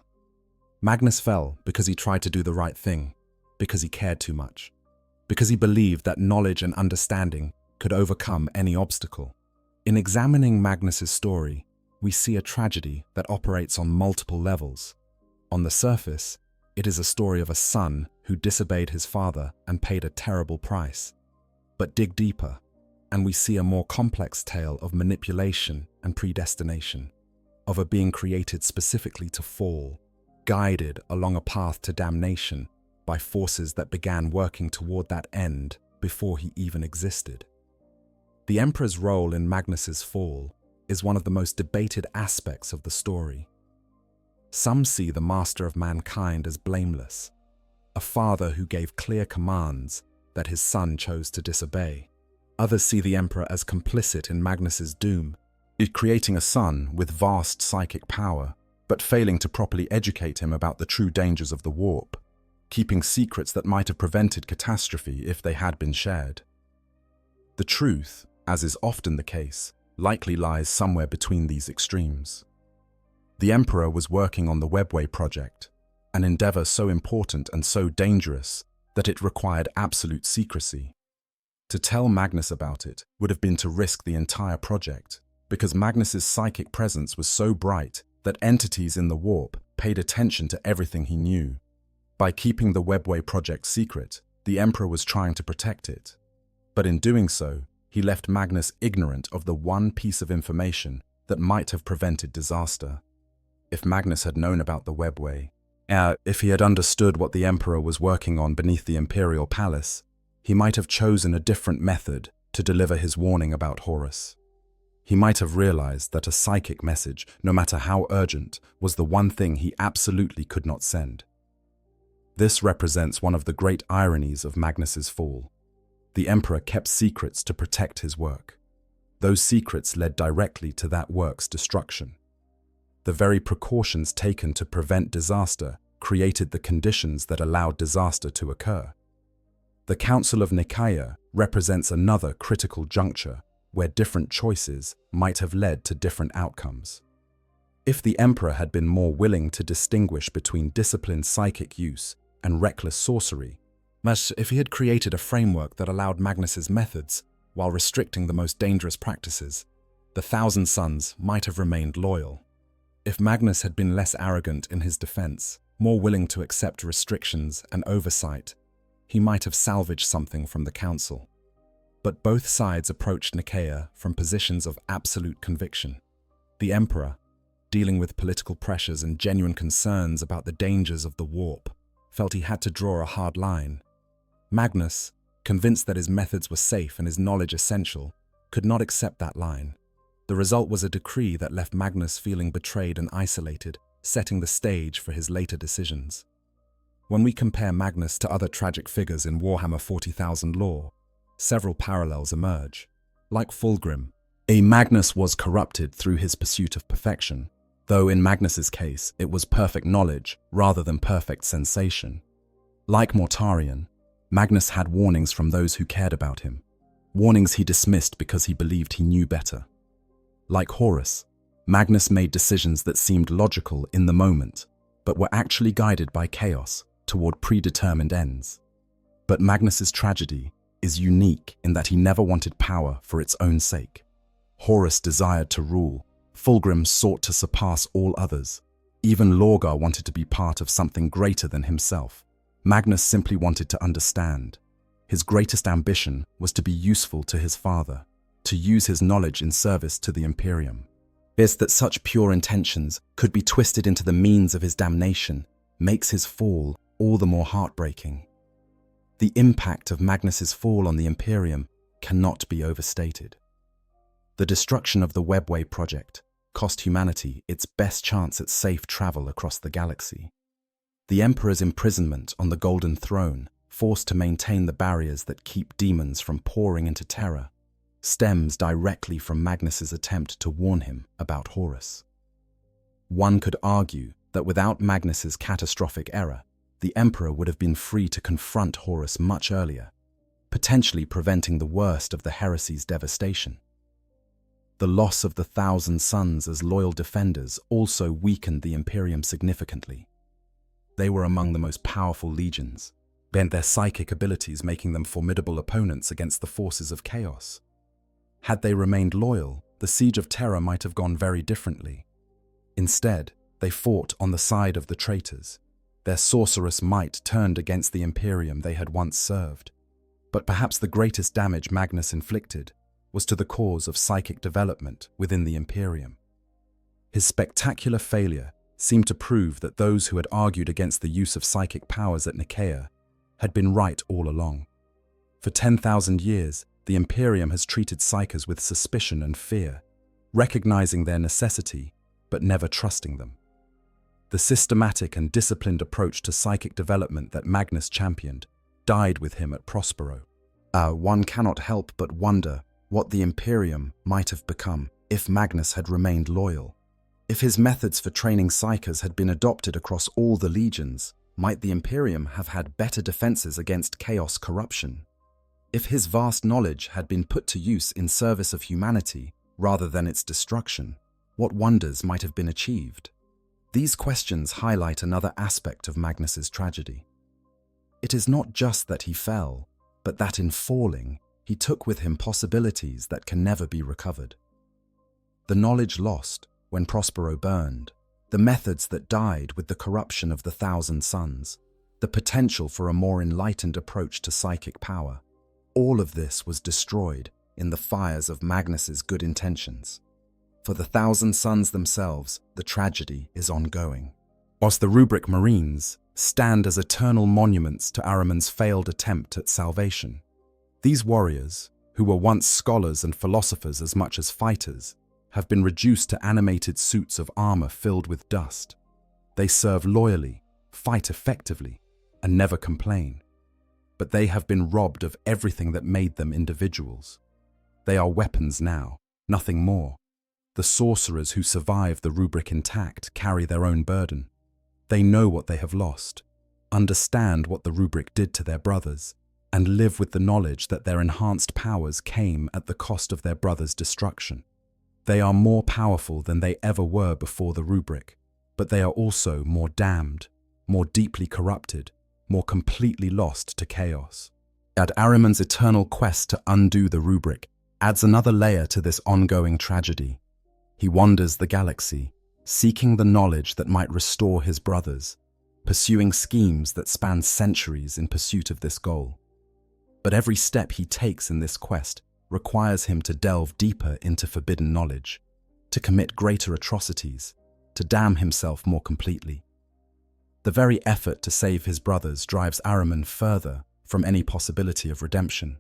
Magnus fell because he tried to do the right thing, because he cared too much, because he believed that knowledge and understanding could overcome any obstacle. In examining Magnus's story, we see a tragedy that operates on multiple levels. On the surface, it is a story of a son who disobeyed his father and paid a terrible price. But dig deeper, and we see a more complex tale of manipulation and predestination, of a being created specifically to fall, guided along a path to damnation by forces that began working toward that end before he even existed. The Emperor's role in Magnus's fall is one of the most debated aspects of the story. Some see the master of mankind as blameless, a father who gave clear commands that his son chose to disobey. Others see the Emperor as complicit in Magnus's doom, creating a son with vast psychic power, but failing to properly educate him about the true dangers of the warp, keeping secrets that might have prevented catastrophe if they had been shared. The truth, as is often the case, likely lies somewhere between these extremes. The Emperor was working on the Webway project, an endeavor so important and so dangerous that it required absolute secrecy. To tell Magnus about it would have been to risk the entire project, because Magnus's psychic presence was so bright that entities in the warp paid attention to everything he knew. By keeping the Webway project secret, the Emperor was trying to protect it. But in doing so, he left Magnus ignorant of the one piece of information that might have prevented disaster. If Magnus had known about the Webway, if he had understood what the Emperor was working on beneath the Imperial Palace, he might have chosen a different method to deliver his warning about Horus. He might have realized that a psychic message, no matter how urgent, was the one thing he absolutely could not send. This represents one of the great ironies of Magnus's fall. the emperor kept secrets to protect his work. Those secrets led directly to that work's destruction. The very precautions taken to prevent disaster created the conditions that allowed disaster to occur. The Council of Nicaea represents another critical juncture where different choices might have led to different outcomes. If the emperor had been more willing to distinguish between disciplined psychic use and reckless sorcery, if he had created a framework that allowed Magnus's methods while restricting the most dangerous practices, the Thousand Sons might have remained loyal. If Magnus had been less arrogant in his defense, more willing to accept restrictions and oversight, he might have salvaged something from the council. But both sides approached Nicaea from positions of absolute conviction. The emperor, dealing with political pressures and genuine concerns about the dangers of the warp, felt he had to draw a hard line. Magnus, convinced that his methods were safe and his knowledge essential, could not accept that line. The result was a decree that left Magnus feeling betrayed and isolated, setting the stage for his later decisions. When we compare Magnus to other tragic figures in Warhammer 40,000 lore, several parallels emerge. Like Fulgrim, Magnus was corrupted through his pursuit of perfection, though in Magnus's case it was perfect knowledge rather than perfect sensation. Like Mortarion, Magnus had warnings from those who cared about him, warnings he dismissed because he believed he knew better. Like Horus, Magnus made decisions that seemed logical in the moment, but were actually guided by chaos toward predetermined ends. But Magnus's tragedy is unique in that he never wanted power for its own sake. Horus desired to rule, Fulgrim sought to surpass all others. Even Lorgar wanted to be part of something greater than himself. Magnus simply wanted to understand. His greatest ambition was to be useful to his father, to use his knowledge in service to the Imperium. It's that such pure intentions could be twisted into the means of his damnation makes his fall all the more heartbreaking. The impact of Magnus's fall on the Imperium cannot be overstated. The destruction of the Webway project cost humanity its best chance at safe travel across the galaxy. The Emperor's imprisonment on the Golden Throne, forced to maintain the barriers that keep demons from pouring into terror, stems directly from Magnus's attempt to warn him about Horus. One could argue that without Magnus's catastrophic error, the Emperor would have been free to confront Horus much earlier, potentially preventing the worst of the heresy's devastation. The loss of the Thousand Sons as loyal defenders also weakened the Imperium significantly. They were among the most powerful legions, bent their psychic abilities making them formidable opponents against the forces of chaos. Had they remained loyal, the Siege of Terror might have gone very differently. Instead, they fought on the side of the traitors. Their sorcerous might turned against the Imperium they had once served. But perhaps the greatest damage Magnus inflicted was to the cause of psychic development within the Imperium. His spectacular failure seemed to prove that those who had argued against the use of psychic powers at Nicaea had been right all along. For 10,000 years, the Imperium has treated psykers with suspicion and fear, recognizing their necessity but never trusting them. The systematic and disciplined approach to psychic development that Magnus championed died with him at Prospero. One cannot help but wonder what the Imperium might have become if Magnus had remained loyal. If his methods for training psykers had been adopted across all the legions, might the Imperium have had better defenses against chaos corruption? If his vast knowledge had been put to use in service of humanity rather than its destruction, what wonders might have been achieved? These questions highlight another aspect of Magnus's tragedy. It is not just that he fell, but that in falling, he took with him possibilities that can never be recovered. The knowledge lost when Prospero burned, the methods that died with the corruption of the Thousand Sons, the potential for a more enlightened approach to psychic power, all of this was destroyed in the fires of Magnus's good intentions. For the Thousand Sons themselves, the tragedy is ongoing. Whilst the Rubric Marines stand as eternal monuments to Ahriman's failed attempt at salvation. These warriors, who were once scholars and philosophers as much as fighters, have been reduced to animated suits of armor filled with dust. They serve loyally, fight effectively, and never complain. but they have been robbed of everything that made them individuals. They are weapons now, nothing more. The sorcerers who survive the rubric intact carry their own burden. They know what they have lost, understand what the rubric did to their brothers, and live with the knowledge that their enhanced powers came at the cost of their brothers' destruction. They are more powerful than they ever were before the rubric, but they are also more damned, more deeply corrupted, more completely lost to chaos. Ahriman's eternal quest to undo the rubric adds another layer to this ongoing tragedy. He wanders the galaxy, seeking the knowledge that might restore his brothers, pursuing schemes that span centuries in pursuit of this goal. But every step he takes in this quest requires him to delve deeper into forbidden knowledge, to commit greater atrocities, to damn himself more completely. The very effort to save his brothers drives Ahriman further from any possibility of redemption.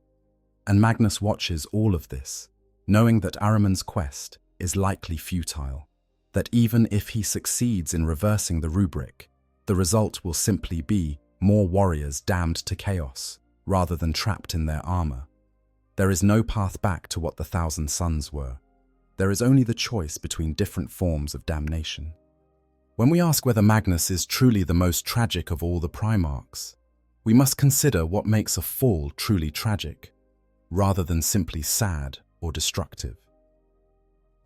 And Magnus watches all of this, knowing that Ahriman's quest is likely futile, that even if he succeeds in reversing the rubric, the result will simply be more warriors damned to chaos, rather than trapped in their armor. There is no path back to what the Thousand Suns were. There is only the choice between different forms of damnation. When we ask whether Magnus is truly the most tragic of all the Primarchs, we must consider what makes a fall truly tragic, rather than simply sad or destructive.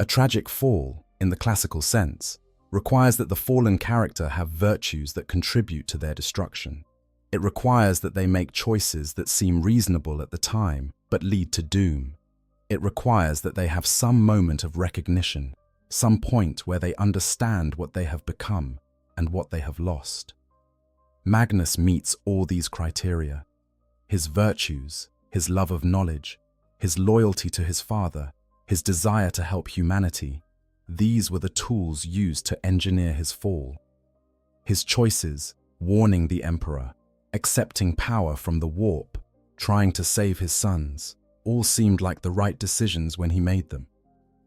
A tragic fall, in the classical sense, requires that the fallen character have virtues that contribute to their destruction. It requires that they make choices that seem reasonable at the time, but lead to doom. It requires that they have some moment of recognition, some point where they understand what they have become and what they have lost. Magnus meets all these criteria. His virtues, his love of knowledge, his loyalty to his father, his desire to help humanity, these were the tools used to engineer his fall. His choices, warning the Emperor, accepting power from the warp, trying to save his sons, all seemed like the right decisions when he made them.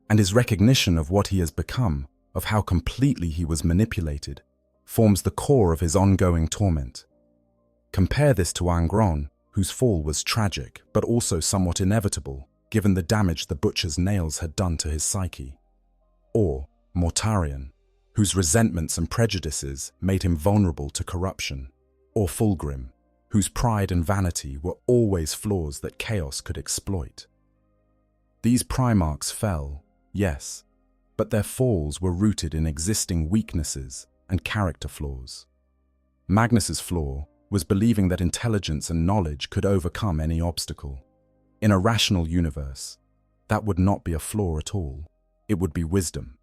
And his recognition of what he has become, of how completely he was manipulated, forms the core of his ongoing torment. Compare this to Angron, whose fall was tragic, but also somewhat inevitable, given the damage the butcher's nails had done to his psyche. Or Mortarion, whose resentments and prejudices made him vulnerable to corruption. Or Fulgrim, whose pride and vanity were always flaws that chaos could exploit. These Primarchs fell, yes, but their falls were rooted in existing weaknesses and character flaws. Magnus's flaw was believing that intelligence and knowledge could overcome any obstacle. In a rational universe, that would not be a flaw at all. It would be wisdom.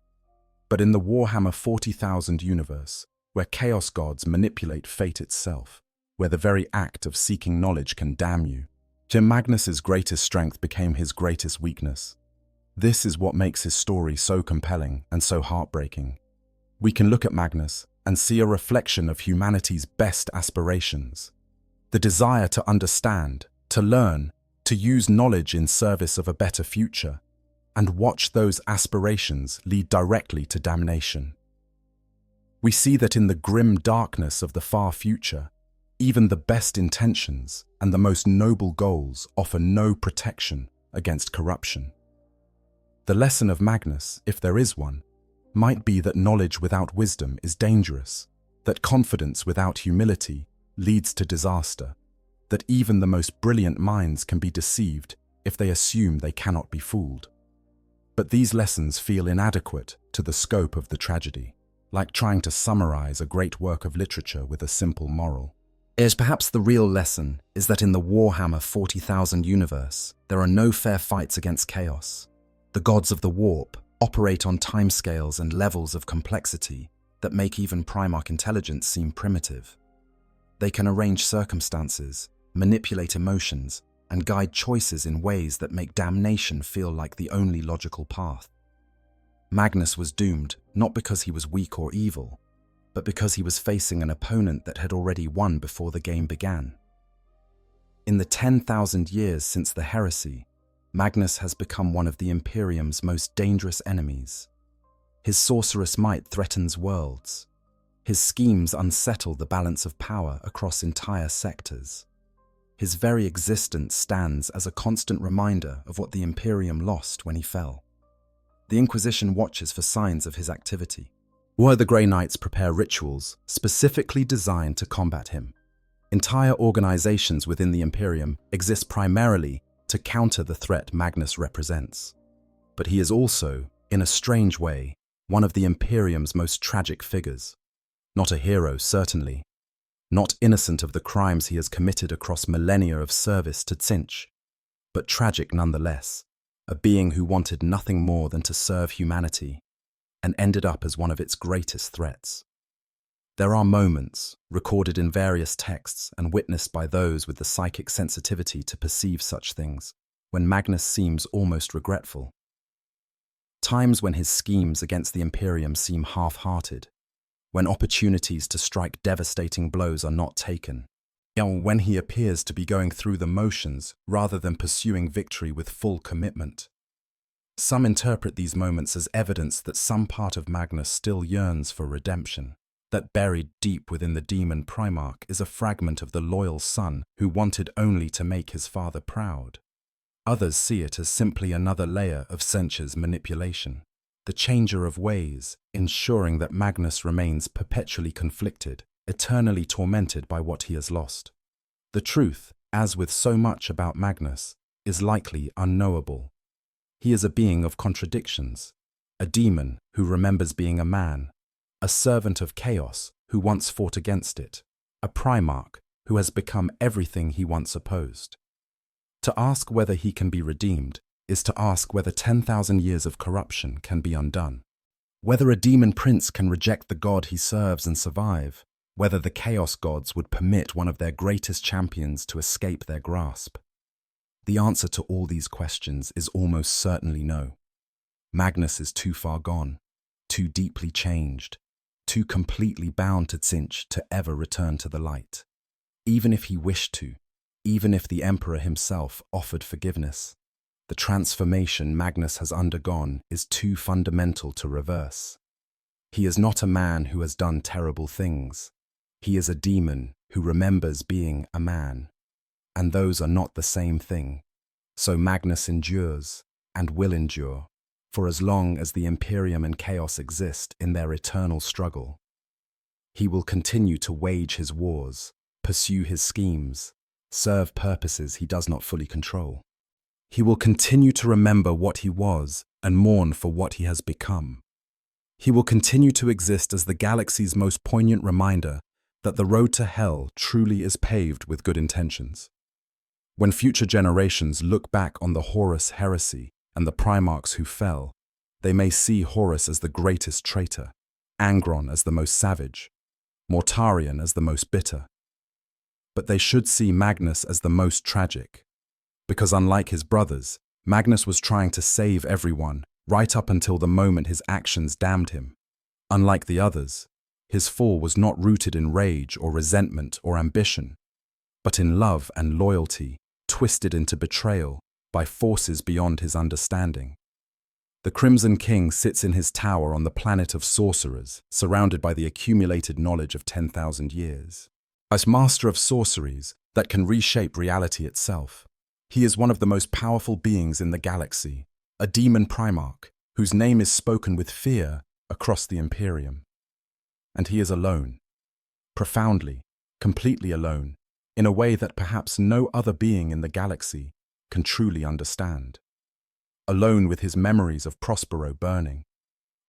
But in the Warhammer 40,000 universe, where chaos gods manipulate fate itself, where the very act of seeking knowledge can damn you, Magnus's greatest strength became his greatest weakness. This is what makes his story so compelling and so heartbreaking. We can look at Magnus and see a reflection of humanity's best aspirations. The desire to understand, to learn, to use knowledge in service of a better future, and watch those aspirations lead directly to damnation. We see that in the grim darkness of the far future, even the best intentions and the most noble goals offer no protection against corruption. The lesson of Magnus, if there is one, might be that knowledge without wisdom is dangerous, that confidence without humility leads to disaster, that even the most brilliant minds can be deceived if they assume they cannot be fooled. But these lessons feel inadequate to the scope of the tragedy, like trying to summarize a great work of literature with a simple moral. Perhaps the real lesson is that in the Warhammer 40,000 universe, there are no fair fights against chaos. The gods of the warp operate on timescales and levels of complexity that make even Primarch intelligence seem primitive. They can arrange circumstances, manipulate emotions, and guide choices in ways that make damnation feel like the only logical path. Magnus was doomed not because he was weak or evil, but because he was facing an opponent that had already won before the game began. In the 10,000 years since the heresy, Magnus has become one of the Imperium's most dangerous enemies. His sorcerous might threatens worlds. His schemes unsettle the balance of power across entire sectors. His very existence stands as a constant reminder of what the Imperium lost when he fell. The Inquisition watches for signs of his activity. Why the Grey Knights prepare rituals specifically designed to combat him. Entire organizations within the Imperium exist primarily to counter the threat Magnus represents. But he is also, in a strange way, one of the Imperium's most tragic figures. Not a hero, certainly. Not innocent of the crimes he has committed across millennia of service to Tzeentch, but tragic nonetheless, a being who wanted nothing more than to serve humanity and ended up as one of its greatest threats. There are moments, recorded in various texts and witnessed by those with the psychic sensitivity to perceive such things, when Magnus seems almost regretful. Times when his schemes against the Imperium seem half-hearted, when opportunities to strike devastating blows are not taken, when he appears to be going through the motions rather than pursuing victory with full commitment. Some interpret these moments as evidence that some part of Magnus still yearns for redemption, that buried deep within the demon Primarch is a fragment of the loyal son who wanted only to make his father proud. Others see it as simply another layer of Tzeentch's manipulation, the changer of ways, ensuring that Magnus remains perpetually conflicted, eternally tormented by what he has lost. The truth, as with so much about Magnus, is likely unknowable. He is a being of contradictions, a demon who remembers being a man, a servant of chaos who once fought against it, a Primarch who has become everything he once opposed. To ask whether he can be redeemed is to ask whether 10,000 years of corruption can be undone. Whether a demon prince can reject the god he serves and survive, whether the chaos gods would permit one of their greatest champions to escape their grasp. The answer to all these questions is almost certainly no. Magnus is too far gone, too deeply changed, too completely bound to Tzeentch to ever return to the light. Even if he wished to, even if the Emperor himself offered forgiveness, the transformation Magnus has undergone is too fundamental to reverse. He is not a man who has done terrible things. He is a demon who remembers being a man. And those are not the same thing. So Magnus endures, and will endure, for as long as the Imperium and Chaos exist in their eternal struggle. He will continue to wage his wars, pursue his schemes, serve purposes he does not fully control. He will continue to remember what he was and mourn for what he has become. He will continue to exist as the galaxy's most poignant reminder that the road to hell truly is paved with good intentions. When future generations look back on the Horus heresy and the Primarchs who fell, they may see Horus as the greatest traitor, Angron as the most savage, Mortarion as the most bitter. But they should see Magnus as the most tragic, because unlike his brothers, Magnus was trying to save everyone right up until the moment his actions damned him. Unlike the others, his fall was not rooted in rage or resentment or ambition, but in love and loyalty, twisted into betrayal by forces beyond his understanding. The Crimson King sits in his tower on the planet of sorcerers, surrounded by the accumulated knowledge of 10,000 years. As master of sorceries that can reshape reality itself, he is one of the most powerful beings in the galaxy, a demon Primarch whose name is spoken with fear across the Imperium. And he is alone, profoundly, completely alone, in a way that perhaps no other being in the galaxy can truly understand. Alone with his memories of Prospero burning,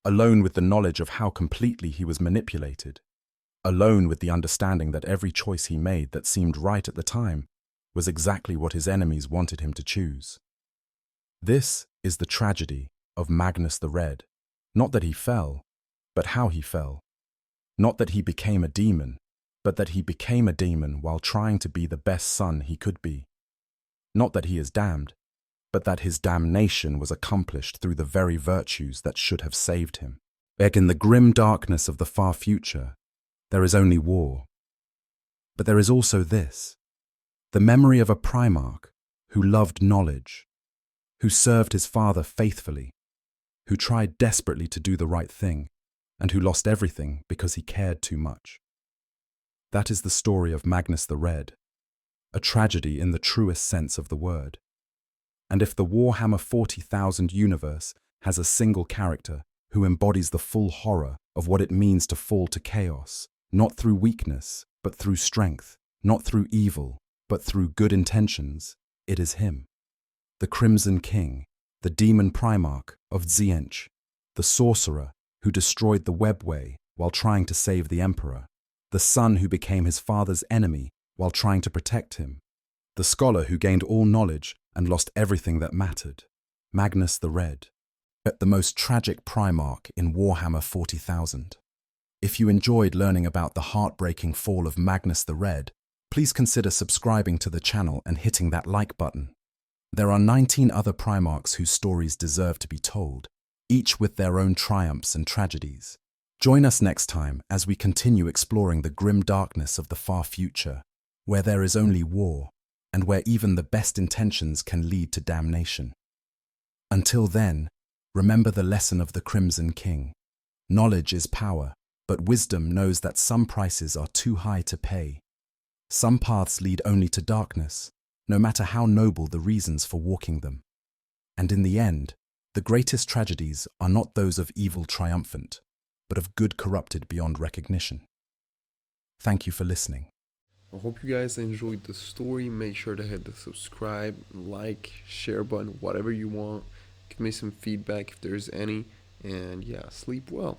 alone with the knowledge of how completely he was manipulated, alone with the understanding that every choice he made that seemed right at the time was exactly what his enemies wanted him to choose. This is the tragedy of Magnus the Red, not that he fell, but how he fell. Not that he became a demon, but that he became a demon while trying to be the best son he could be. Not that he is damned, but that his damnation was accomplished through the very virtues that should have saved him. Back in the grim darkness of the far future, there is only war. But there is also this, the memory of a Primarch who loved knowledge, who served his father faithfully, who tried desperately to do the right thing, and who lost everything because he cared too much. That is the story of Magnus the Red, a tragedy in the truest sense of the word. And if the Warhammer 40,000 universe has a single character who embodies the full horror of what it means to fall to chaos, not through weakness, but through strength, not through evil, but through good intentions, it is him. The Crimson King, the demon Primarch of Tzeentch, the sorcerer who destroyed the webway while trying to save the Emperor, the son who became his father's enemy while trying to protect him, the scholar who gained all knowledge and lost everything that mattered, Magnus the Red, the most tragic Primarch in Warhammer 40,000. If you enjoyed learning about the heartbreaking fall of Magnus the Red, please consider subscribing to the channel and hitting that like button. There are 19 other Primarchs whose stories deserve to be told, each with their own triumphs and tragedies. Join us next time as we continue exploring the grim darkness of the far future, where there is only war, and where even the best intentions can lead to damnation. Until then, remember the lesson of the Crimson King. Knowledge is power, but wisdom knows that some prices are too high to pay. Some paths lead only to darkness, no matter how noble the reasons for walking them. And in the end, the greatest tragedies are not those of evil triumphant, but of good corrupted beyond recognition. Thank you for listening. I hope you guys enjoyed the story. Make sure to hit the subscribe, like, share button, whatever you want. Give me some feedback if there's any. And yeah, sleep well.